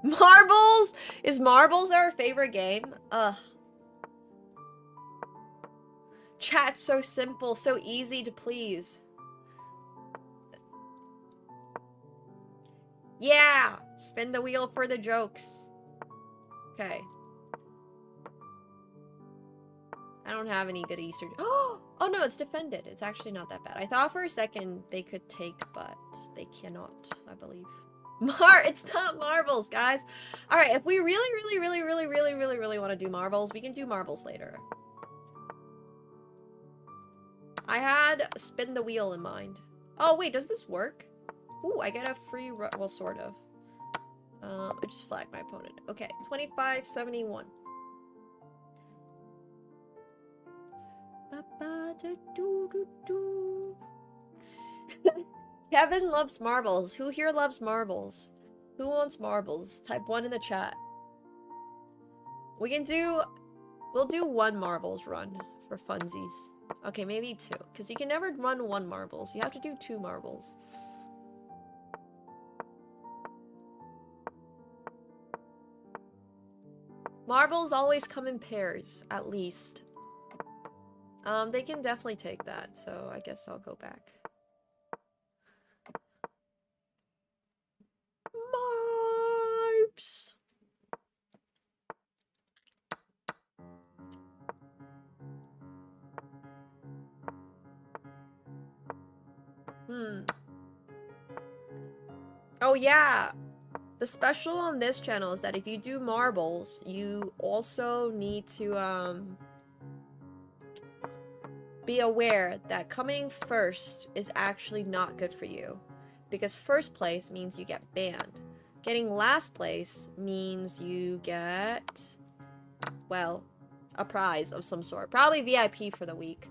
Marbles? Is marbles our favorite game? Ugh. Chat's so simple, so easy to please. Yeah! Spin the wheel for the jokes. Okay. I don't have any good Easter... Oh no, it's defended. It's actually not that bad. I thought for a second they could take, but they cannot, I believe. It's not marbles, guys. Alright, if we really want to do marbles, we can do marbles later. I had spin the wheel in mind. Oh, wait, does this work? Ooh, I get a free... Well, sort of. I just flagged my opponent. Okay, 2571. Kevin loves marbles. Who here loves marbles? Who wants marbles? Type 1 in the chat. We'll do 1 marbles run for funsies. Okay, maybe 2. Because you can never run 1 marbles. You have to do 2 marbles. Marbles always come in pairs, at least. They can definitely take that, so I guess I'll go back. Marps. Oh yeah! The special on this channel is that if you do marbles, you also need to, be aware that coming first is actually not good for you. Because first place means you get banned. Getting last place means you get, well, a prize of some sort. Probably VIP for the week.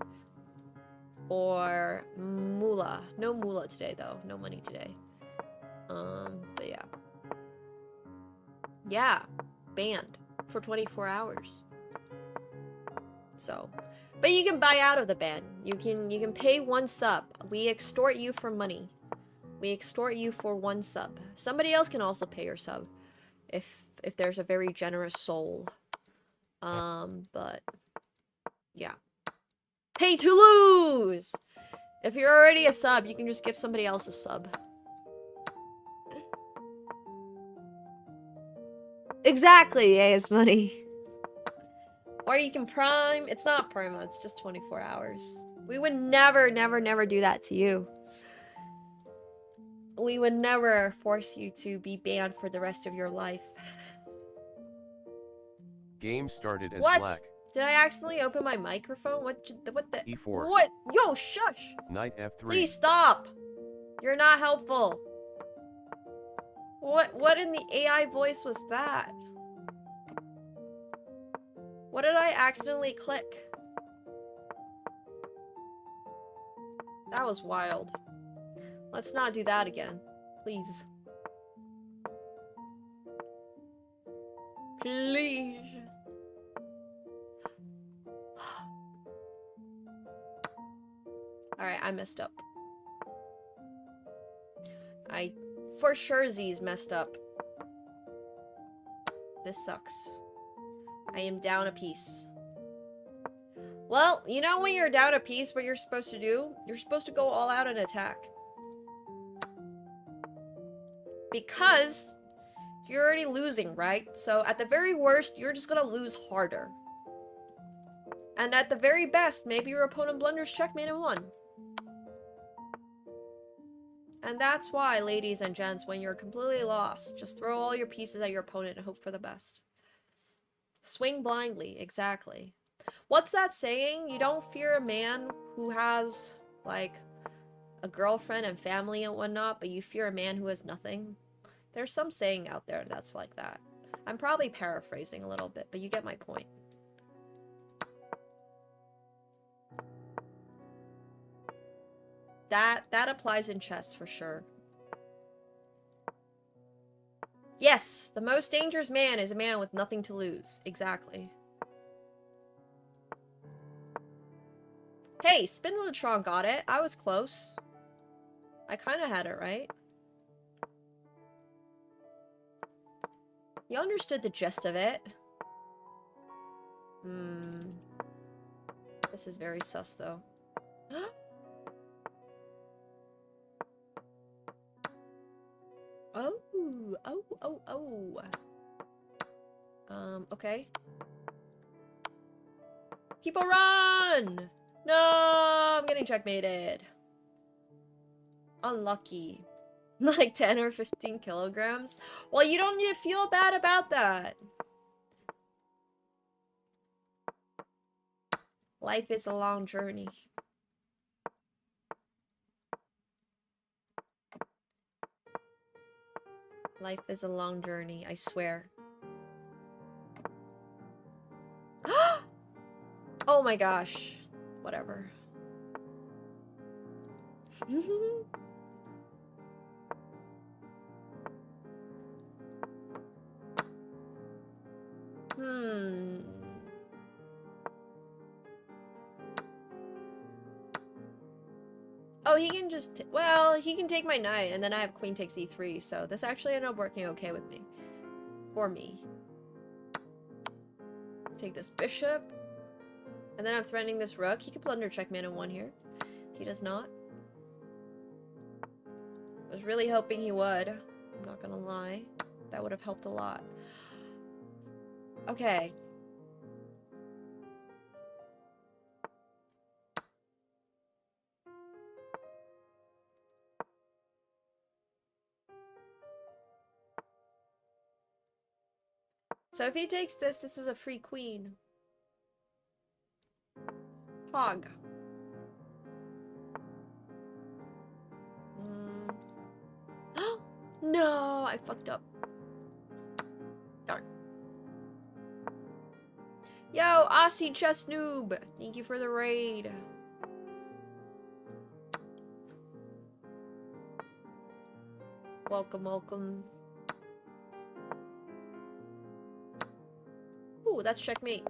Or moolah. No moolah today, though. No money today. But yeah. Yeah. Banned. For 24 hours. So. But you can buy out of the ban. You can pay 1 sub. We extort you for money. We extort you for 1 sub. Somebody else can also pay your sub. If there's a very generous soul. But yeah. Pay to lose! If you're already a sub, you can just give somebody else a sub. Exactly, yeah, it's money. Or you can prime. It's not perma, it's just 24 hours. We would never do that to you. We would never force you to be banned for the rest of your life. Game started as What? black. Did I accidentally open my microphone? What the? E4. What? Yo, shush! Knight F3. Please stop! You're not helpful. What in the AI voice was that? What did I accidentally click? That was wild. Let's not do that again. Please. Please. Alright, I messed up. I for sure Z's messed up. This sucks. I am down a piece. Well, you know when you're down a piece, what you're supposed to do? You're supposed to go all out and attack. Because you're already losing, right? So at the very worst, you're just gonna lose harder. And at the very best, maybe your opponent blunders checkmate and won. And that's why, ladies and gents, when you're completely lost, just throw all your pieces at your opponent and hope for the best. Swing blindly, exactly. What's that saying? You don't fear a man who has, like, a girlfriend and family and whatnot, but you fear a man who has nothing. There's some saying out there that's like that. I'm probably paraphrasing a little bit, but you get my point. That applies in chess for sure. Yes, the most dangerous man is a man with nothing to lose. Exactly. Hey, Spindletron got it. I was close. I kind of had it right. You understood the gist of it. This is very sus, though. Oh. Okay. People run! No, I'm getting checkmated. Unlucky. Like 10 or 15 kilograms? Well, you don't need to feel bad about that. Life is a long journey. Life is a long journey, I swear. Oh my gosh. Whatever. Oh, he can just... well, he can take my knight, and then I have queen takes e3, so this actually ended up working okay with me. For me. Take this bishop. And then I'm threatening this rook. He could blunder checkmate in one here. He does not. I was really hoping he would. I'm not gonna lie. That would have helped a lot. Okay. So if he takes this, this is a free queen. Hog. No, I fucked up. Darn. Yo, Aussie Chess Noob. Thank you for the raid. Welcome, welcome. Ooh, that's checkmate.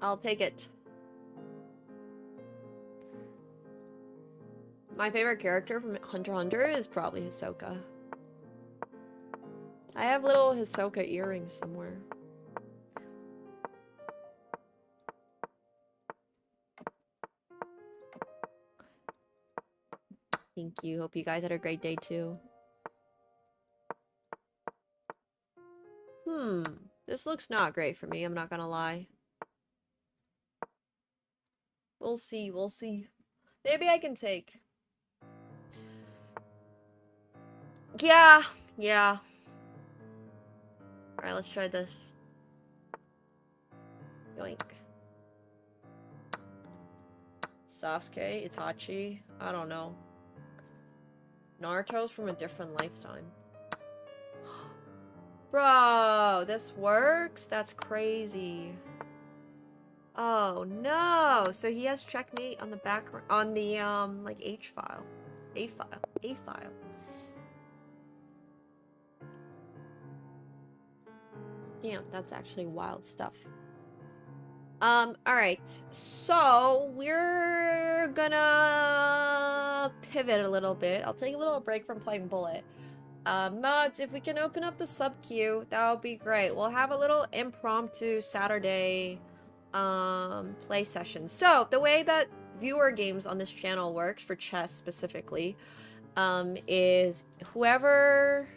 I'll take it. My favorite character from Hunter x Hunter is probably Hisoka. I have little Hisoka earrings somewhere. Thank you. Hope you guys had a great day too. This looks not great for me, I'm not gonna lie. We'll see, we'll see. Maybe I can take. Yeah. Alright, let's try this. Yoink. Sasuke, Itachi, I don't know. Naruto's from a different lifetime. Bro, this works? That's crazy. Oh no! So he has checkmate on the background, on the like H file, A file. Damn, that's actually wild stuff. Alright. So, we're gonna pivot a little bit. I'll take a little break from playing Bullet. Mods, if we can open up the sub queue, that would be great. We'll have a little impromptu Saturday play session. So the way that viewer games on this channel works for chess specifically is whoever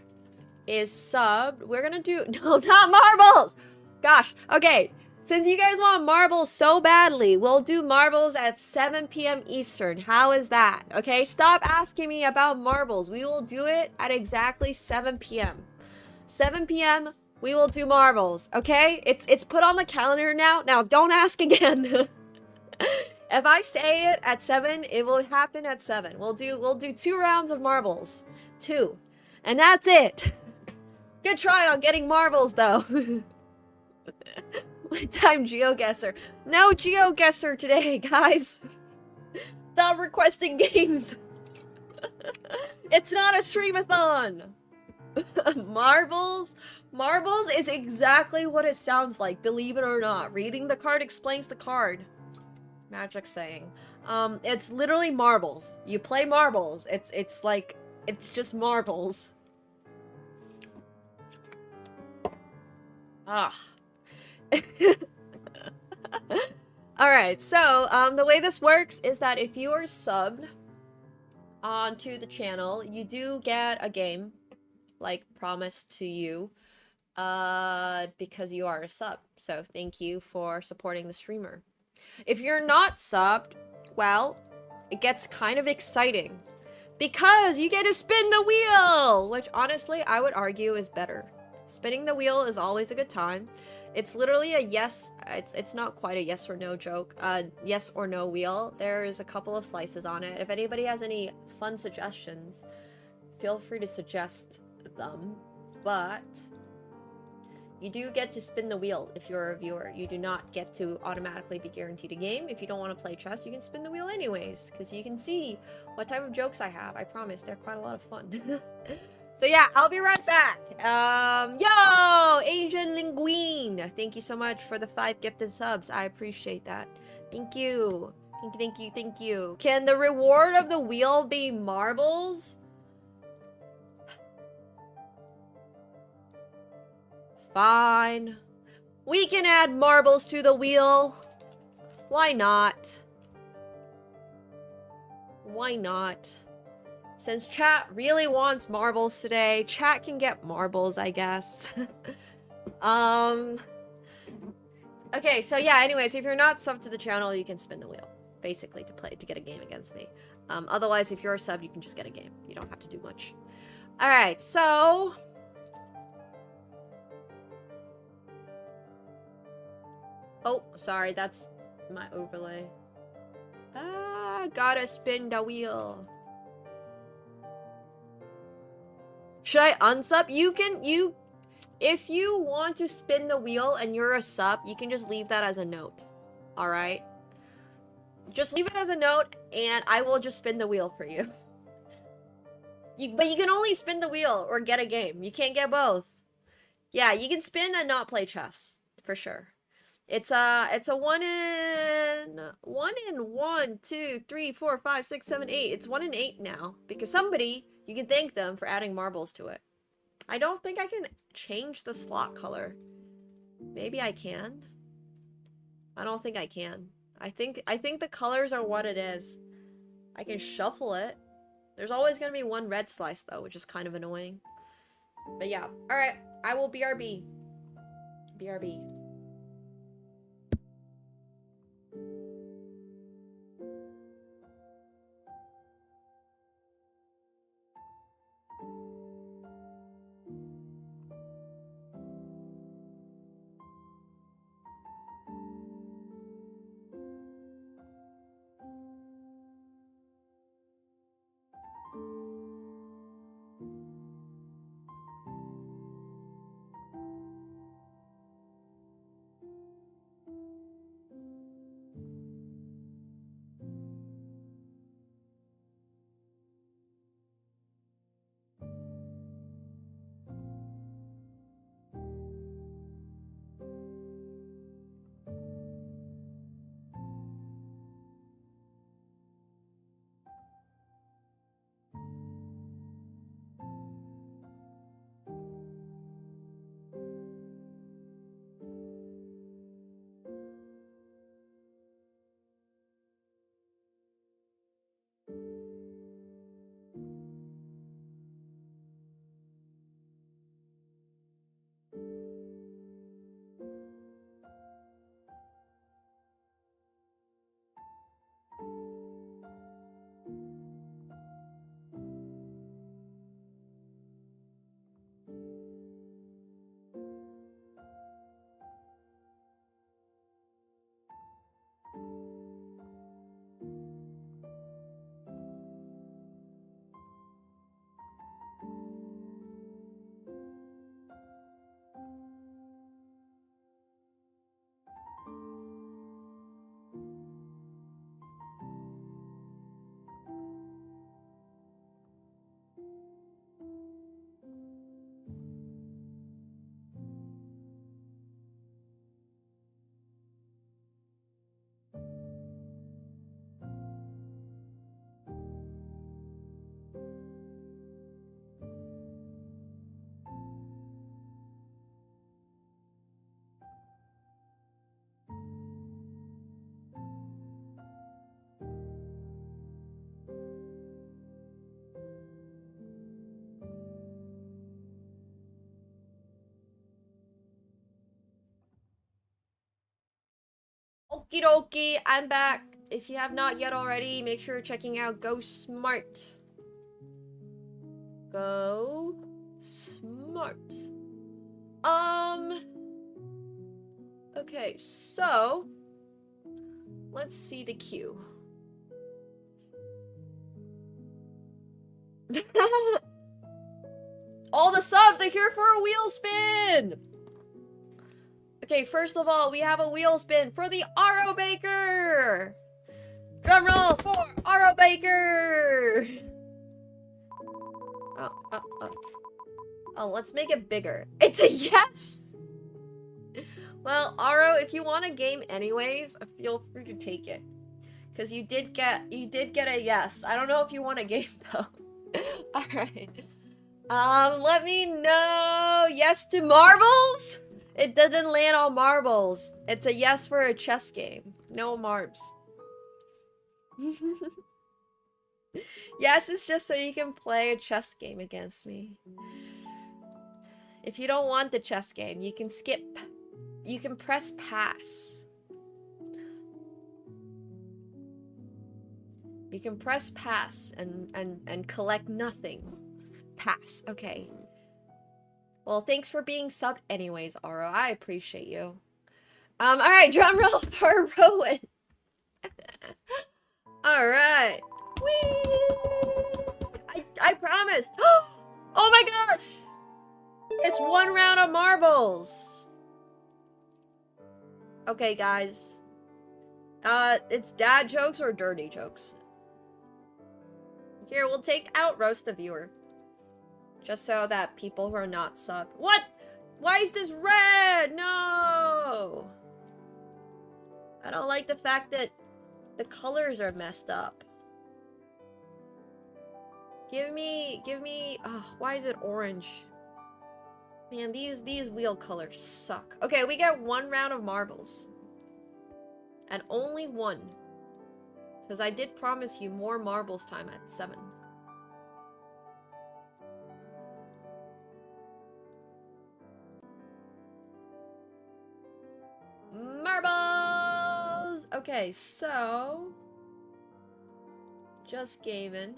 is subbed, we're gonna do no, not marbles. Gosh, okay, since you guys want marbles so badly, we'll do marbles at 7 p.m. Eastern. How is that? Okay, stop asking me about marbles. We will do it at exactly 7 p.m. 7 p.m. we will do marbles, okay? It's put on the calendar now. Now, don't ask again. If I say it at 7, it will happen at 7. We'll do 2 rounds of marbles. 2. And that's it. Good try on getting marbles, though. One time GeoGuessr. No GeoGuessr today, guys. Stop requesting games. It's not a streamathon. Marbles? Marbles is exactly what it sounds like, believe it or not. Reading the card explains the card. Magic saying. It's literally marbles. You play marbles. It's like, it's just marbles. Ah. Alright, so, the way this works is that if you are subbed onto the channel, you do get a game, like, promised to you, because you are a sub. So, thank you for supporting the streamer. If you're not subbed, well, it gets kind of exciting, because you get to spin the wheel, which, honestly, I would argue is better. Spinning the wheel is always a good time. It's literally a yes, it's not quite a yes or no joke, yes or no wheel. There's a couple of slices on it. If anybody has any fun suggestions, feel free to suggest them, but you do get to spin the wheel if you're a viewer. You do not get to automatically be guaranteed a game. If you don't want to play chess, you can spin the wheel anyways, because you can see what type of jokes I have. I promise, they're quite a lot of fun. So yeah, I'll be right back. Yo, Asian Linguine. Thank you so much for the 5 gifted subs. I appreciate that. Thank you. Thank you, thank you. Can the reward of the wheel be marbles? Fine. We can add marbles to the wheel. Why not? Why not? Since chat really wants marbles today, chat can get marbles, I guess. Okay, so yeah, anyways, if you're not subbed to the channel, you can spin the wheel, basically, to get a game against me. Otherwise, if you're a sub, you can just get a game. You don't have to do much. Alright, so... Oh, sorry, that's my overlay. Gotta spin the wheel. Should I unsub? If you want to spin the wheel and you're a sub, you can just leave that as a note. Alright? Just leave it as a note, and I will just spin the wheel for you. But you can only spin the wheel or get a game. You can't get both. Yeah, you can spin and not play chess. For sure. It's a 1 in 1, 2, 3, 4, 5, 6, 7, 8. It's 1 in 8 now. Because somebody... You can thank them for adding marbles to it. I don't think I can change the slot color. Maybe I can. I don't think I can. I think the colors are what it is. I can shuffle it. There's always gonna be 1 red slice though, which is kind of annoying. But yeah. Alright, I will BRB. BRB. Okie dokie, I'm back. If you have not yet already, make sure you're checking out Go Smart. Go Smart. Okay, so let's see the queue. All the subs are here for a wheel spin! Okay, first of all, we have a wheel spin for the Aro Baker! Drum roll for Aro Baker! Oh, let's make it bigger. It's a yes! Well, Aro, if you want a game anyways, feel free to take it. Because you did get a yes. I don't know if you want a game though. Alright. Let me know. Yes to marbles? It didn't land on marbles. It's a yes for a chess game. No marbs. Yes, it's just so you can play a chess game against me. If you don't want the chess game, you can skip. You can press pass. You can press pass and collect nothing. Pass. Okay. Well, thanks for being subbed anyways, Aro. I appreciate you. Alright, drum roll for Rowan. Alright. Whee! I promised. Oh my gosh! It's one round of marbles. Okay, guys. It's dad jokes or dirty jokes. Here, we'll take out roast the viewer. Just so that people who are not subbed. What? Why is this red? No! I don't like the fact that the colors are messed up. Give me, oh, why is it orange? Man, these wheel colors suck. Okay, we get one round of marbles. And only one. Because I did promise you more marbles time at 7. Marbles! Okay, so... Just gaming.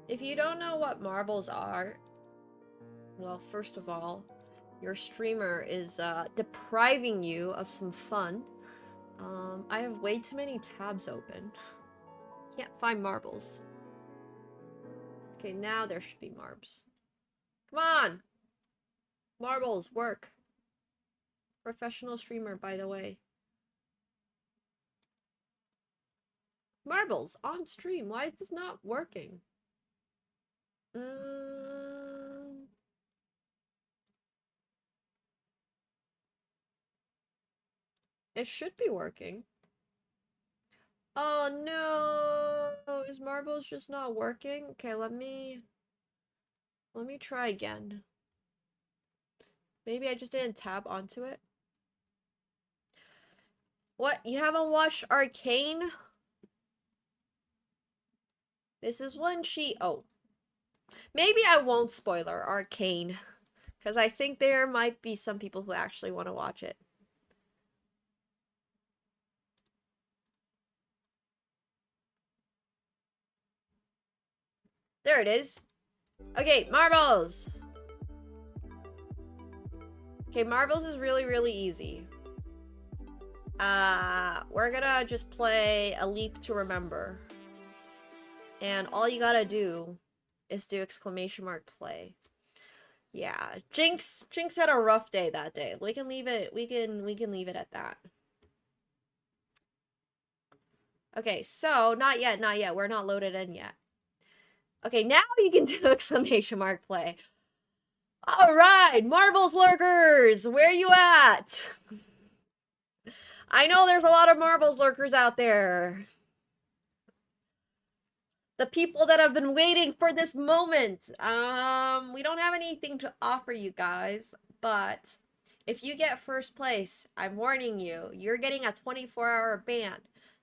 If you don't know what marbles are, well, first of all, your streamer is depriving you of some fun. I have way too many tabs open. Can't find marbles. Okay, now there should be marbs. Come on! Marbles, work. Professional streamer, by the way. Marbles, on stream. Why is this not working? It should be working. Oh no! Is marbles just not working? Okay, let me try again. Maybe I just didn't tab onto it. What? You haven't watched Arcane? This is when she... Oh. Maybe I won't spoiler Arcane. Because I think there might be some people who actually want to watch it. There it is. Okay, marbles! Okay, marbles is really, really easy. We're gonna just play A Leap to Remember. And all you gotta do is do exclamation mark play. Yeah, Jinx had a rough day that day. We can leave it, we can leave it at that. Okay, so, not yet. We're not loaded in yet. Okay, now you can do exclamation mark play. Alright, marbles lurkers, where you at? I know there's a lot of marbles lurkers out there. The people that have been waiting for this moment. We don't have anything to offer you guys, but if you get first place, I'm warning you, you're getting a 24-hour ban.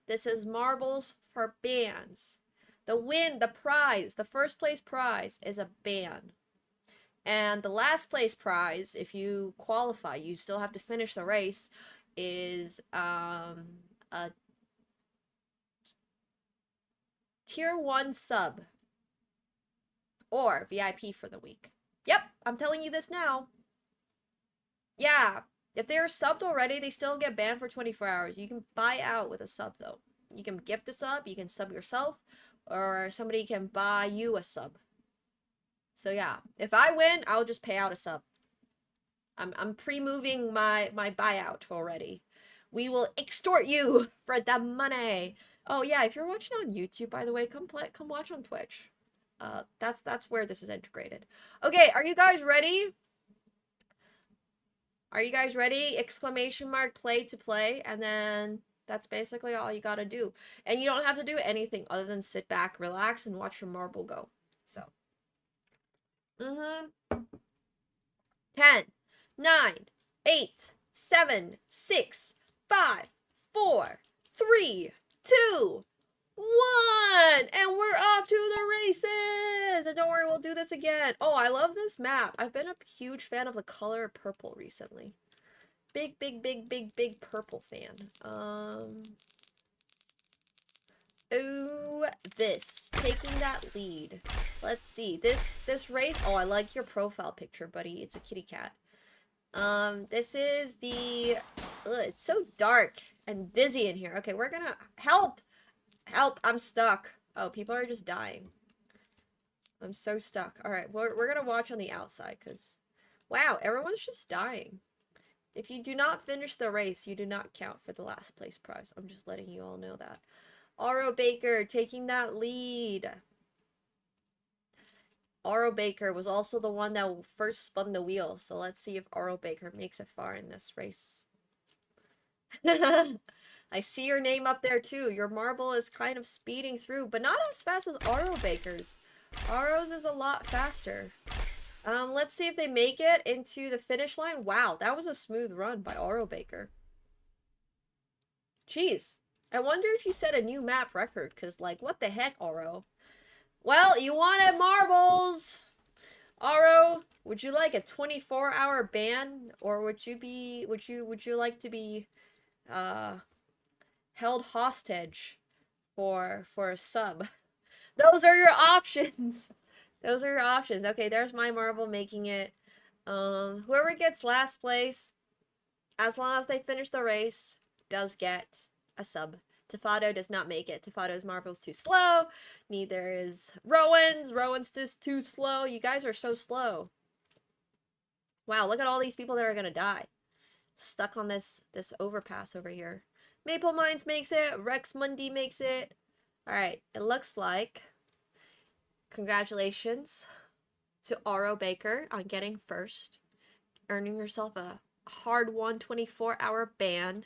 This is marbles for bans. The prize, the first place prize is a ban. And the last place prize, if you qualify, you still have to finish the race, is a tier 1 sub or VIP for the week. Yep, I'm telling you this now. Yeah, if they're subbed already, they still get banned for 24 hours. You can buy out with a sub though. You can gift a sub, you can sub yourself, or somebody can buy you a sub. So yeah, if I win, I'll just pay out a sub. I'm pre-moving my buyout already. We will extort you for the money. Oh yeah, if you're watching on YouTube, by the way, come watch on Twitch. That's where this is integrated. Okay, are you guys ready? Are you guys ready? Exclamation mark play to play, and then that's basically all you gotta do. And you don't have to do anything other than sit back, relax, and watch your marble go. So. 10, 9, 8, 7, 6, 5, 4, 3, 2, 1, and we're off to the races. And don't worry, we'll do this again. Oh, I love this map. I've been a huge fan of the color purple recently. Big purple fan. Oh, this taking that lead. Let's see this race. Oh, I like your profile picture, buddy. It's a kitty cat. This is the. Ugh, it's so dark and dizzy in here. Okay, we're gonna help. I'm stuck. Oh, people are just dying. I'm so stuck. All right, we're gonna watch on the outside because, wow, everyone's just dying. If you do not finish the race, you do not count for the last place prize. I'm just letting you all know that. Aro Baker taking that lead. Aro Baker was also the one that first spun the wheel, so let's see if Aro Baker makes it far in this race. I see your name up there too. Your marble is kind of speeding through, but not as fast as Aro Baker's. Aro's is a lot faster. Let's see if they make it into the finish line. Wow, that was a smooth run by Aro Baker. Jeez. I wonder if you set a new map record, because, like, what the heck, Aro? Well, you wanted marbles! Aro, would you like a 24-hour ban, or would you like to be, held hostage for a sub? Those are your options! Those are your options. Okay, there's my marble making it. Whoever gets last place, as long as they finish the race, does get a sub. Tafado does not make it. Tafado's marble's too slow. Neither is Rowan's. Rowan's just too slow. You guys are so slow. Wow, look at all these people that are gonna die. Stuck on this overpass over here. Maple Mines makes it. Rex Mundi makes it. Alright, it looks like congratulations to Aro Baker on getting first. Earning yourself a hard-won 24-hour ban.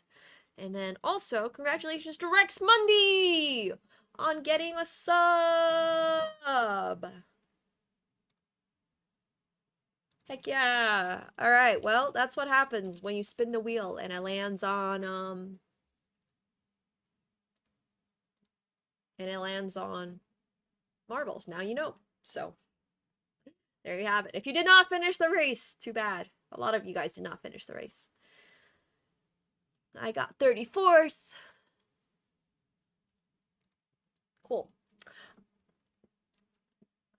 And then also, congratulations to Rex Mundi on getting a sub. Heck yeah. Alright, well, that's what happens when you spin the wheel and it lands on, marbles. Now you know. So, there you have it. If you did not finish the race, too bad. A lot of you guys did not finish the race. I got 34th. Cool.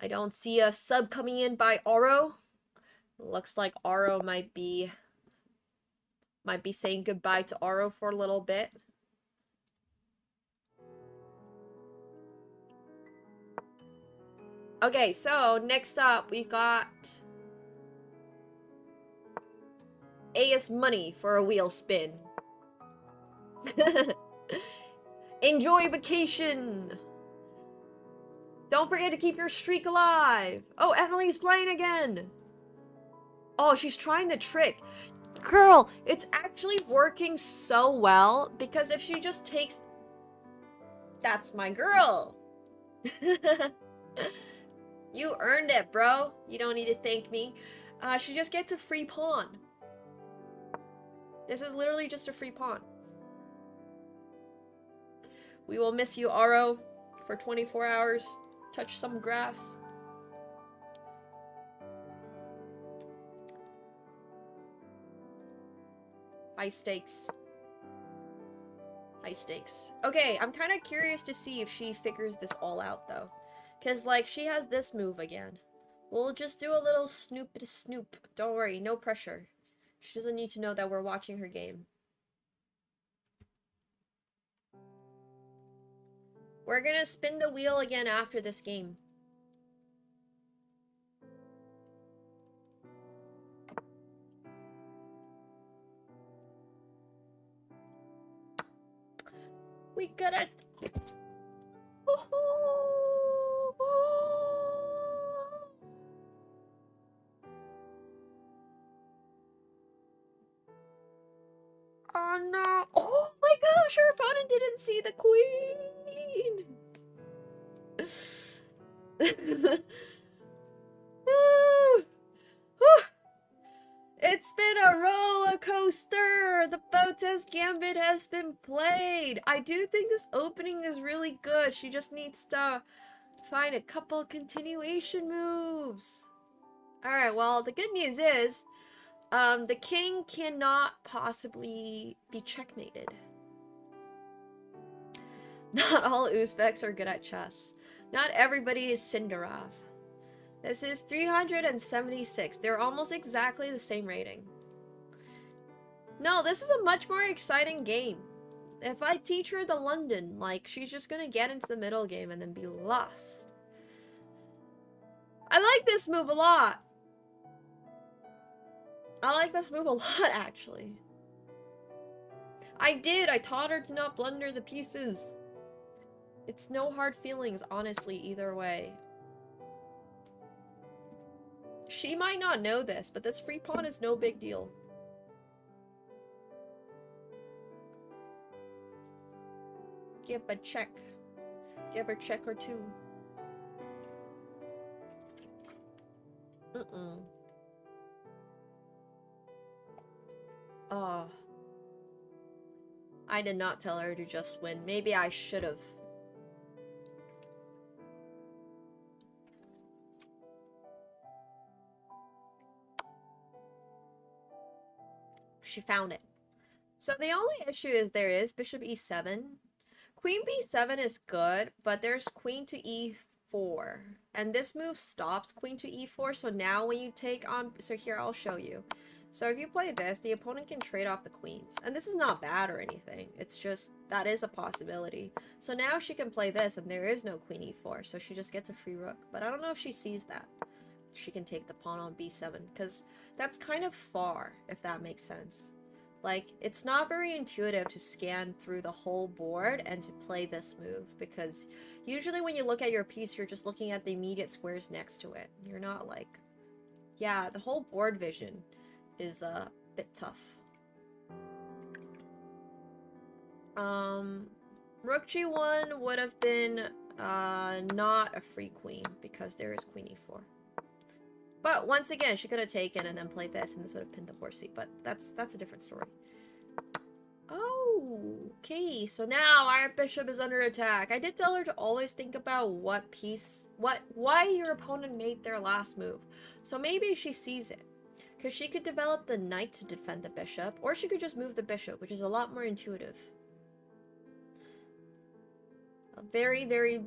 I don't see a sub coming in by Aro. Looks like Aro might be saying goodbye to Aro for a little bit. Okay, so next up we got AS Money for a wheel spin. Enjoy vacation. Don't forget to keep your streak alive. Oh, Emily's playing again. Oh, she's trying the trick. Girl, it's actually working so well because if she just takes... That's my girl. You earned it, bro. You don't need to thank me. She just gets a free pawn. This is literally just a free pawn. We will miss you, Aro, for 24 hours. Touch some grass. High stakes. High stakes. Okay, I'm kind of curious to see if she figures this all out, though. Because, like, she has this move again. We'll just do a little snoop to snoop. Don't worry, no pressure. She doesn't need to know that we're watching her game. We're gonna spin the wheel again after this game. We got it! Oh no! Oh my gosh, her opponent didn't see the queen! It's been a roller coaster! The Botes Gambit has been played! I do think this opening is really good. She just needs to find a couple continuation moves. Alright, well, the good news is, the king cannot possibly be checkmated. Not all Uzbeks are good at chess. Not everybody is Sindarov. This is 376. They're almost exactly the same rating. No, this is a much more exciting game. If I teach her the London, like, she's just gonna get into the middle game and then be lost. I like this move a lot. I like this move a lot, actually. I taught her to not blunder the pieces. It's no hard feelings, honestly, either way. She might not know this, but this free pawn is no big deal. Give a check. Give her a check or two. Oh. I did not tell her to just win. Maybe I should have. She found it. So the only issue is there is bishop e7. Queen b7 is good, but there's queen to e4. And this move stops queen to e4, so now when you take on... So here, I'll show you. So if you play this, the opponent can trade off the queens. And this is not bad or anything. It's just, that is a possibility. So now she can play this, and there is no queen e4, so she just gets a free rook. But I don't know if she sees that. She can take the pawn on b7, because that's kind of far, if that makes sense. Like, it's not very intuitive to scan through the whole board and to play this move, because usually when you look at your piece, you're just looking at the immediate squares next to it. You're not like... Yeah, the whole board vision is a bit tough. Rook g1 would have been not a free queen, because there is queen e4. But once again, she could have taken and then played this, and this would have pinned the horsey. But that's a different story. Oh, okay. So now our bishop is under attack. I did tell her to always think about why your opponent made their last move. So maybe she sees it, because she could develop the knight to defend the bishop, or she could just move the bishop, which is a lot more intuitive. Very, very,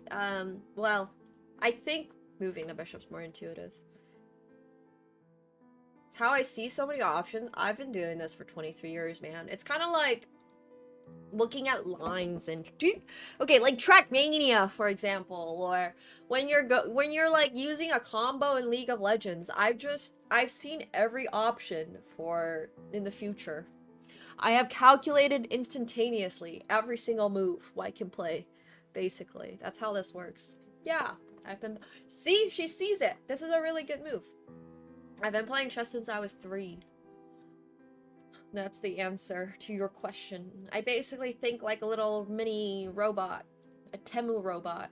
well, I think moving the bishop's more intuitive. How I see so many options, I've been doing this for 23 years, man. It's kind of like looking at lines and okay, like Trackmania, for example, or when you're like using a combo in League of Legends. I've seen every option for in the future. I have calculated instantaneously every single move I can play. Basically, that's how this works. Yeah, see, she sees it. This is a really good move. I've been playing chess since I was 3. That's the answer to your question. I basically think like a little mini robot. A Temu robot.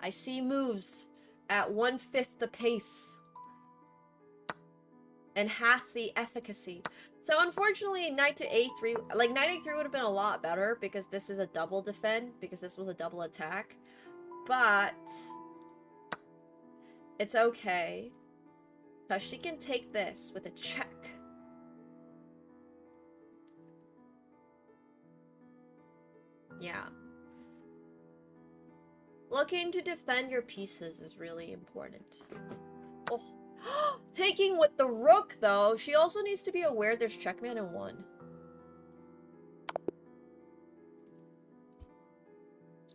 I see moves at 1/5 the pace. And half the efficacy. So unfortunately, knight to a3, like knight a3 would have been a lot better, because this is a double defend, because this was a double attack. But... it's okay. Because she can take this with a check. Yeah. Looking to defend your pieces is really important. Oh. Taking with the rook, though, she also needs to be aware there's checkmate in 1.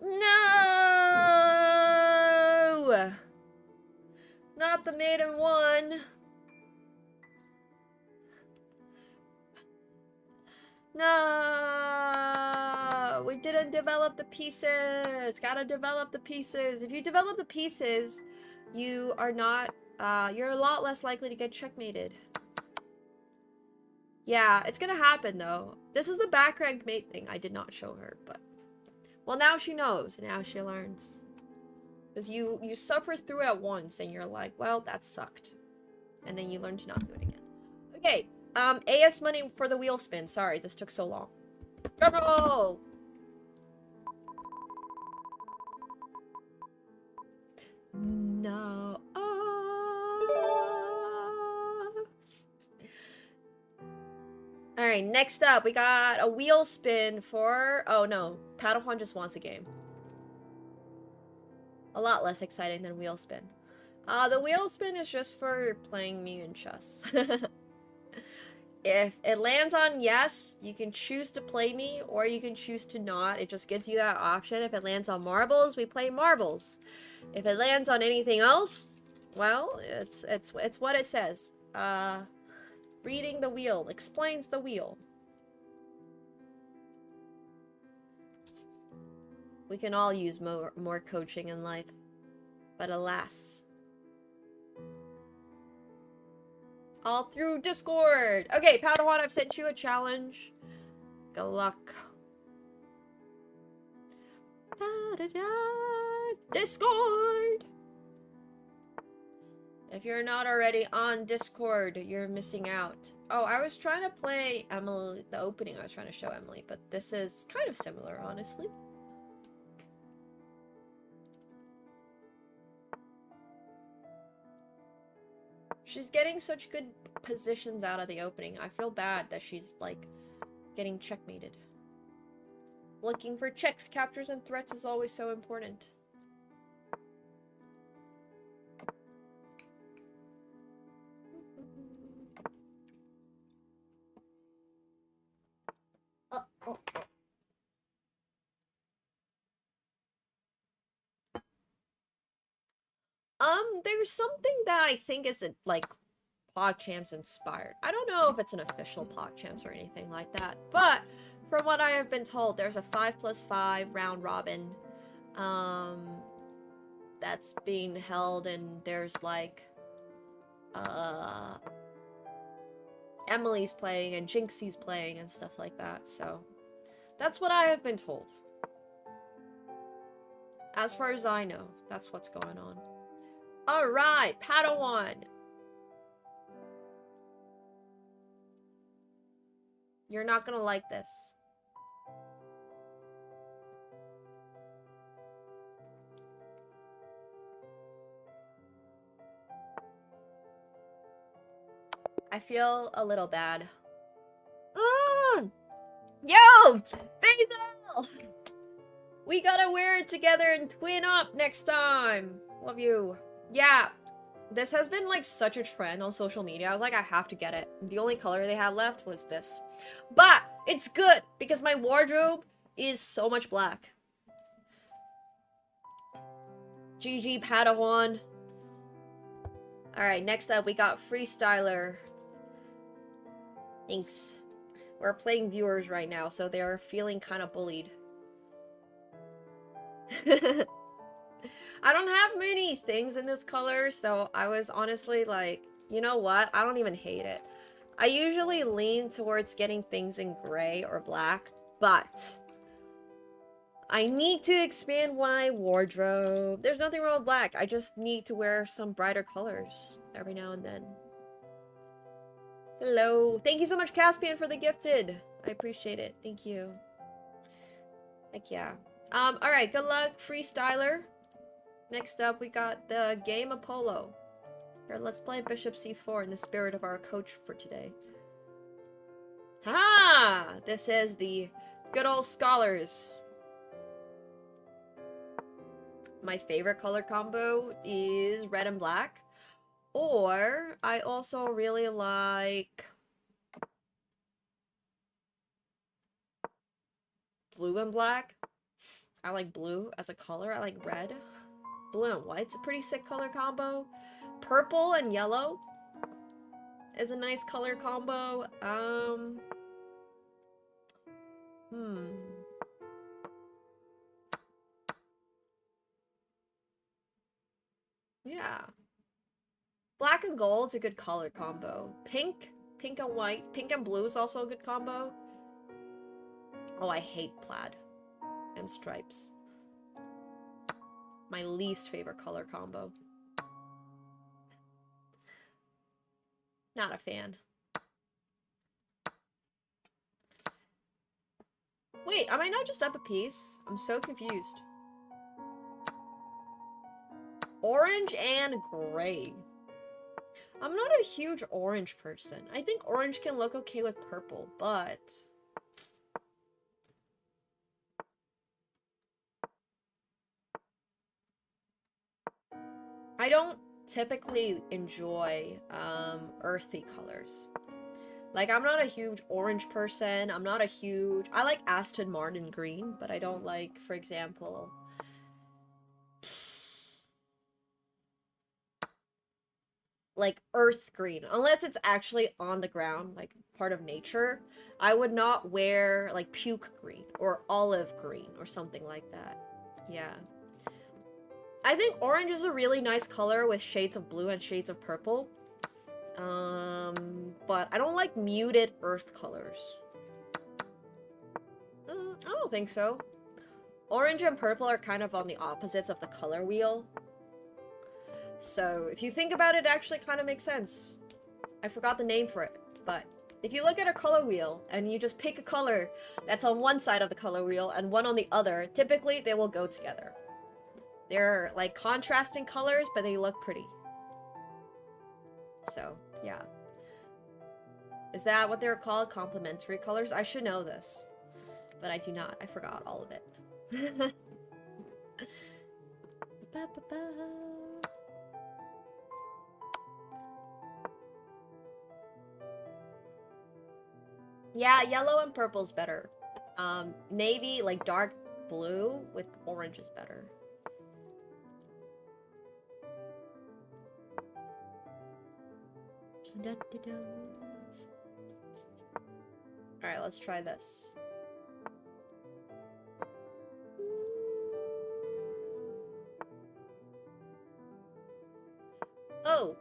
No! Not the mate in 1. No! We didn't develop the pieces. Gotta develop the pieces. If you develop the pieces, you are not, you're a lot less likely to get checkmated. Yeah, it's gonna happen, though. This is the back rank mate thing I did not show her, but... Well, now she knows. Now she learns. Because you suffer through it once, and you're like, well, that sucked. And then you learn to not do it again. Okay, AS money for the wheel spin. Sorry, this took so long. Drum roll! No. Alright, next up, we got a wheel spin for... Oh, no. Padawan just wants a game. A lot less exciting than wheel spin. The wheel spin is just for playing me in chess. If it lands on yes, you can choose to play me, or you can choose to not. It just gives you that option. If it lands on marbles, we play marbles. If it lands on anything else, well, it's what it says. Reading the wheel explains the wheel. We can all use more coaching in life, but alas. All through Discord. Okay, Padawan, I've sent you a challenge. Good luck. Discord. If you're not already on Discord, you're missing out. Oh, I was trying to play Emily, the opening I was trying to show Emily, but this is kind of similar, honestly. She's getting such good positions out of the opening. I feel bad that she's, like, getting checkmated. Looking for checks, captures, and threats is always so important. There's something that I think is, like, PogChamps inspired. I don't know if it's an official PogChamps or anything like that, but from what I have been told, there's a 5+5 round robin, that's being held, and there's, like, Emily's playing, and Jinxie's playing, and stuff like that, so that's what I have been told. As far as I know, that's what's going on. Alright, Padawan! You're not gonna like this. I feel a little bad. Yo! Basil! We gotta wear it together and twin up next time. Love you. Yeah. This has been like such a trend on social media. I was like, I have to get it. The only color they had left was this. But it's good because my wardrobe is so much black. GG Padawan. Alright, next up we got Freestyler. Thanks. We're playing viewers right now, so they're feeling kind of bullied. I don't have many things in this color, so I was honestly like, you know what? I don't even hate it. I usually lean towards getting things in gray or black, but I need to expand my wardrobe. There's nothing wrong with black. I just need to wear some brighter colors every now and then. Hello. Thank you so much, Caspian, for the gifted. I appreciate it. Thank you. Heck yeah. Alright, good luck, Freestyler. Next up, we got the game of Polo. Here, let's play bishop c4 in the spirit of our coach for today. Ha! This is the good old scholars. My favorite color combo is red and black. Or I also really like blue and black. I like blue as a color. I like red. Blue and white's a pretty sick color combo. Purple and yellow is a nice color combo. Yeah. Black and gold's a good color combo. Pink and white. Pink and blue is also a good combo. Oh, I hate plaid and stripes. My least favorite color combo. Not a fan. Wait, am I not just up a piece? I'm so confused. Orange and gray. I'm not a huge orange person. I think orange can look okay with purple, but... I don't typically enjoy earthy colors. Like, I'm not a huge orange person. I'm not a huge... I like Aston Martin green, but I don't like, for example... like earth green, unless it's actually on the ground, like part of nature. I would not wear like puke green or olive green or something like that. Yeah. I think orange is a really nice color with shades of blue and shades of purple. But I don't like muted earth colors. I don't think so. Orange and purple are kind of on the opposites of the color wheel. So, if you think about it, it actually kind of makes sense. I forgot the name for it, but if you look at a color wheel and you just pick a color that's on one side of the color wheel and one on the other, typically they will go together. They're like contrasting colors, but they look pretty. So, yeah. Is that what they're called? Complementary colors? I should know this, but I do not. I forgot all of it. Yeah, yellow and purple's better. Navy, like dark blue with orange is better. Alright, let's try this. Oh!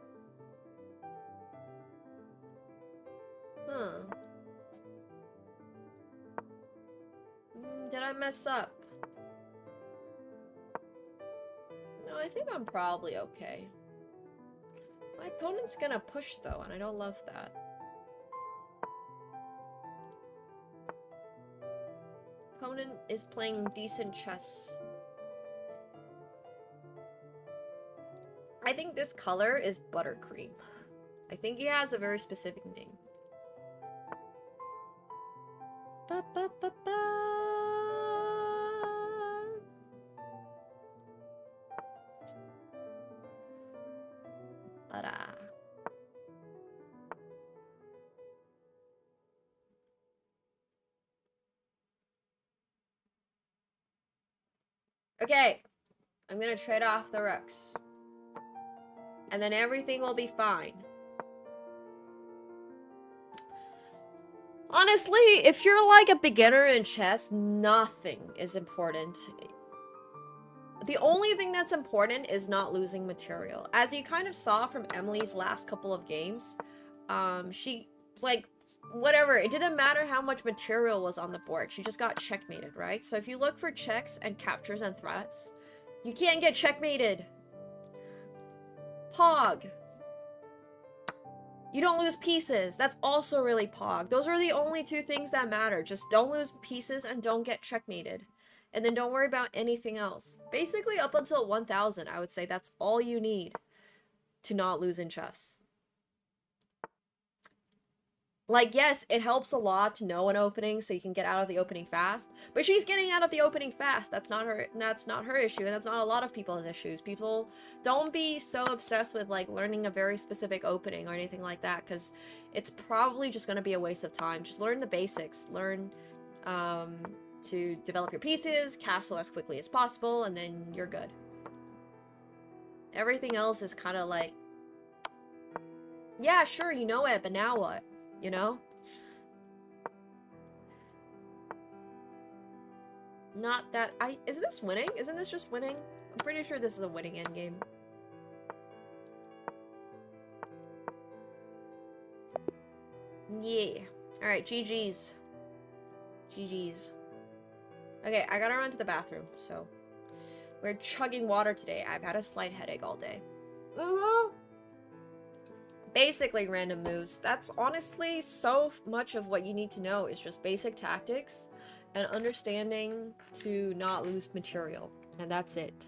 Huh. Did I mess up? No, I think I'm probably okay. My opponent's gonna push though, and I don't love that. Opponent is playing decent chess. I think this color is buttercream. I think he has a very specific name. Ba, ba, ba, ba. Ba-da. Okay, I'm gonna trade off the rooks. And then everything will be fine. Honestly, if you're like a beginner in chess, nothing is important. The only thing that's important is not losing material. As you kind of saw from Emily's last couple of games, she, like, whatever, it didn't matter how much material was on the board. She just got checkmated, right? So if you look for checks and captures and threats, you can't get checkmated. Pog. You don't lose pieces. That's also really pog. Those are the only two things that matter. Just don't lose pieces and don't get checkmated. And then don't worry about anything else. Basically, up until 1000, I would say that's all you need. to not lose in chess. Like, yes, it helps a lot to know an opening so you can get out of the opening fast, but she's getting out of the opening fast. That's not her issue, and that's not a lot of people's issues. People, don't be so obsessed with like learning a very specific opening or anything like that, because it's probably just going to be a waste of time. Just learn the basics. Learn to develop your pieces, castle as quickly as possible, and then you're good. Everything else is kind of like, yeah, sure, you know it, but now what? You know? Not that isn't this winning? Isn't this just winning? I'm pretty sure this is a winning endgame. Yeah. Alright, GG's. GG's. Okay, I gotta run to the bathroom, so we're chugging water today. I've had a slight headache all day. Basically random moves. That's honestly so much of what you need to know is just basic tactics and understanding to not lose material. And that's it.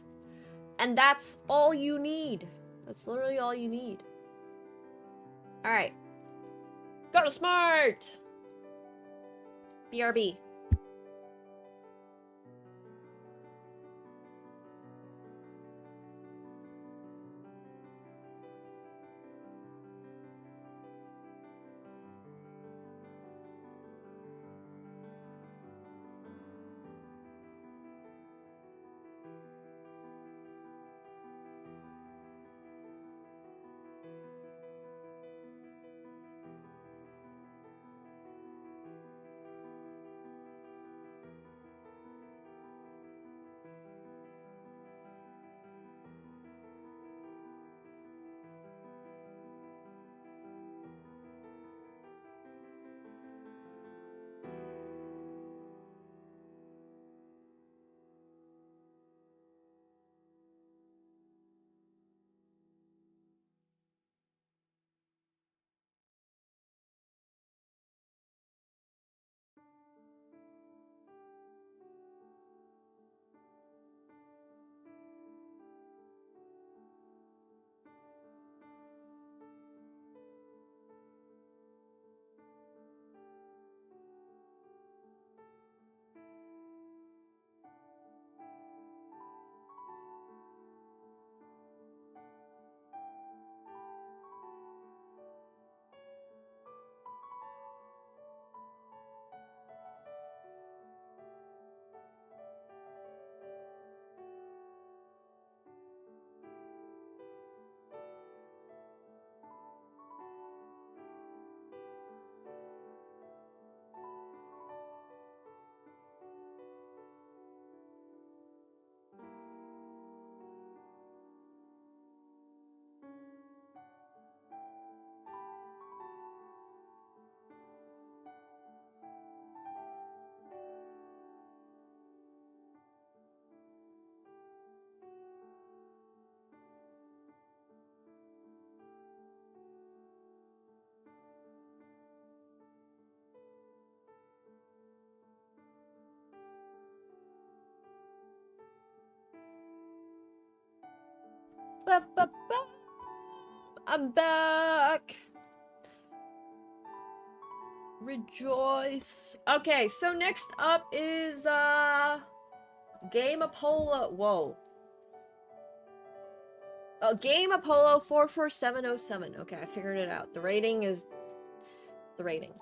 And that's all you need. That's literally all you need. Alright. Go to smart! BRB. I'm back. Rejoice. Okay, so next up is Game Apollo. Whoa. Game Apollo 44707. Okay, I figured it out. The rating is the rating.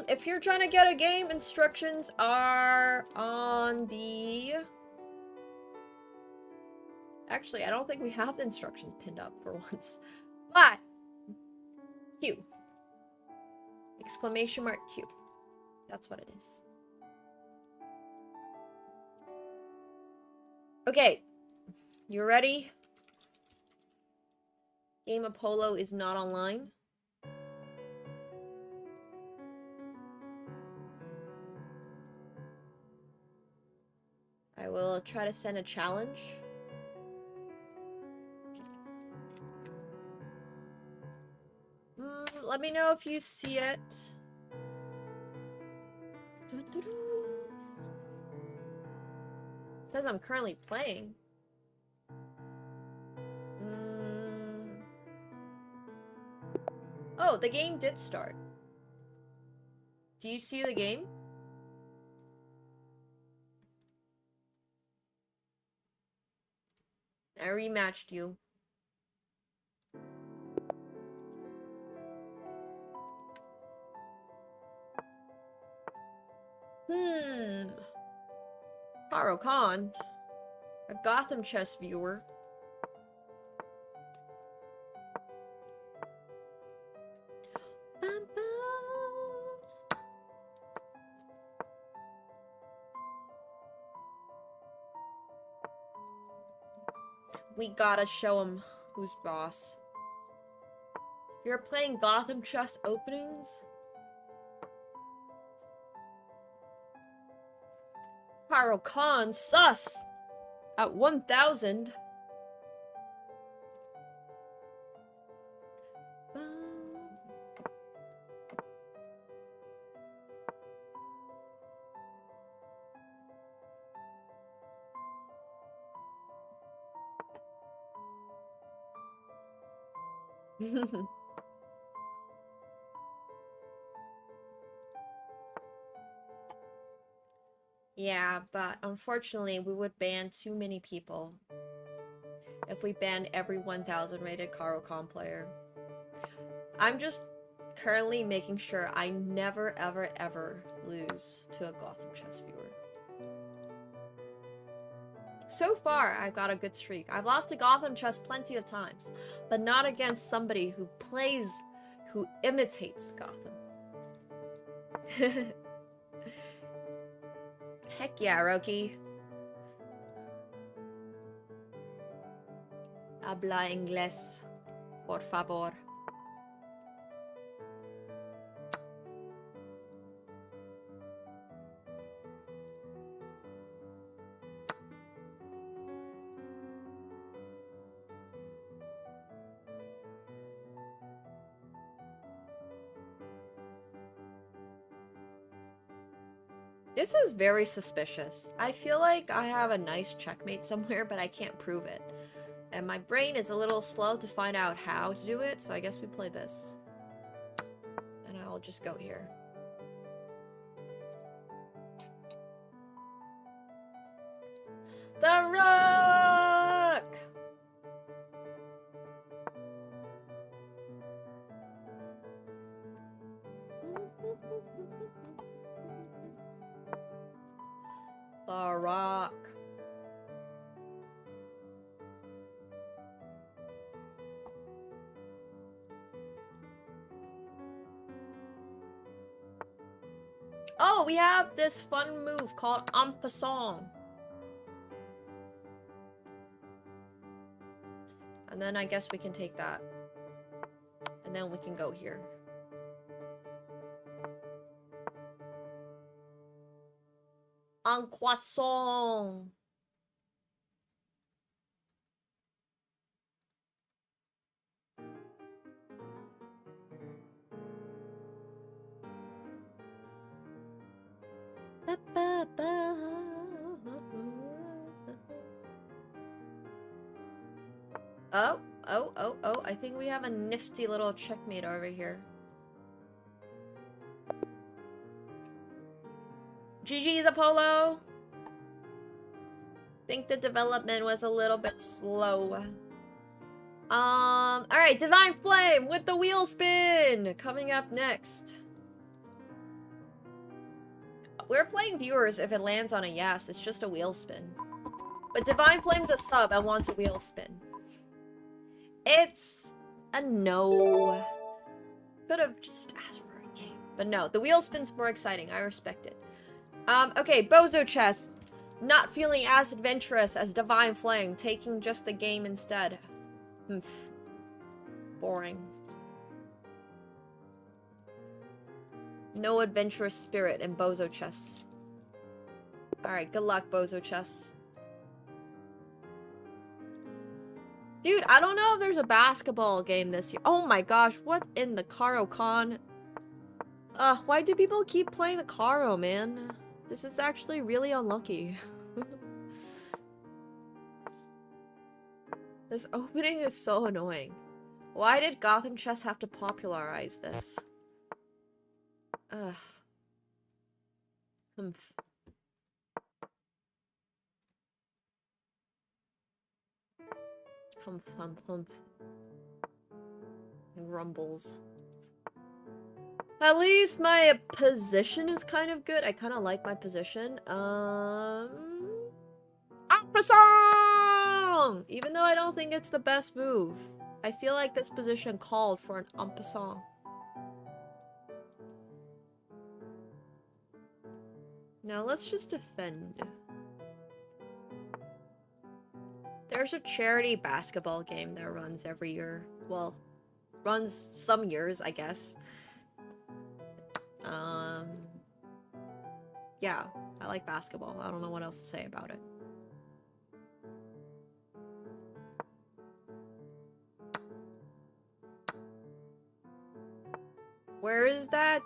If you're trying to get a game, instructions are on the... Actually, I don't think we have the instructions pinned up for once. But Q. Exclamation mark Q. That's what it is. Okay. You ready? Game Apollo is not online. I will try to send a challenge. Let me know if you see it. It says I'm currently playing. Oh, the game did start. Do you see the game? I rematched you. Haro Khan. A Gotham Chess viewer. We gotta show him who's boss. If you're playing Gotham Chess openings, Haro Khan sus at 1,000. Yeah, but unfortunately we would ban too many people if we banned every 1,000 rated Haro Khan player. I'm just currently making sure I never ever ever lose to a Gotham Chess viewer. So far, I've got a good streak. I've lost to Gotham Chess plenty of times, but not against somebody who imitates Gotham. Heck yeah, Roki. Habla inglés, por favor. This is very suspicious. I feel like I have a nice checkmate somewhere, but I can't prove it. And my brain is a little slow to find out how to do it, so I guess we play this. And I'll just go here. The Rock! The Rock. Oh, we have this fun move called en passant. And then I guess we can take that. And then we can go here. En croissant. Oh, I think we have a nifty little checkmate over here. GG's, Apollo! Think the development was a little bit slow. Alright, Divine Flame with the wheel spin! Coming up next. We're playing viewers if it lands on a yes, it's just a wheel spin. But Divine Flame's a sub and wants a wheel spin. It's a no. Could have just asked for a game. But no, the wheel spin's more exciting. I respect it. Okay, Bozo Chest. Not feeling as adventurous as Divine Flame, taking just the game instead. Boring. No adventurous spirit in Bozo Chess. Alright, good luck, Bozo Chess. Dude, I don't know if there's a basketball game this year. Oh my gosh, what in the Haro Khan? Why do people keep playing the Haro, man? This is actually really unlucky. This opening is so annoying. Why did Gotham Chess have to popularize this? Ugh. Humph. Humph, humph, humph. Rumbles. At least my position is kind of good. I kind of like my position. En passant! Even though I don't think it's the best move. I feel like this position called for an en passant. Now let's just defend. There's a charity basketball game that runs every year. Well, runs some years, I guess. Yeah, I like basketball. I don't know what else to say about it. Where is that,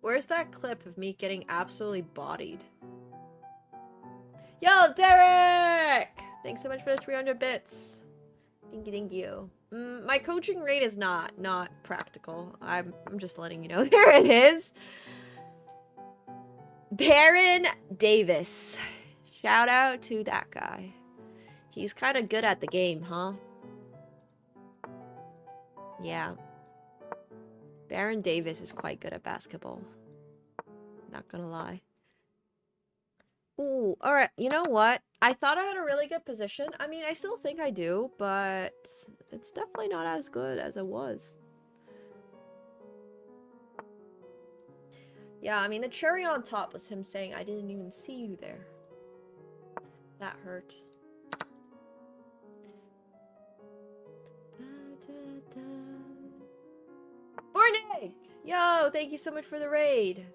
where's that clip of me getting absolutely bodied? Yo, Derek! Thanks so much for the 300 bits. Thank you, thank you. My coaching rate is not practical. I'm just letting you know. There it is. Baron Davis. Shout out to that guy. He's kind of good at the game, huh? Yeah. Baron Davis is quite good at basketball. Not gonna lie. Ooh, alright. You know what? I thought I had a really good position. I mean, I still think I do, but it's definitely not as good as it was. Yeah, I mean, the cherry on top was him saying, I didn't even see you there. That hurt. Borne! Yo, thank you so much for the raid.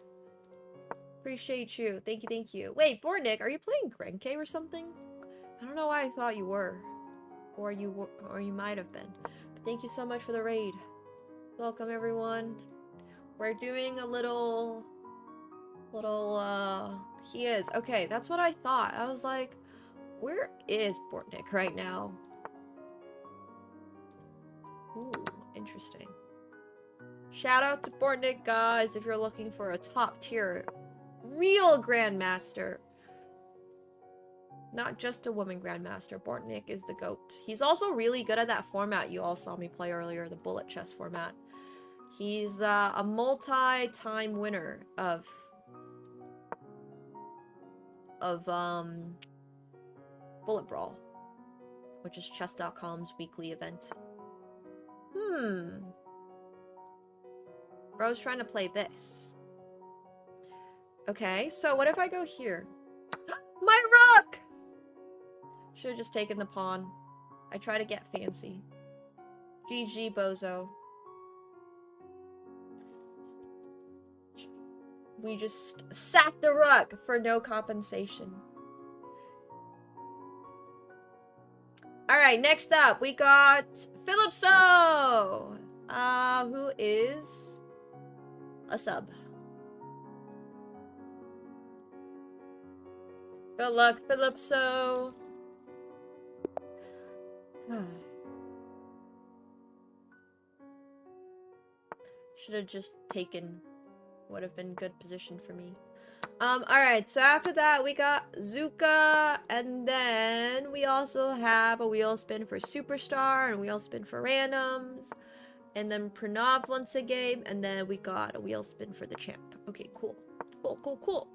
Appreciate you. Thank you, thank you. Wait, Bornick, are you playing Grenke or something? I don't know why I thought you were. Or you might have been. But thank you so much for the raid. Welcome, everyone. We're doing a little... He is. Okay, that's what I thought. I was like, where is Bortnick right now? Ooh, interesting. Shout out to Bortnick, guys, if you're looking for a top tier, real Grandmaster. Not just a woman Grandmaster. Bortnick is the GOAT. He's also really good at that format you all saw me play earlier, the bullet chess format. He's a multi-time winner of Bullet Brawl, which is chess.com's weekly event. Bro's trying to play this. Okay, so what if I go here? My rook! Should have just taken the pawn. I try to get fancy. GG, bozo. We just sacked the rook for no compensation. Alright, next up, we got Philipso! Who is a sub. Good luck, Philipso. Should have just taken... would have been good position for me. Alright, so after that we got Zuka, and then we also have a wheel spin for Superstar, and a wheel spin for randoms, and then Pranav once a game, and then we got a wheel spin for the champ. Okay, cool. Cool, cool, cool.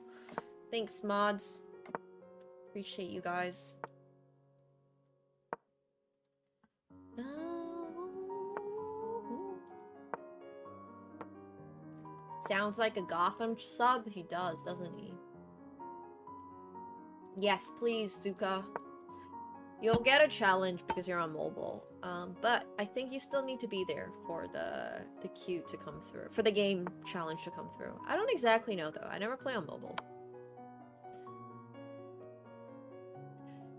Thanks, mods. Appreciate you guys. Sounds like a Gotham sub? He does, doesn't he? Yes, please, Zuka. You'll get a challenge because you're on mobile. But I think you still need to be there for the queue to come through. For the game challenge to come through. I don't exactly know, though. I never play on mobile.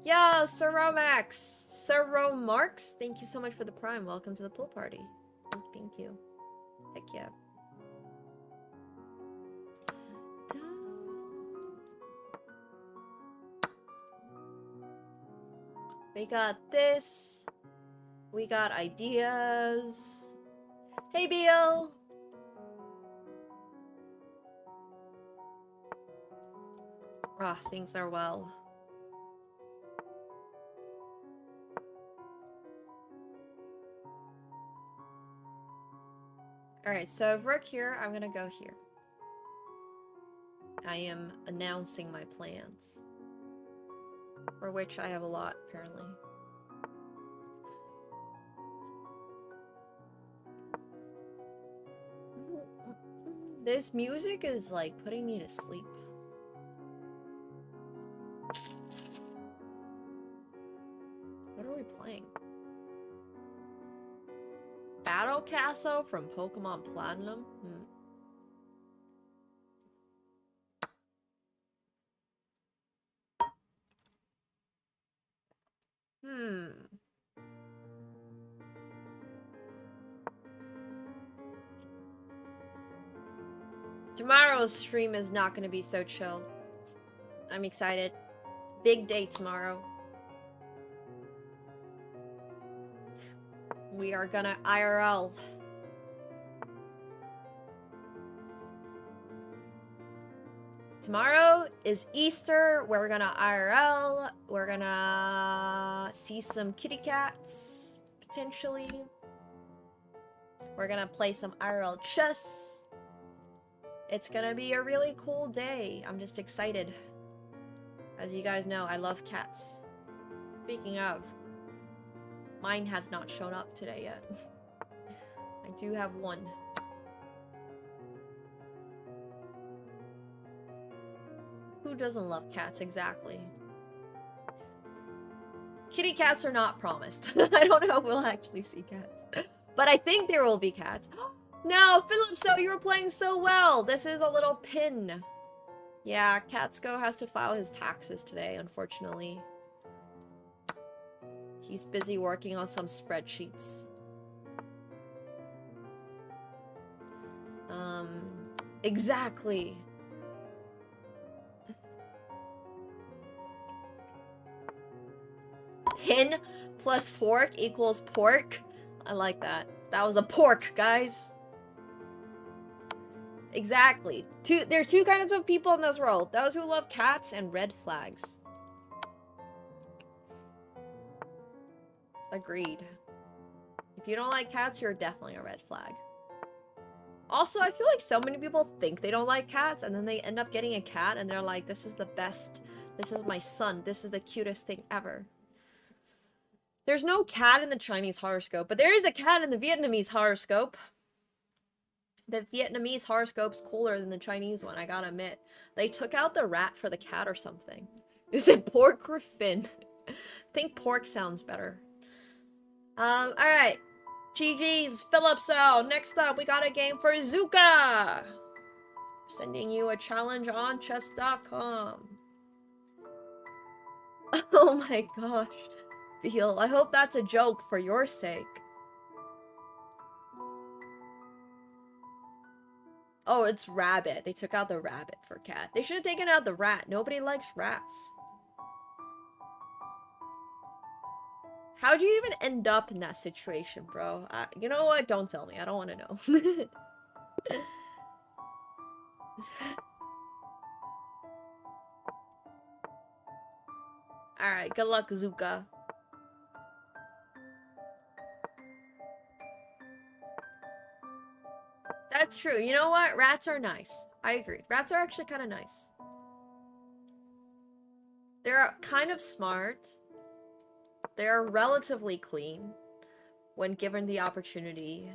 Yo, Saromax! Saromarks, thank you so much for the prime. Welcome to the pool party. Thank you. Heck yeah. We got this. We got ideas. Hey, Beal. Ah, things are well. Alright, so if we're here, I'm gonna go here. I am announcing my plans. For which I have a lot, apparently. This music is like putting me to sleep. What are we playing? Battle Castle from Pokemon Platinum? Tomorrow's stream is not going to be so chill. I'm excited. Big day tomorrow. We are gonna IRL. Tomorrow is Easter. We're gonna IRL. We're gonna see some kitty cats, potentially. We're gonna play some IRL chess. It's gonna be a really cool day. I'm just excited. As you guys know, I love cats. Speaking of, mine has not shown up today yet. I do have one. Who doesn't love cats, exactly? Kitty cats are not promised. I don't know if we'll actually see cats. But I think there will be cats. No, Philip, so you were playing so well. This is a little pin. Yeah, Catsko has to file his taxes today, unfortunately. He's busy working on some spreadsheets. Exactly. Pin plus fork equals pork. I like that. That was a pork, guys. Exactly. There are two kinds of people in this world. Those who love cats and red flags. Agreed. If you don't like cats, you're definitely a red flag. Also, I feel like so many people think they don't like cats, and then they end up getting a cat, and they're like, this is the best. This is my son. This is the cutest thing ever. There's no cat in the Chinese horoscope, but there is a cat in the Vietnamese horoscope. The Vietnamese horoscope's cooler than the Chinese one, I gotta admit. They took out the rat for the cat or something. Is it pork or fin? I think pork sounds better. Alright. GG's, Philipso. Next up, we got a game for Zuka. Sending you a challenge on chess.com. Oh my gosh. Feel, I hope that's a joke for your sake. Oh, it's rabbit. They took out the rabbit for cat. They should have taken out the rat. Nobody likes rats. How'd you even end up in that situation, bro? You know what? Don't tell me. I don't want to know. Alright, good luck, Zuka. That's true. You know what? Rats are nice. I agree. Rats are actually kind of nice. They're kind of smart. They're relatively clean when given the opportunity.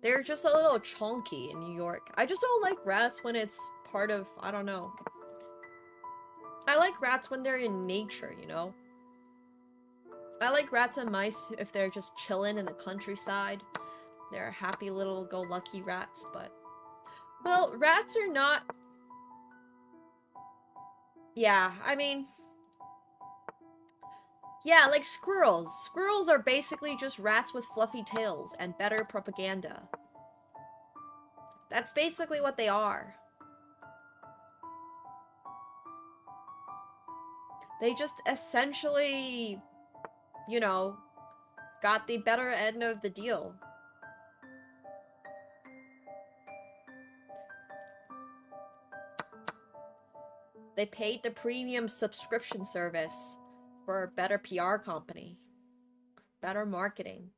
They're just a little chunky in New York. I just don't like rats when it's part of, I don't know. I like rats when they're in nature, you know? I like rats and mice if they're just chilling in the countryside. They're happy little go-lucky rats, but... Well, rats are not... Yeah, I mean... Yeah, like squirrels. Squirrels are basically just rats with fluffy tails and better propaganda. That's basically what they are. They just essentially, you know, got the better end of the deal. They paid the premium subscription service for a better PR company. Better marketing.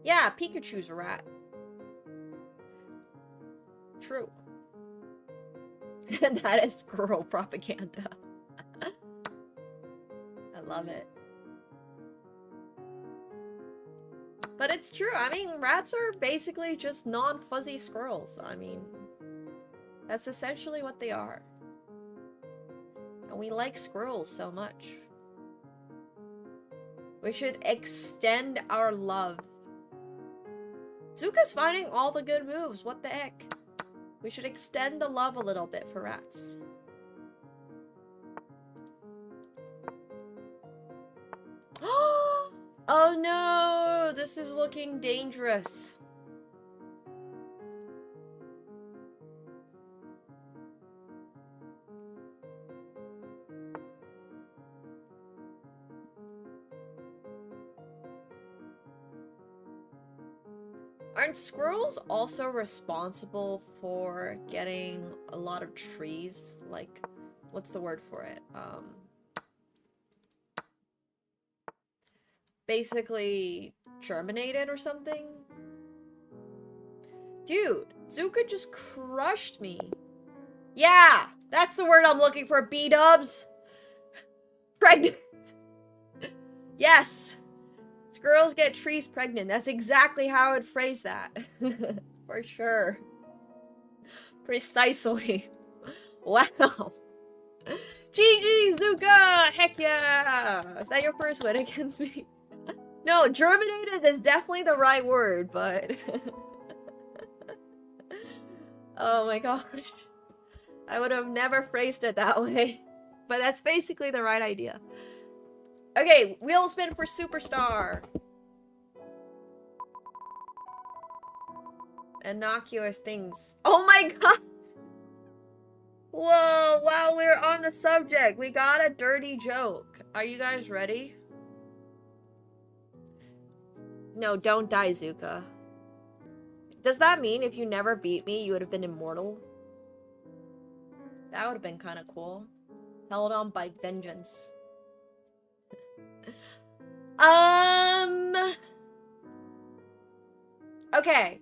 Yeah, Pikachu's a rat. True. And that is squirrel propaganda. I love it. But it's true. I mean, rats are basically just non-fuzzy squirrels. I mean, that's essentially what they are. And we like squirrels so much. We should extend our love. Zuka's finding all the good moves. What the heck? We should extend the love a little bit for rats. Oh no! This is looking dangerous. Aren't squirrels also responsible for getting a lot of trees? Like, what's the word for it? Basically germinated or something? Dude, Zuka just crushed me. Yeah, that's the word I'm looking for, B-dubs. Pregnant. Yes. Squirrels get trees pregnant. That's exactly how I would phrase that. For sure. Precisely. Wow. GG, Zuka! Heck yeah! Is that your first win against me? No, germinated is definitely the right word, but... Oh my gosh. I would have never phrased it that way. But that's basically the right idea. Okay, wheel spin for Superstar. Innocuous things. Oh my god! Whoa, while we're on the subject, we got a dirty joke. Are you guys ready? No, don't die, Zuka. Does that mean if you never beat me, you would have been immortal? That would have been kind of cool. Held on by vengeance. Okay.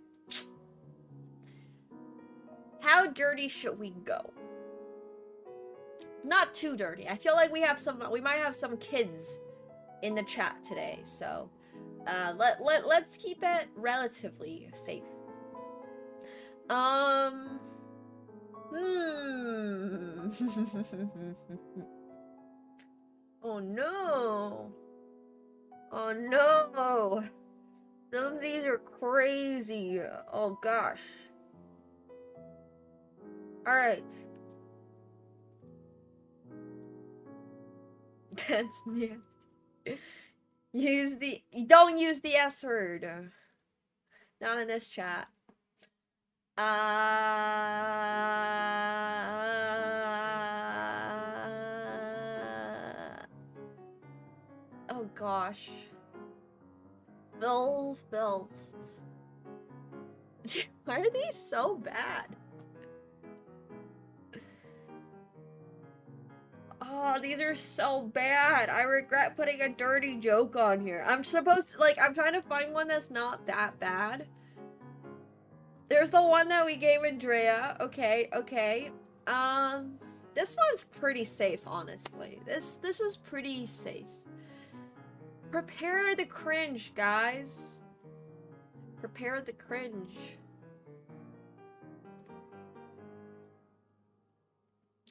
How dirty should we go? Not too dirty. I feel like we might have some kids in the chat today, so let's keep it relatively safe. Oh no. Oh no. Some of these are crazy. Oh gosh. Alright. That's nasty. Don't use the S word. Not in this chat. Oh gosh. Bills. Why are these so bad? Oh, these are so bad. I regret putting a dirty joke on here. I'm supposed to, like, I'm trying to find one that's not that bad. There's the one that we gave Andrea. Okay. This one's pretty safe, honestly. This is pretty safe. Prepare the cringe, guys. Prepare the cringe.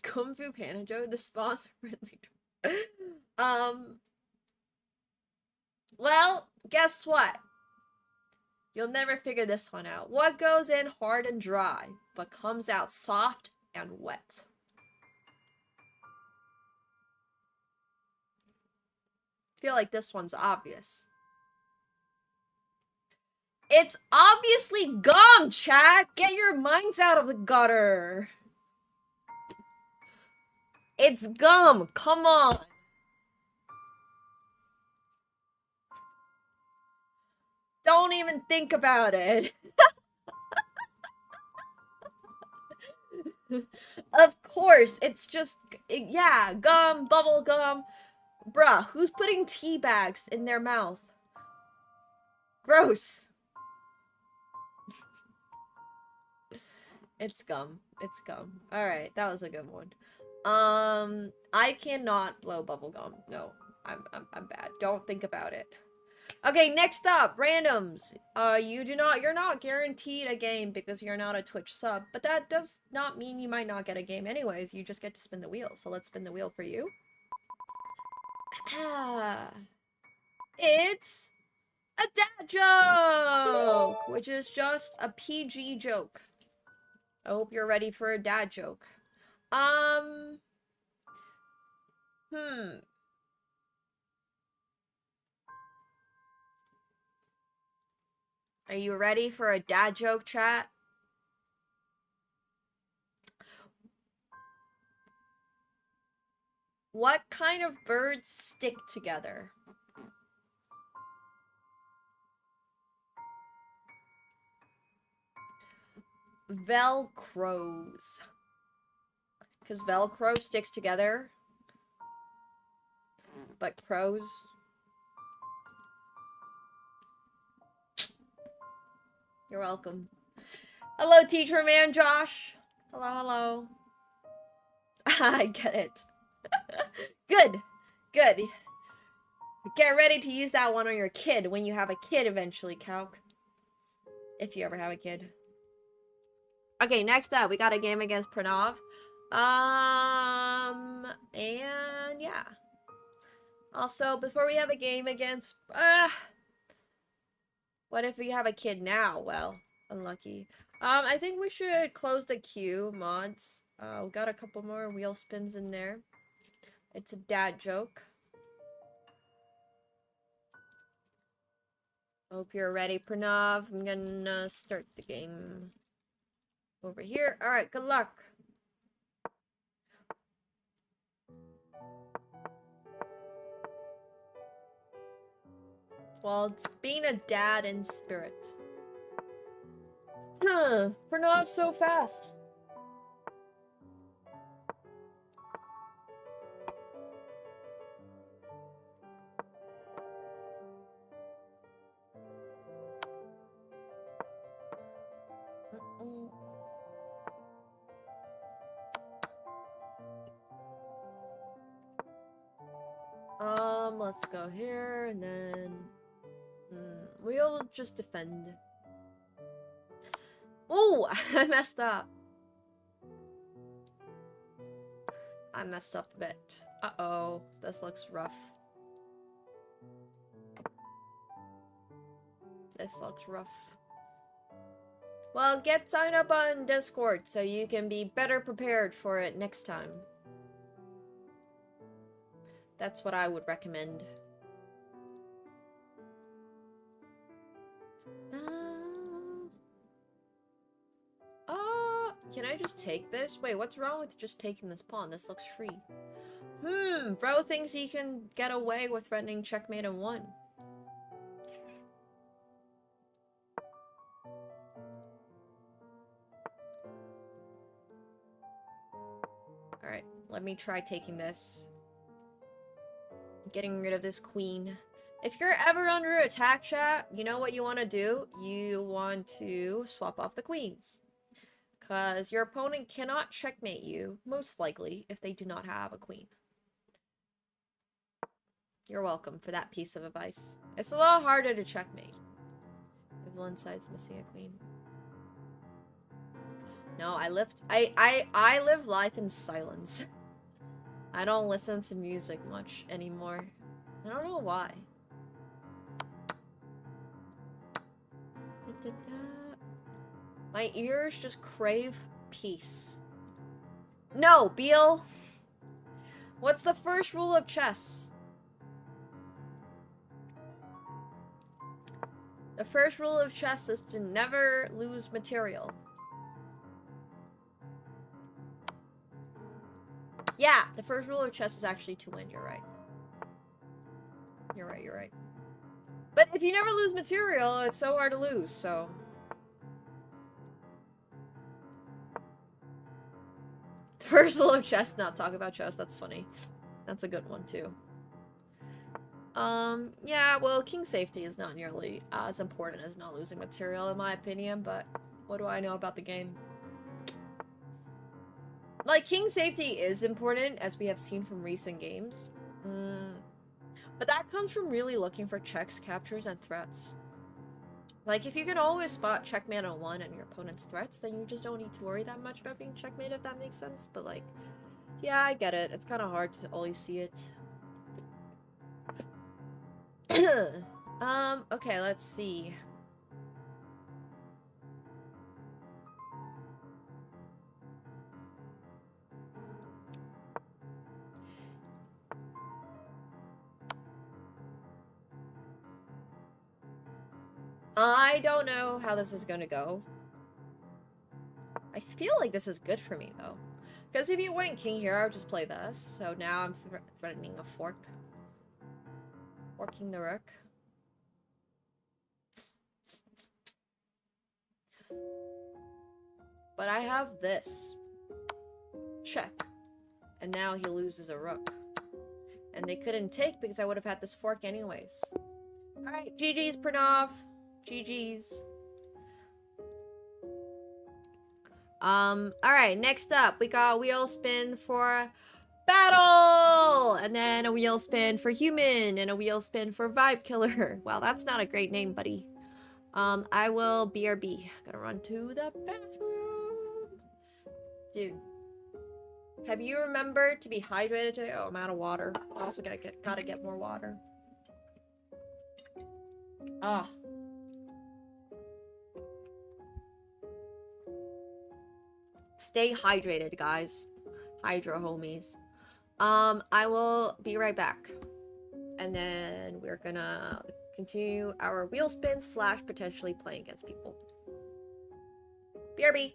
Kung Fu Panda Joe, the sponsor for well, guess what? You'll never figure this one out. What goes in hard and dry, but comes out soft and wet? I feel like this one's obvious. It's obviously gum, chat! Get your minds out of the gutter! It's gum! Come on! Don't even think about it! Of course, it's just, yeah, gum, bubble gum. Bruh, who's putting tea bags in their mouth? Gross. It's gum. It's gum. Alright, that was a good one. I cannot blow bubble gum. No, I'm bad. Don't think about it. Okay, next up, randoms. You're not guaranteed a game because you're not a Twitch sub, but that does not mean you might not get a game anyways. You just get to spin the wheel. So let's spin the wheel for you. It's a dad joke, which is just a PG joke. I hope you're ready for a dad joke. Are you ready for a dad joke, chat? What kind of birds stick together? Velcros. Because Velcro sticks together. But crows. You're welcome. Hello, teacher man Josh. Hello, hello. I get it. Good. Good. Get ready to use that one on your kid when you have a kid eventually, Calc. If you ever have a kid. Okay, next up, we got a game against Pranav. And yeah. Also, before we have a game against... what if we have a kid now? Well, unlucky. I think we should close the queue, mods. We got a couple more wheel spins in there. It's a dad joke. Hope you're ready, Pranav. I'm gonna start the game over here. Alright, good luck. Well, it's being a dad in spirit. Huh, Pranav's so fast. Let's go here, and then... we'll just defend. Oh, I messed up. I messed up a bit. Uh-oh, this looks rough. This looks rough. Well, get signed up on Discord so you can be better prepared for it next time. That's what I would recommend. Can I just take this? Wait, what's wrong with just taking this pawn? This looks free. Bro thinks he can get away with threatening checkmate in one. Alright, let me try taking this. Getting rid of this queen. If you're ever under attack, chat, you know what you want to do? You want to swap off the queens. Because your opponent cannot checkmate you, most likely, if they do not have a queen. You're welcome for that piece of advice. It's a lot harder to checkmate if one side's missing a queen. No, I live life in silence. I don't listen to music much anymore. I don't know why. My ears just crave peace. No, Beal! What's the first rule of chess? The first rule of chess is to never lose material. Yeah, the first rule of chess is actually to win. You're right. You're right, you're right. But if you never lose material, it's so hard to lose, so... The first rule of chess, not talk about chess. That's funny. That's a good one, too. Yeah, well, king safety is not nearly as important as not losing material, in my opinion, but what do I know about the game? Like, king safety is important, as we have seen from recent games. But that comes from really looking for checks, captures, and threats. Like, if you can always spot checkmate on one and your opponent's threats, then you just don't need to worry that much about being checkmate, if that makes sense. But, like, yeah, I get it. It's kind of hard to always see it. Okay, let's see. I don't know how this is gonna go. I feel like this is good for me, though. Because if you went king here, I would just play this. So now I'm threatening a fork. Forking the rook. But I have this. Check. And now he loses a rook. And they couldn't take because I would have had this fork anyways. Alright, GG's, Pranav. GG's. Alright, next up, we got wheel spin for battle! And then a wheel spin for human, and a wheel spin for vibe killer. Wow, that's not a great name, buddy. I will BRB. Gotta run to the bathroom. Dude. Have you remembered to be hydrated today? Oh, I'm out of water. I also gotta get more water. Ah. Stay hydrated, guys. Hydro homies. I will be right back. And then we're gonna continue our wheel spin / potentially playing against people. BRB.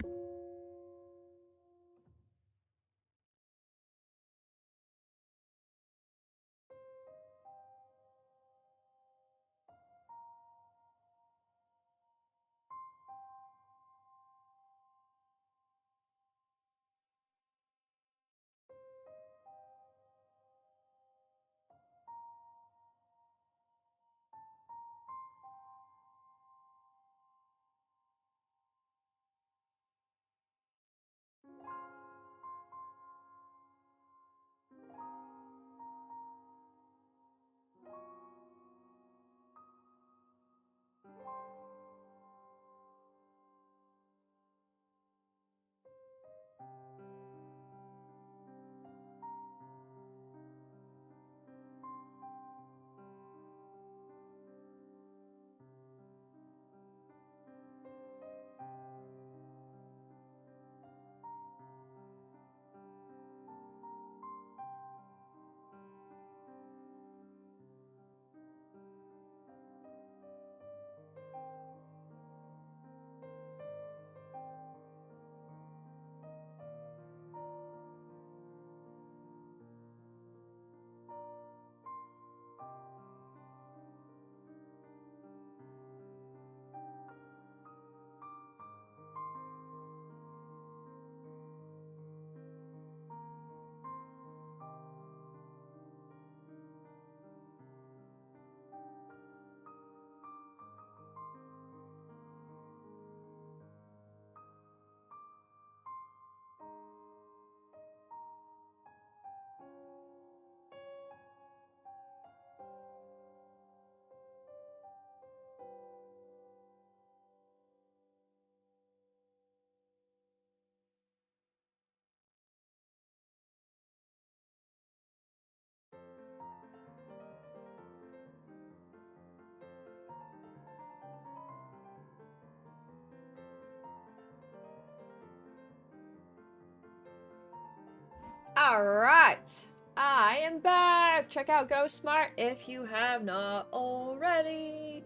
Alright, I am back! Check out Go Smart if you have not already.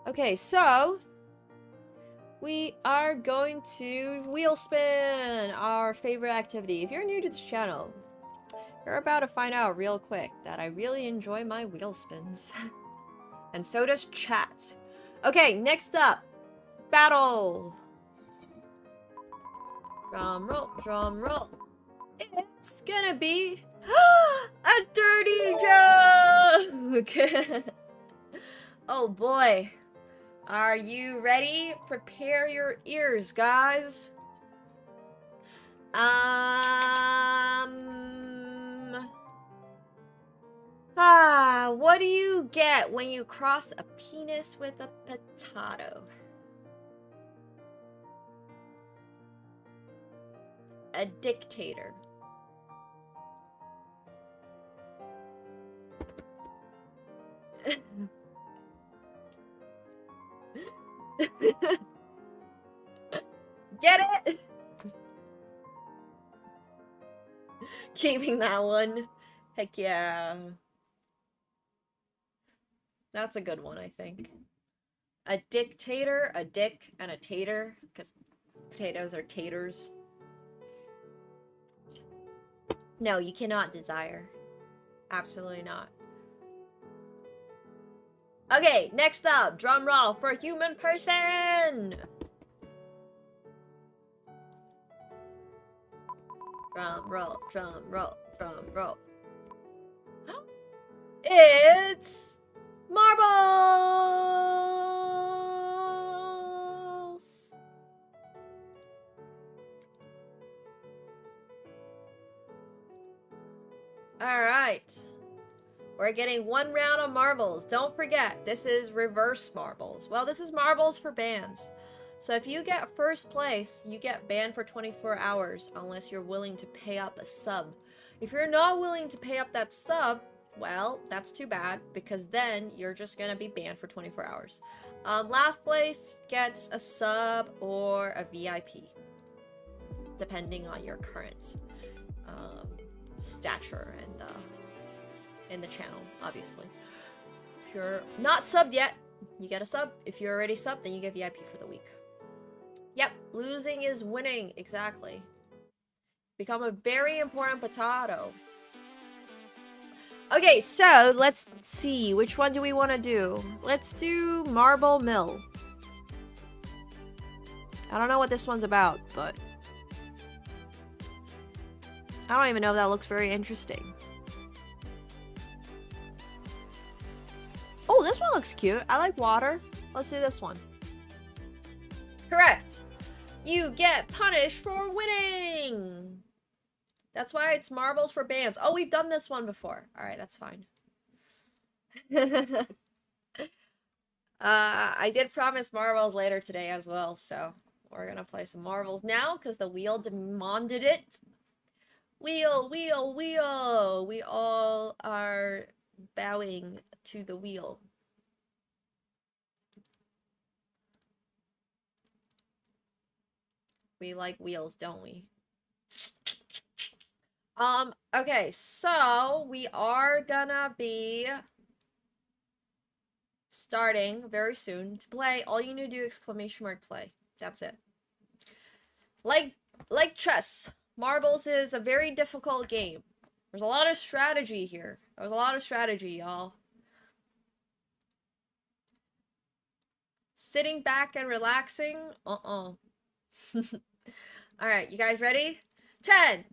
Okay, so we are going to wheel spin, our favorite activity. If you're new to this channel, you're about to find out real quick that I really enjoy my wheel spins. And so does chat. Okay, next up, battle. Drum roll, drum roll. It's gonna be a dirty joke. Oh boy. Are you ready? Prepare your ears, guys. What do you get when you cross a penis with a potato? A dictator. Get it? Keeping that one. Heck yeah. That's a good one, I think. A dictator, a dick, and a tater. Because potatoes are taters. No, you cannot desire. Absolutely not. Okay, next up, drum roll for human person. Drum roll, drum roll, drum roll. It's marbles. All right. We're getting one round of marbles. Don't forget, this is reverse marbles. Well, this is marbles for bans. So if you get first place, you get banned for 24 hours unless you're willing to pay up a sub. If you're not willing to pay up that sub, well, that's too bad because then you're just gonna be banned for 24 hours. Last place gets a sub or a VIP, depending on your current stature and in the channel, obviously. If you're not subbed yet, you get a sub. If you're already subbed, then you get VIP for the week. Yep, losing is winning, exactly. Become a very important potato. Okay, so let's see, which one do we want to do? Let's do Marble Mill. I don't know what this one's about, but I don't even know if that looks very interesting. Oh, this one looks cute. I like water. Let's do this one. Correct. You get punished for winning. That's why it's marbles for bans. Oh, we've done this one before. All right, that's fine. I did promise marbles later today as well, so we're gonna play some marbles now because the wheel demanded it. Wheel, wheel, wheel. We all are bowing to the wheel. We like wheels, don't we? Okay, so we are gonna be starting very soon to play. All you need to do exclamation mark play. That's it. Like chess, marbles is a very difficult game. There's a lot of strategy here. There's a lot of strategy, y'all. Sitting back and relaxing? Alright, you guys ready? 10,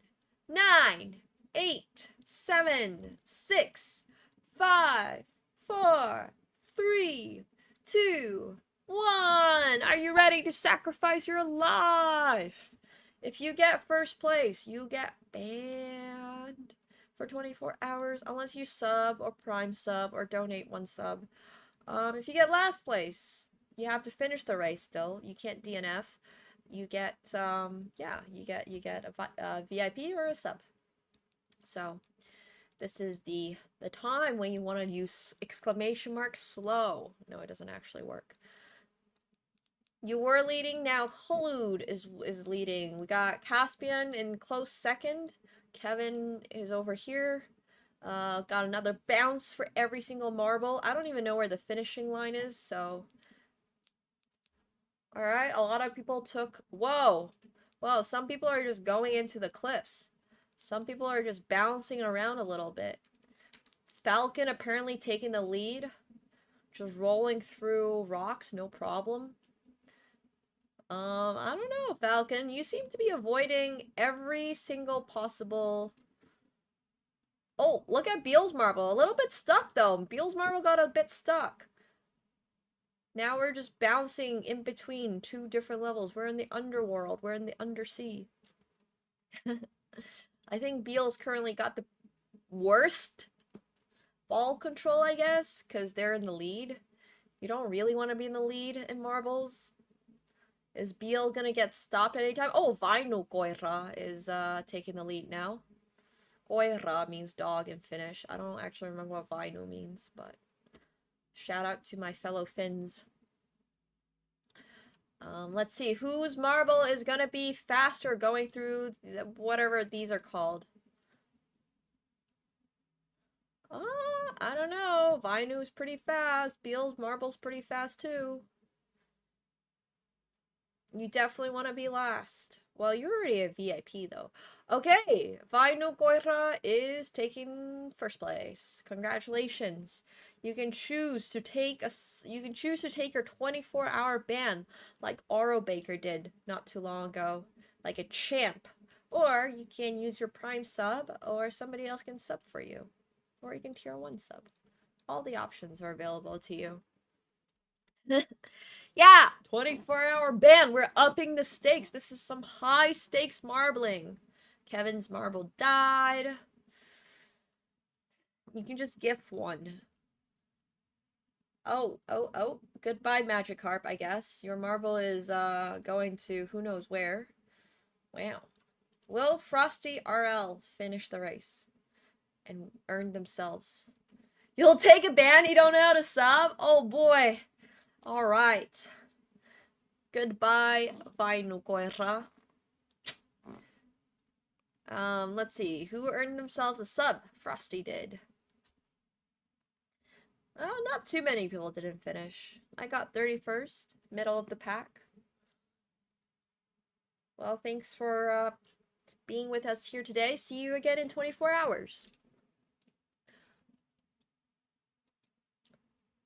9, 8, 7, 6, 5, 4, 3, 2, 1. Are you ready to sacrifice your life? If you get first place, you get banned for 24 hours unless you sub or prime sub or donate 1 sub. If you get last place, you have to finish the race still. You can't DNF. You get, yeah, you get a VIP or a sub. So, this is the time when you want to use exclamation mark slow. No, it doesn't actually work. You were leading, now Khulud is leading. We got Caspian in close second. Kevin is over here. Got another bounce for every single marble. I don't even know where the finishing line is, so... Alright, a lot of people took... Whoa! Whoa, some people are just going into the cliffs. Some people are just bouncing around a little bit. Falcon apparently taking the lead. Just rolling through rocks, no problem. I don't know, Falcon. You seem to be avoiding every single possible... Oh, look at Beal's marble. A little bit stuck, though. Beal's marble got a bit stuck. Now we're just bouncing in between two different levels. We're in the underworld. We're in the undersea. I think Beal's currently got the worst ball control, I guess, because they're in the lead. You don't really want to be in the lead in marbles. Is Beal gonna get stopped at any time? Oh, Vainu Koira is taking the lead now. Koira means dog in Finnish. I don't actually remember what Vainu means, but shout out to my fellow Finns. Let's see, whose marble is gonna be faster going through whatever these are called. I don't know. Vainu's pretty fast. Beal's marble's pretty fast too. You definitely want to be last. Well, you're already a VIP though. Okay, Vainu Koira is taking first place. Congratulations. You can choose to take your 24-hour ban like Oro Baker did not too long ago, like a champ. Or you can use your Prime sub, or somebody else can sub for you. Or you can tier 1 sub. All the options are available to you. Yeah, 24-hour ban. We're upping the stakes. This is some high stakes marbling. Kevin's marble died. You can just gift one. Oh. Goodbye, Magikarp, I guess. Your marble is going to who knows where. Wow. Will Frosty RL finish the race and earn themselves? You'll take a ban? You don't know how to sub? Oh boy. Alright. Goodbye, Vainu Koira. Let's see. Who earned themselves a sub? Frosty did. Oh, not too many people didn't finish. I got 31st, middle of the pack. Well, thanks for being with us here today. See you again in 24 hours.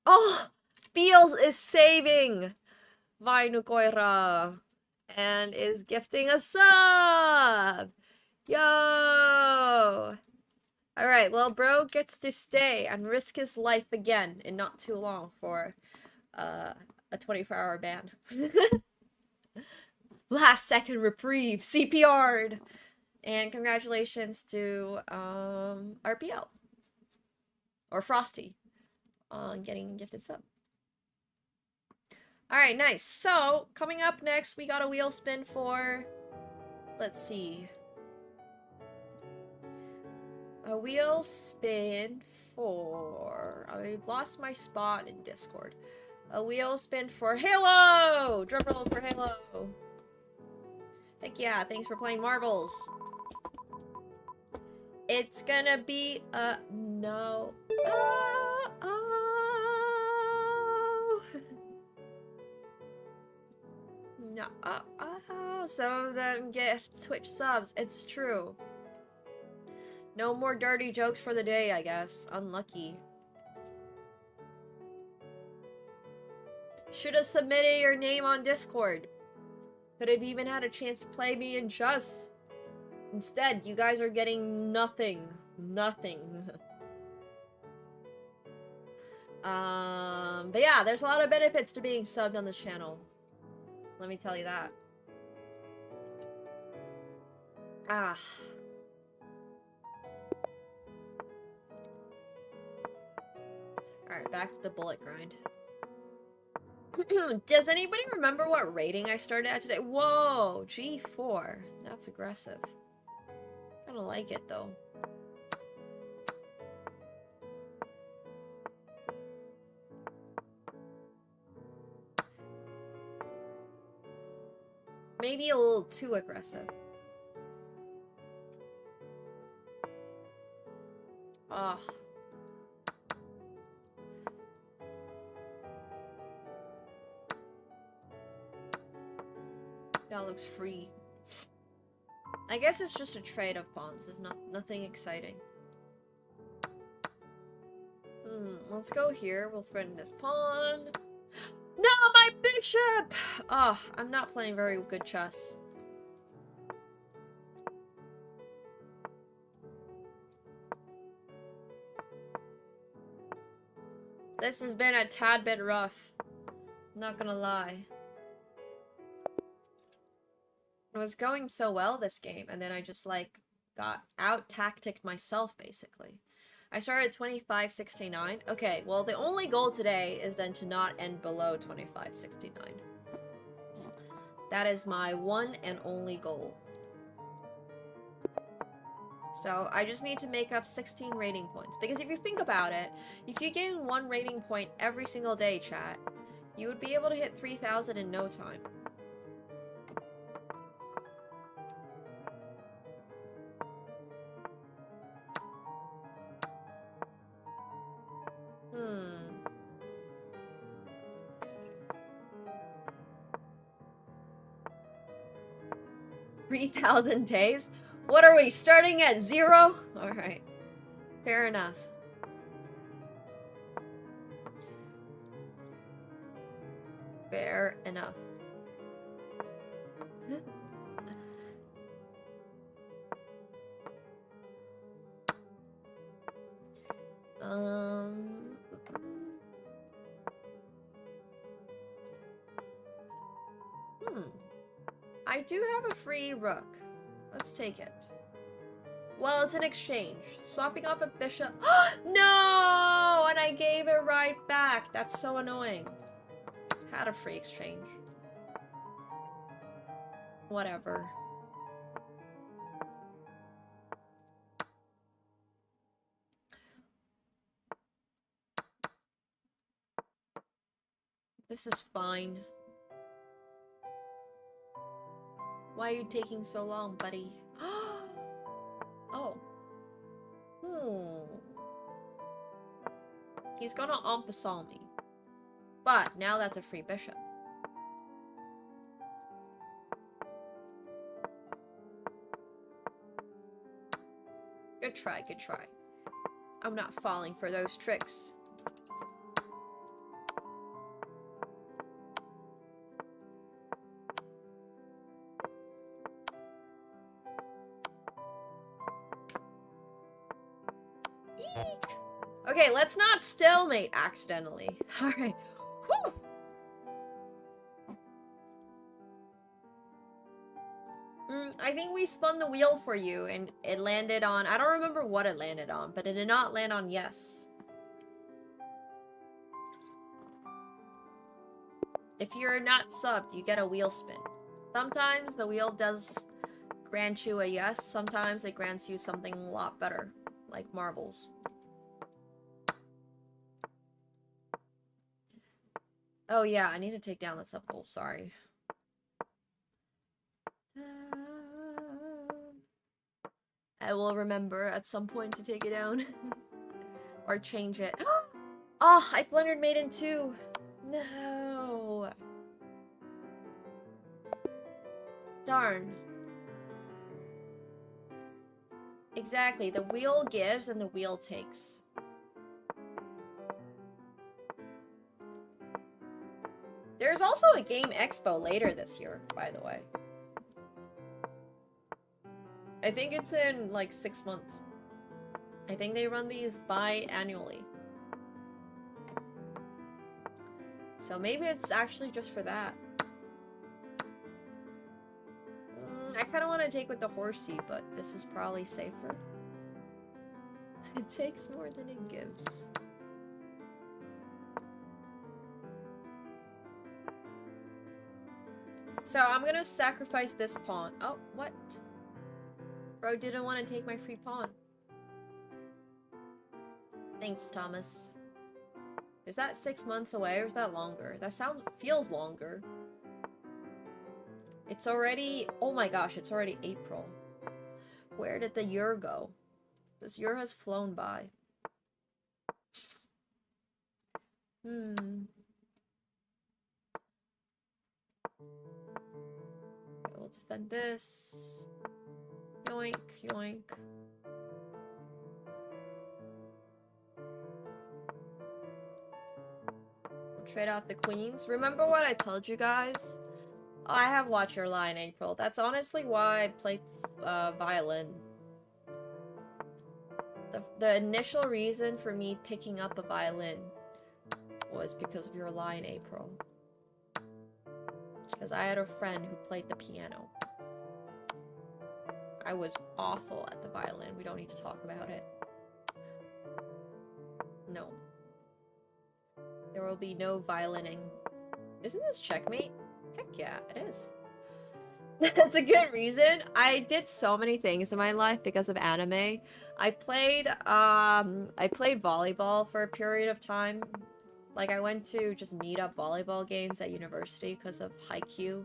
Oh, Beals is saving Vainu Koira and is gifting a sub. Yo! Alright, well, bro gets to stay and risk his life again in not too long for a 24-hour ban. Last second reprieve, CPR'd! And congratulations to RPL. Or Frosty on getting a gifted sub. Alright, nice. So, coming up next, we got a wheel spin for... Let's see. A wheel spin for... I lost my spot in Discord. A wheel spin for Halo! Drumroll for Halo! Heck yeah, thanks for playing marbles. It's gonna be a no. No. Some of them get Twitch subs. It's true. No more dirty jokes for the day, I guess. Unlucky. Should have submitted your name on Discord. Could have even had a chance to play me in chess. Instead, you guys are getting nothing. Nothing. But yeah, there's a lot of benefits to being subbed on this channel. Let me tell you that. Alright, back to the bullet grind. Does anybody remember what rating I started at today? Whoa, G4. That's aggressive. I don't like it, though. Maybe a little too aggressive. Ah. That looks free. I guess it's just a trade of pawns. It's nothing exciting. Let's go here. We'll threaten this pawn. No, my bishop! Oh, I'm not playing very good chess. This has been a tad bit rough. Not gonna lie. It was going so well this game, and then I just like got out-tacticked myself basically. I started 2569. Okay, well the only goal today is then to not end below 2569. That is my one and only goal. So I just need to make up 16 rating points. Because if you think about it, if you gain 1 rating point every single day, chat, you would be able to hit 3,000 in no time. Hmm. 3,000 days? What are we, starting at 0? Alright. Fair enough. Fair enough. I do have a free rook. Let's take it. Well, it's an exchange. Swapping off a bishop. No! And I gave it right back. That's so annoying. Had a free exchange. Whatever. This is fine. Why are you taking so long, buddy? Oh. He's gonna en passant me. But now that's a free bishop. Good try, good try. I'm not falling for those tricks. Eek. Okay, let's not stalemate accidentally. Alright. Whew. I think we spun the wheel for you and it landed on... I don't remember what it landed on, but it did not land on yes. If you're not subbed, you get a wheel spin. Sometimes the wheel does grant you a yes, sometimes it grants you something a lot better, like marbles. Oh yeah, I need to take down the sub goal, sorry. I will remember at some point to take it down. Or change it. Oh, I blundered Maiden too. No. Darn. Exactly, the wheel gives and the wheel takes. There's also a game expo later this year, by the way. I think it's in like 6 months. I think they run these biannually. So maybe it's actually just for that. I kind of want to take with the horsey, but this is probably safer. It takes more than it gives. So I'm gonna sacrifice this pawn. Oh, what? Bro didn't want to take my free pawn. Thanks, Thomas. Is that 6 months away or is that longer? That feels longer. It's already, oh my gosh, it's already April. Where did the year go? This year has flown by. We'll defend this. Yoink, yoink. We'll trade off the queens. Remember what I told you guys? Oh, I have Watch Your Line, April. That's honestly why I played violin. The initial reason for me picking up a violin was because of your line, April. Because I had a friend who played the piano. I was awful at the violin. We don't need to talk about it. No. There will be no violining. Isn't this Checkmate? Heck yeah, it is. That's a good reason. I did so many things in my life because of anime. I played volleyball for a period of time. Like, I went to just meet up volleyball games at university because of Haikyuu.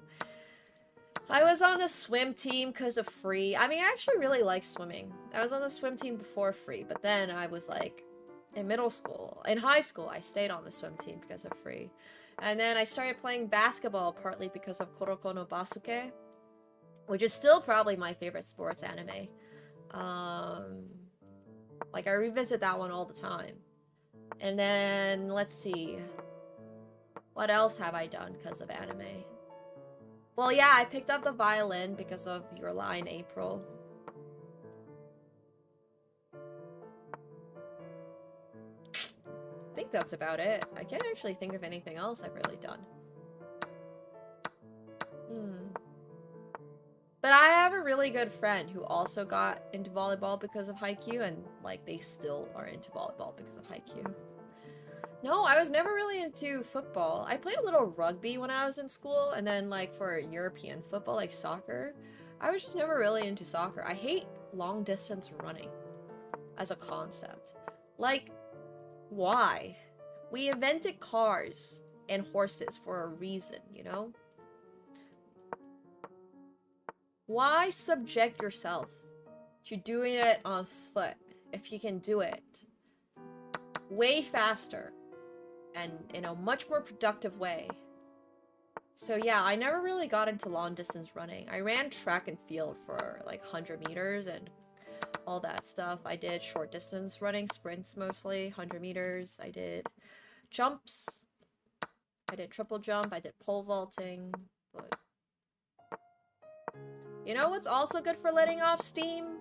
I was on the swim team because of free. I mean, I actually really like swimming. I was on the swim team before free, but then I was like, in middle school. In high school, I stayed on the swim team because of free. And then I started playing basketball partly because of Kuroko no Basuke, which is still probably my favorite sports anime. Like, I revisit that one all the time. And then, let's see. What else have I done because of anime? Well, yeah, I picked up the violin because of your line, April. I think that's about it. I can't actually think of anything else I've really done. But I have a really good friend who also got into volleyball because of Haikyuu, and, like, they still are into volleyball because of Haikyuu. No, I was never really into football. I played a little rugby when I was in school, and then, like, for European football, like soccer, I was just never really into soccer. I hate long-distance running as a concept. Like, why? We invented cars and horses for a reason, you know? Why subject yourself to doing it on foot if you can do it way faster and in a much more productive way? So yeah, I never really got into long distance running. I ran track and field for like 100 meters and all that stuff. I did short distance running, sprints mostly, 100 meters. I did jumps. I did triple jump. I did pole vaulting. But you know what's also good for letting off steam?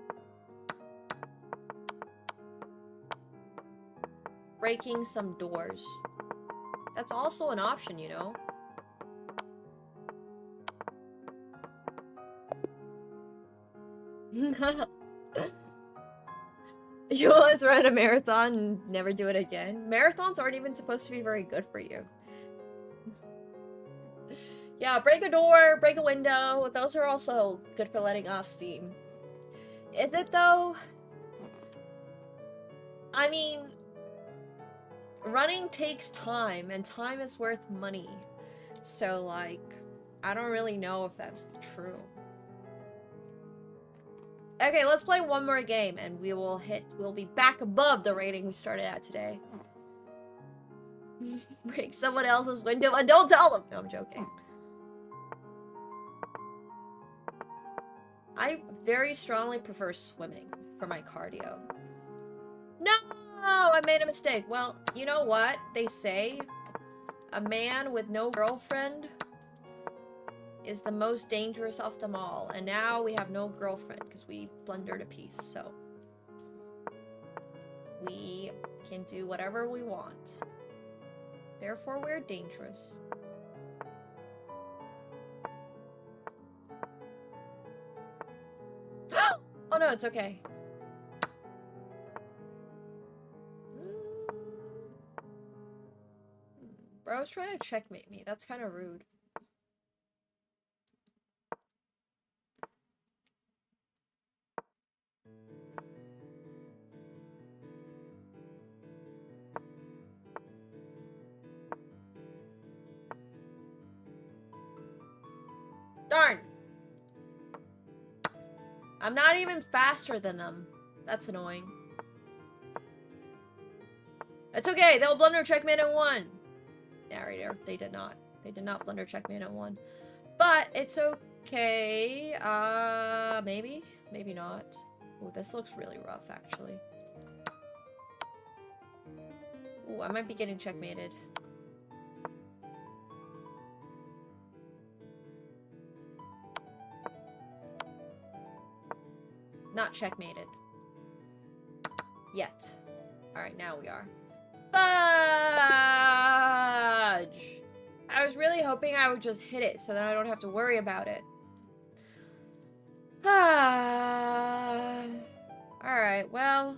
Breaking some doors. That's also an option, you know? You always run a marathon and never do it again? Marathons aren't even supposed to be very good for you. Yeah, break a door, break a window. Those are also good for letting off steam. Is it though? I mean, running takes time, and time is worth money. So, like, I don't really know if that's true. Okay, let's play one more game, and we'll be back above the rating we started at today. Break someone else's window and don't tell them! No, I'm joking. I very strongly prefer swimming for my cardio. No! I made a mistake. Well, you know what they say? A man with no girlfriend is the most dangerous of them all. And now we have no girlfriend because we blundered a piece, so we can do whatever we want. Therefore, we're dangerous. Oh no, it's okay. Bro's trying to checkmate me. That's kind of rude. Darn! I'm not even faster than them. That's annoying. It's okay, they'll blunder checkmate in one. narrator. They did not. They did not blunder checkmate on 1. But it's okay. Maybe? Maybe not. Ooh, this looks really rough, actually. Ooh, I might be getting checkmated. Not checkmated. Yet. Alright, now we are. Fudge! I was really hoping I would just hit it so then I don't have to worry about it. Alright, well.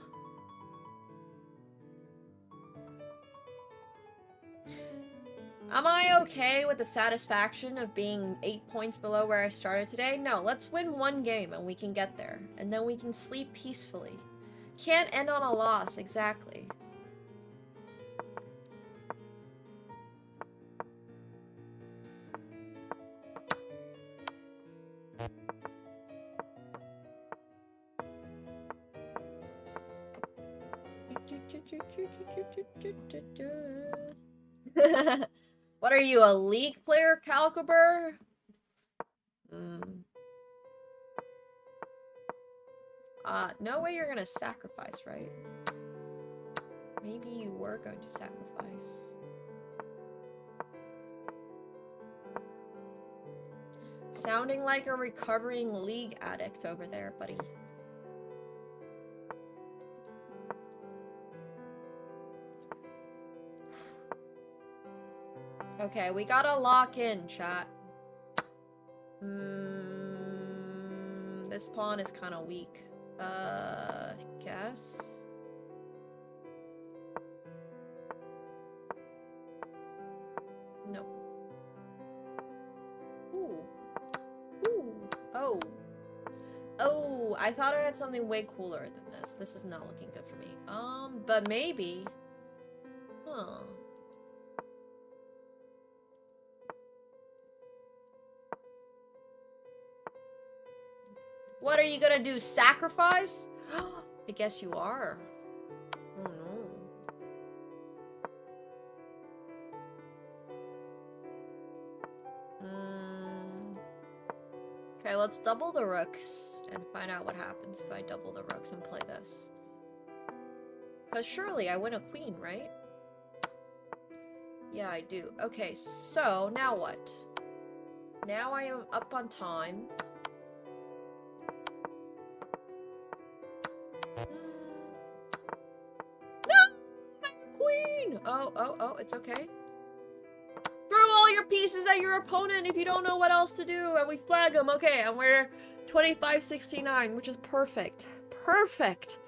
Am I okay with the satisfaction of being 8 points below where I started today? No, let's win 1 game and we can get there. And then we can sleep peacefully. Can't end on a loss, exactly. What are you, a League player, Calcaber? No way you're gonna sacrifice, right? Maybe you were going to sacrifice. Sounding like a recovering League addict over there, buddy. Okay, we gotta lock in, chat. This pawn is kind of weak. Guess? Nope. Ooh. Ooh. Oh. Oh, I thought I had something way cooler than this. This is not looking good for me. But maybe. Huh. What are you gonna do? Sacrifice? I guess you are. Oh no. Okay, let's double the rooks and find out what happens if I double the rooks and play this. Because surely I win a queen, right? Yeah, I do. Okay, so now what? Now I am up on time. No! My queen! Oh, it's okay. Throw all your pieces at your opponent if you don't know what else to do, and we flag them. Okay, and we're 25-69, which is perfect. Perfect!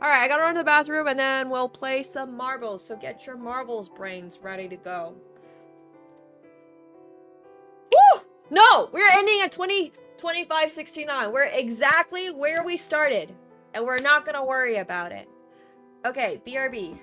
Alright, I gotta run to the bathroom, and then we'll play some marbles, so get your marbles brains ready to go. Woo! No! We're ending at 25-69. We're exactly where we started, and we're not gonna worry about it. Okay, BRB.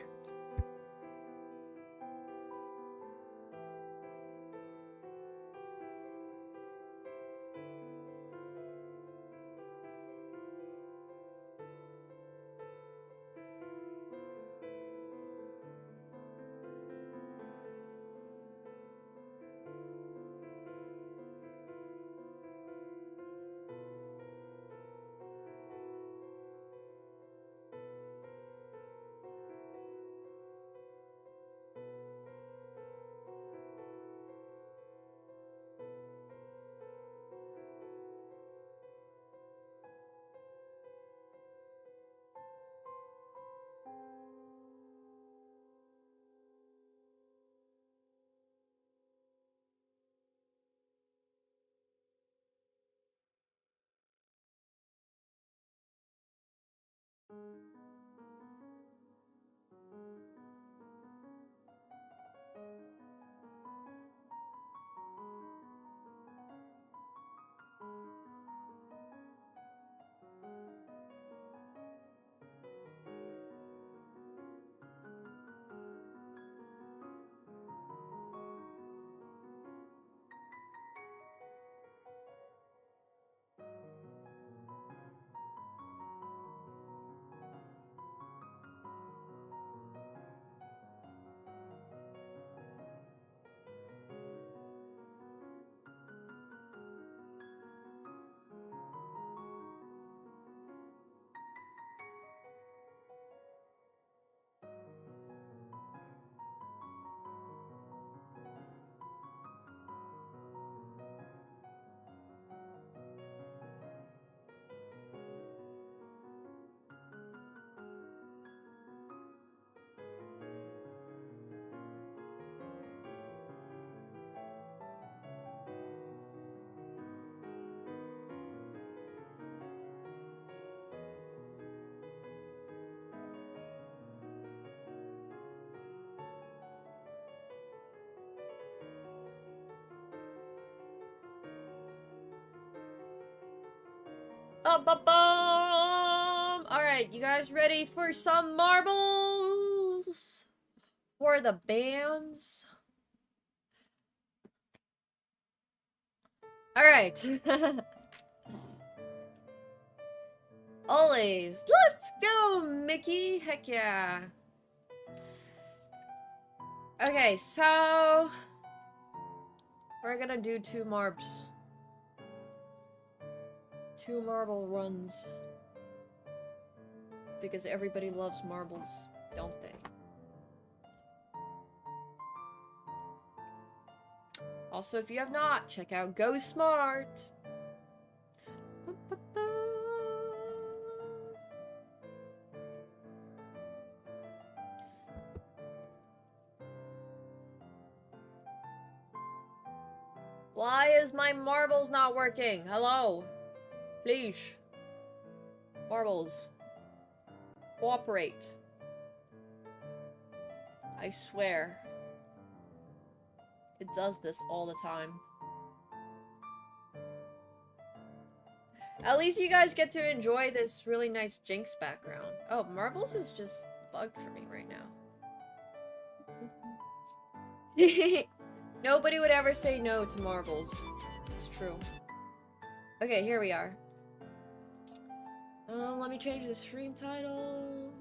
Bum, bum, bum. All right, you guys ready for some marbles? For the bands? All right. Always. Let's go, Mickey. Heck yeah. Okay, so we're gonna do 2 marbs. 2 marble runs. Because everybody loves marbles, don't they? Also, if you have not, check out Go Smart. Why is my marbles not working? Hello? Please. Marbles. Cooperate. I swear. It does this all the time. At least you guys get to enjoy this really nice Jinx background. Oh, marbles is just bugged for me right now. Nobody would ever say no to marbles. It's true. Okay, here we are. Let me change the stream title.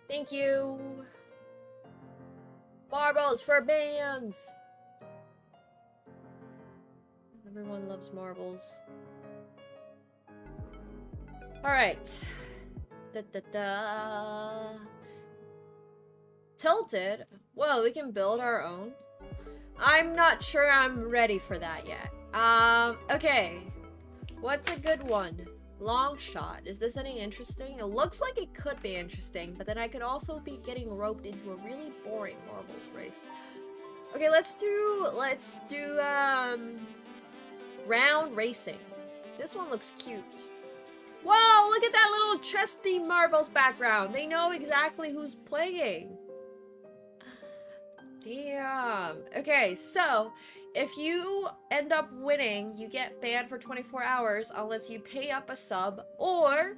Thank you. Marbles for bands. Everyone loves marbles. Alright. Tilted? Well, we can build our own. I'm not sure I'm ready for that yet. Okay. What's a good one? Long shot. Is this any interesting? It looks like it could be interesting, but then I could also be getting roped into a really boring marbles race. Okay, let's do round racing. This one looks cute. Whoa, look at that little chesty marbles background. They know exactly who's playing. Damn. Okay, so if you end up winning, you get banned for 24 hours unless you pay up a sub or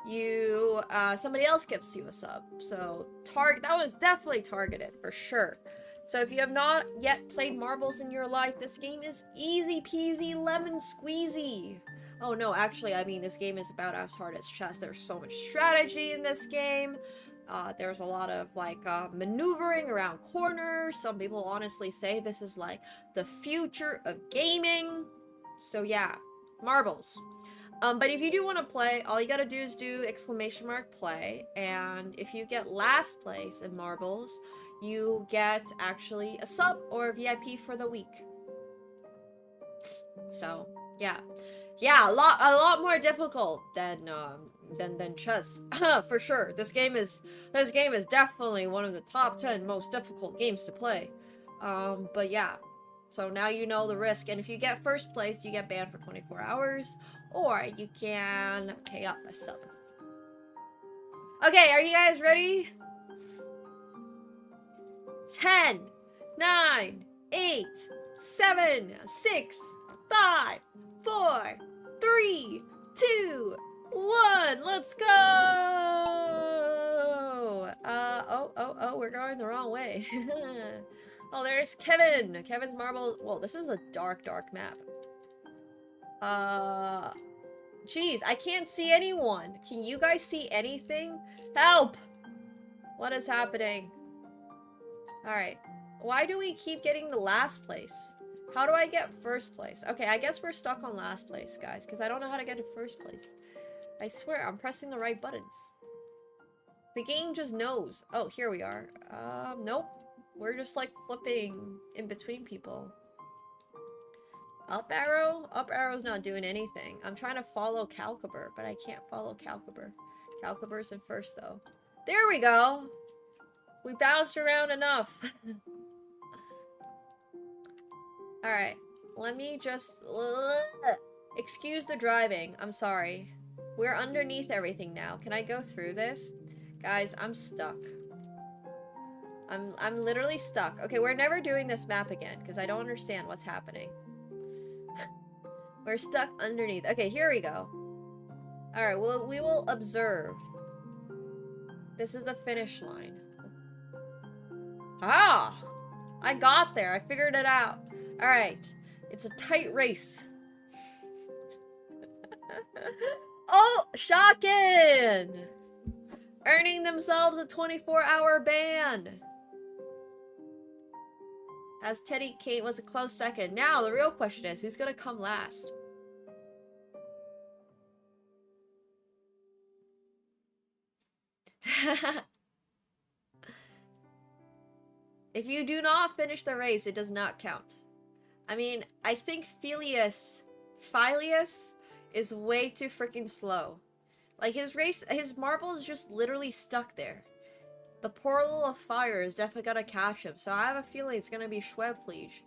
you somebody else gives you a sub. So that was definitely targeted for sure. So if you have not yet played marbles in your life, this game is easy peasy lemon squeezy. Oh no, actually, I mean, this game is about as hard as chess. There's so much strategy in this game. There's a lot of like maneuvering around corners. Some people honestly say this is like the future of gaming. So yeah, marbles. But if you do want to play, all you gotta do is do !play, and if you get last place in marbles, you get actually a sub or a VIP for the week. So yeah. Yeah, a lot more difficult than chess, for sure. This game is definitely one of the top 10 most difficult games to play. But yeah, so now you know the risk, and if you get first place, you get banned for 24 hours, or you can pay up a sub. Okay, are you guys ready? 10, 9, 8, 7, 6, 5, 4, 3, 2, 1, let's go! Oh, we're going the wrong way. Oh, there's Kevin. Kevin's marble. Well, this is a dark map. Jeez, I can't see anyone. Can you guys see anything? Help! What is happening? Alright. Why do we keep getting the last place? How do I get first place? Okay, I guess we're stuck on last place, guys, because I don't know how to get to first place. I swear, I'm pressing the right buttons. The game just knows. Oh, here we are. Nope. We're just, like, flipping in between people. Up arrow? Up arrow's not doing anything. I'm trying to follow Calcaber, but I can't follow Calcaber. Calcaber's in first, though. There we go! We bounced around enough. Alright, let me just... Excuse the driving, I'm sorry. We're underneath everything now. Can I go through this? Guys, I'm stuck. I'm literally stuck. Okay, we're never doing this map again, because I don't understand what's happening. We're stuck underneath. Okay, here we go. Alright, well, we will observe. This is the finish line. Ah! I got there. I figured it out. Alright. It's a tight race. Oh! Shocking! Earning themselves a 24-hour ban. As Teddy Kate was a close second. Now, the real question is, who's gonna come last? If you do not finish the race, it does not count. I mean, I think Phileas is way too freaking slow. Like, his marble is just literally stuck there. The portal of fire is definitely gonna catch him, so I have a feeling it's gonna be Schwebfleege.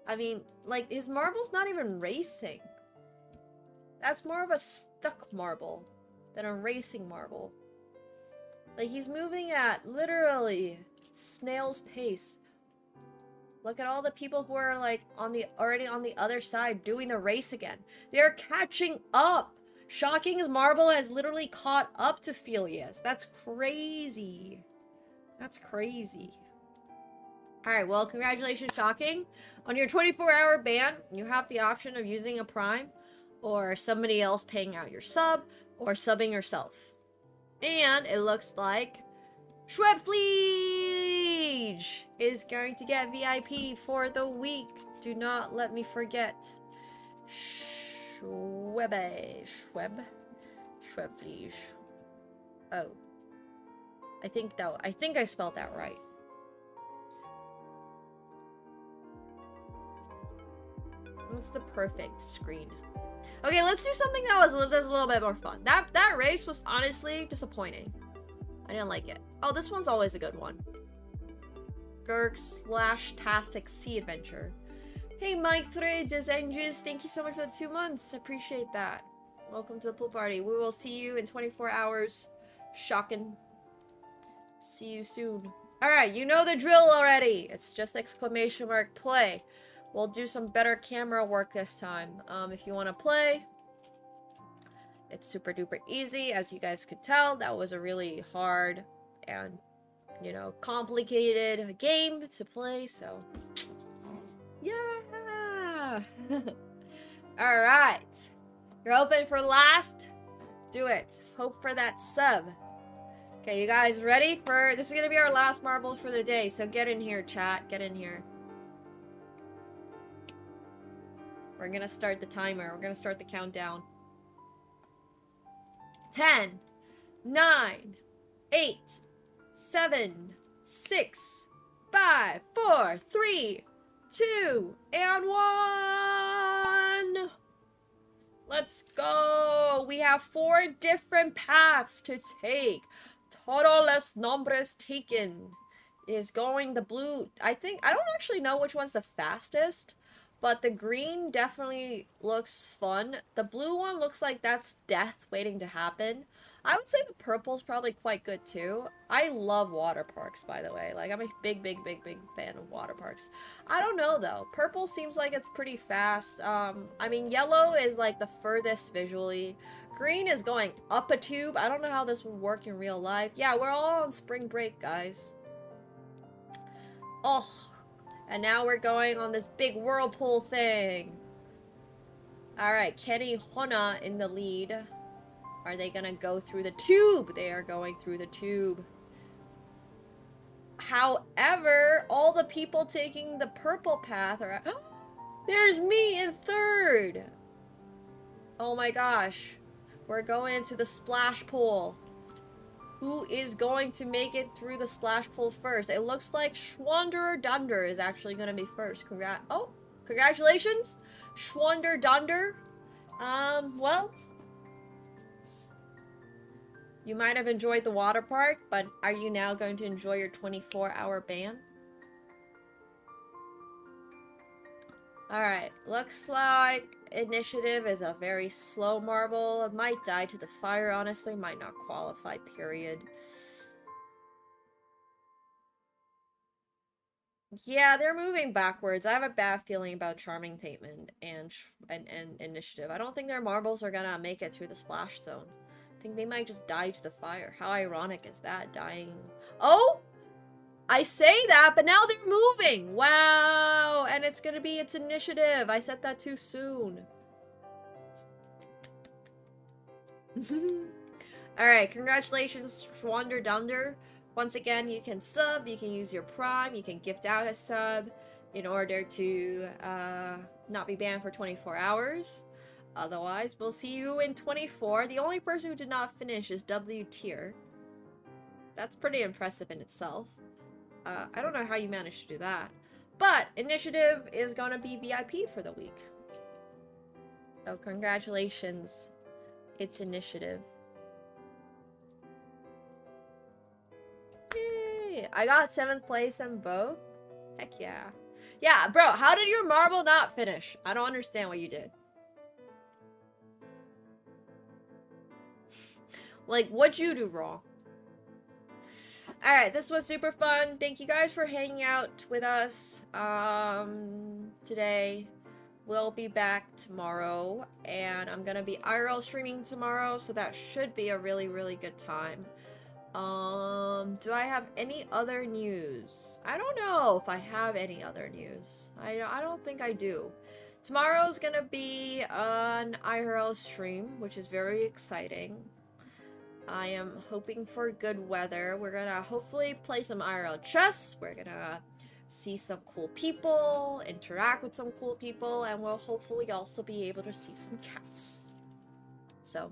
I mean, like, his marble's not even racing. That's more of a stuck marble than a racing marble. Like, he's moving at, literally, snail's pace. Look at all the people who are, like, already on the other side doing the race again. They're catching up! Shocking's marble has literally caught up to Phileas. That's crazy. That's crazy. Alright, well, congratulations, Shocking. On your 24-hour ban, you have the option of using a prime, or somebody else paying out your sub, or subbing yourself. And it looks like Schwebfleege is going to get VIP for the week. Do not let me forget. Schwebfleege. Oh. I think I spelled that right. What's the perfect screen? Okay, let's do something that's a little bit more fun. That race was honestly disappointing. I didn't like it. Oh, this one's always a good one. Gurk/Tastic Sea Adventure. Hey, Mike 3 Desenges, thank you so much for the 2 months. Appreciate that. Welcome to the pool party. We will see you in 24 hours. Shocking. See you soon. Alright, you know the drill already. It's just exclamation mark play. We'll do some better camera work this time. If you want to play, it's super duper easy. As you guys could tell, that was a really hard and, you know, complicated game to play, so yeah. Alright. You're open for last? Do it. Hope for that sub. Okay, you guys ready for... This is going to be our last marble for the day, so get in here, chat. Get in here. We're going to start the timer. We're going to start the countdown. 10, 9, 8, 7, 6, 5, 4, 3, 2, and 1! Let's go! We have 4 different paths to take. Todos los nombres taken is going the blue. I don't actually know which one's the fastest, but the green definitely looks fun. The blue one looks like that's death waiting to happen. I would say the purple's probably quite good too. I love water parks, by the way. Like, I'm a big fan of water parks. I don't know though. Purple seems like it's pretty fast. I mean, yellow is like the furthest visually. Green is going up a tube. I don't know how this would work in real life. Yeah, we're all on spring break, guys. Oh, and now we're going on this big whirlpool thing. Alright, Kenny Hona in the lead. Are they gonna go through the tube? They are going through the tube. However, all the people taking the purple path are... There's me in third! Oh my gosh. We're going to the splash pool. Who is going to make it through the splash pool first? It looks like Schwander Dunder is actually going to be first. Congratulations, Schwander Dunder. Well, you might have enjoyed the water park, but are you now going to enjoy your 24-hour ban? Alright, looks like initiative is a very slow marble. It might die to the fire, honestly. Might not qualify, period. Yeah, they're moving backwards. I have a bad feeling about Charming Tatement and Initiative. I don't think their marbles are gonna make it through the splash zone. I think they might just die to the fire. How ironic is that, dying? Oh! I say that, but now they're moving! Wow! And it's gonna be its initiative. I said that too soon. Alright, congratulations, Schwander Dunder. Once again, you can sub, you can use your Prime, you can gift out a sub in order to not be banned for 24 hours. Otherwise, we'll see you in 24. The only person who did not finish is W tier. That's pretty impressive in itself. I don't know how you managed to do that. But Initiative is gonna be VIP for the week. So congratulations, it's Initiative. Yay! I got 7th place in both. Heck yeah. Yeah, bro, how did your marble not finish? I don't understand what you did. Like, what'd you do wrong? Alright, this was super fun. Thank you guys for hanging out with us today. We'll be back tomorrow, and I'm gonna be IRL streaming tomorrow, so that should be a really, really good time. Do I have any other news? I don't know if I have any other news. I don't think I do. Tomorrow's gonna be an IRL stream, which is very exciting. I am hoping for good weather. We're gonna hopefully play some IRL chess. We're gonna see some cool people, interact with some cool people, and we'll hopefully also be able to see some cats. So,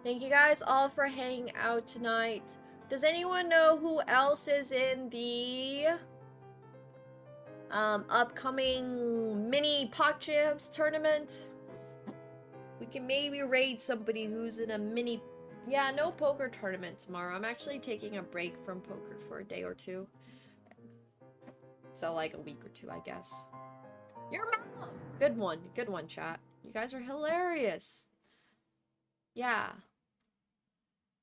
thank you guys all for hanging out tonight. Does anyone know who else is in the upcoming mini Pot Jams tournament? We can maybe raid somebody who's in a mini... Yeah, no poker tournament tomorrow. I'm actually taking a break from poker for a day or two. So, like, a week or two, I guess. Your mom! Good one, chat. You guys are hilarious. Yeah.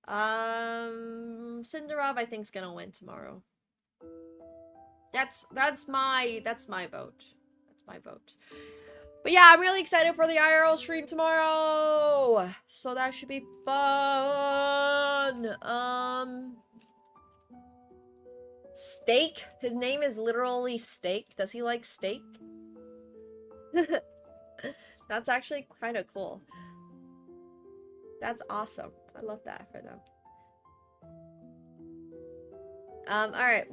Cinderov, I think, is gonna win tomorrow. That's my vote. That's my vote. But yeah, I'm really excited for the IRL stream tomorrow. So that should be fun. Steak? His name is literally Steak. Does he like steak? That's actually kind of cool. That's awesome. I love that for them. Alright,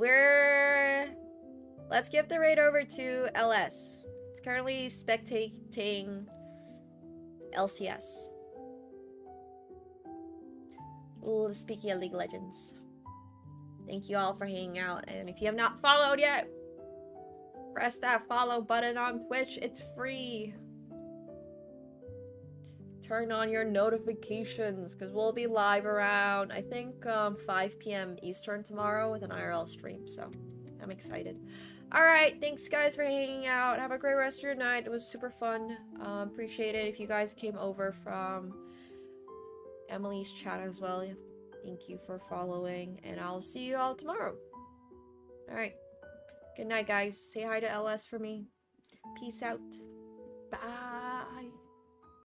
let's give the raid over to LS. It's currently spectating LCS. Ooh, speaking of League of Legends. Thank you all for hanging out, and if you have not followed yet, press that follow button on Twitch. It's free. Turn on your notifications, because we'll be live around, I think, 5 p.m. Eastern tomorrow with an IRL stream, so I'm excited. Alright, thanks guys for hanging out. Have a great rest of your night. It was super fun. Appreciate it if you guys came over from Emily's chat as well. Thank you for following, and I'll see you all tomorrow. Alright. Good night, guys. Say hi to LS for me. Peace out.